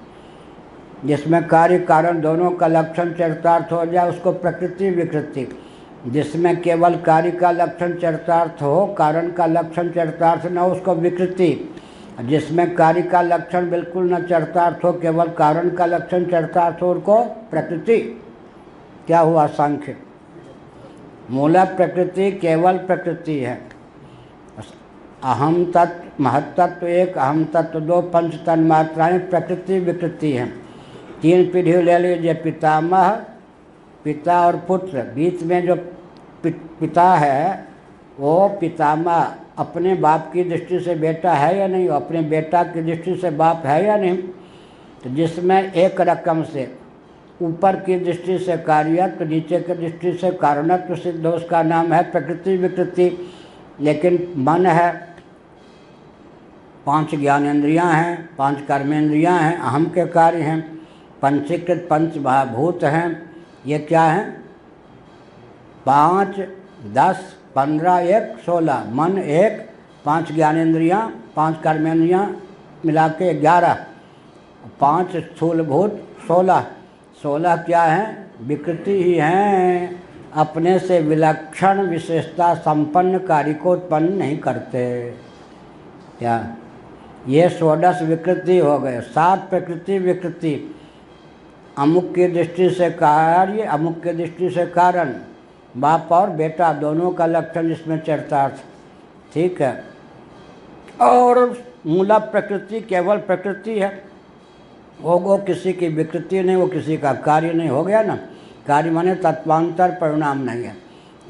जिसमें कार्य कारण दोनों का लक्षण चरितार्थ हो जाए उसको प्रकृति विकृति। जिसमें केवल कार्य का लक्षण चरितार्थ हो, कारण का लक्षण चरितार्थ न हो, उसको विकृति। जिसमें कार्य का लक्षण बिल्कुल न चरितार्थ हो, केवल कारण का लक्षण चरितार्थ हो, उनको प्रकृति। क्या हुआ? सांख्य। मूला प्रकृति केवल प्रकृति है। अहम तत्व महत्तत्व 1, अहम तत्व 2, पंच तन्मात्राएँ प्रकृति विकृति हैं। 3 पीढ़ी ले लीजिए, पितामह, पिता और पुत्र। बीच में जो पिता है वो पितामह अपने बाप की दृष्टि से बेटा है या नहीं, अपने बेटा की दृष्टि से बाप है या नहीं। तो जिसमें एक रकम से ऊपर की दृष्टि से कार्यत्व, नीचे की दृष्टि से कारणत्व सिद्ध, उसका नाम है प्रकृति विकृति। लेकिन मन है, 5 ज्ञानेंद्रियाँ हैं, 5 कर्मेंद्रियाँ हैं, अहम के कार्य हैं, पंचीकृत 5 महाभूत हैं। ये क्या हैं? 5, 10, 15, 1, 16। मन 1, 5 ज्ञानेंद्रियाँ, 5 कर्मेंद्रियाँ मिला के 11, 5 स्थूलभूत 16। 16 क्या हैं? विकृति ही हैं, अपने से विलक्षण विशेषता संपन्न कार्य को उत्पन्न नहीं करते। क्या ये 16 विकृति हो गए। 7 प्रकृति विकृति, अमुक की दृष्टि से कार्य, अमुक की दृष्टि से कारण, बाप और बेटा दोनों का लक्षण इसमें चरितार्थ। ठीक है। और मूला प्रकृति केवल प्रकृति है, वो किसी की विकृति नहीं, वो किसी का कार्य नहीं। हो गया ना। कार्य माने तत्वांतर परिणाम नहीं है।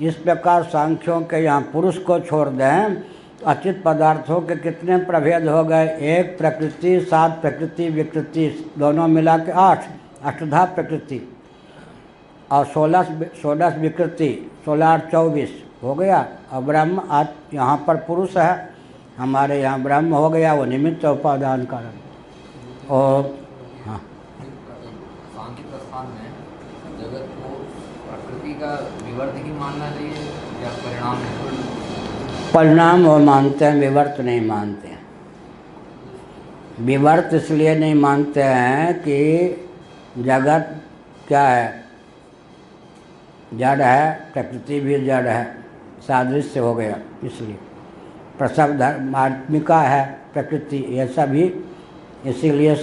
इस प्रकार सांख्यों के यहाँ पुरुष को छोड़ दें, अचित पदार्थों के कितने प्रभेद हो गए? 1 प्रकृति, 7 प्रकृति विकृति, दोनों मिला के 8, अष्टधा प्रकृति, और 16 विकृति, 16 और 24 हो गया। और ब्रह्म आज यहाँ पर पुरुष है, हमारे यहाँ ब्रह्म हो गया, वो निमित्त उपादान कारण। और हाँ, सांख्य प्रस्थान में जगत को प्रकृति का विवर्त ही मानना चाहिए या परिणाम? परिणाम वो मानते हैं, विवर्त नहीं मानते हैं। विवर्त इसलिए नहीं मानते हैं कि जगत क्या है? जड़ है, प्रकृति भी जड़ है, सादृश्य हो गया। इसलिए प्रसव धर्मात्मिका है प्रकृति, ये सभी। इसीलिए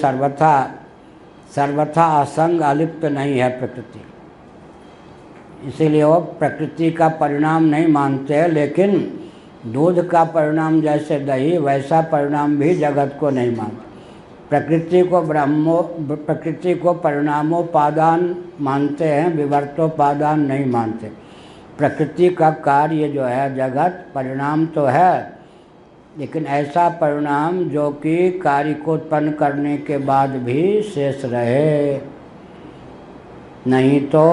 सर्वथा असंग अलिप्त नहीं है प्रकृति। इसीलिए वो प्रकृति का परिणाम नहीं मानते। लेकिन दूध का परिणाम जैसे दही, वैसा परिणाम भी जगत को नहीं मानते। प्रकृति को परिणामोपादान मानते हैं, विवर्तोपादान नहीं मानते। प्रकृति का कार्य जो है जगत परिणाम तो है, लेकिन ऐसा परिणाम जो कि कार्य को उत्पन्न करने के बाद भी शेष रहे। नहीं तो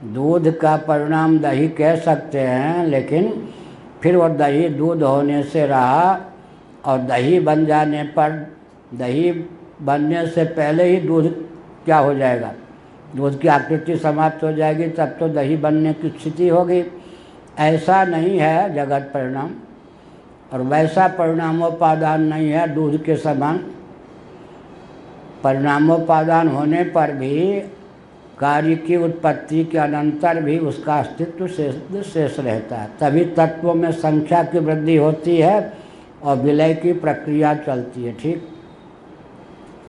दूध का परिणाम दही कह सकते हैं, लेकिन फिर वो दही दूध होने से रहा और दही बन जाने पर, दही बनने से पहले ही दूध क्या हो जाएगा, दूध की आकृति समाप्त हो जाएगी, तब तो दही बनने की स्थिति होगी। ऐसा नहीं है जगत परिणाम, और वैसा परिणामोपादान नहीं है दूध के समान। परिणामोपादान होने पर भी कार्य की उत्पत्ति के अनंतर भी उसका अस्तित्व शेष रहता है। तभी तत्वों में संख्या की वृद्धि होती है और विलय की प्रक्रिया चलती है। ठीक।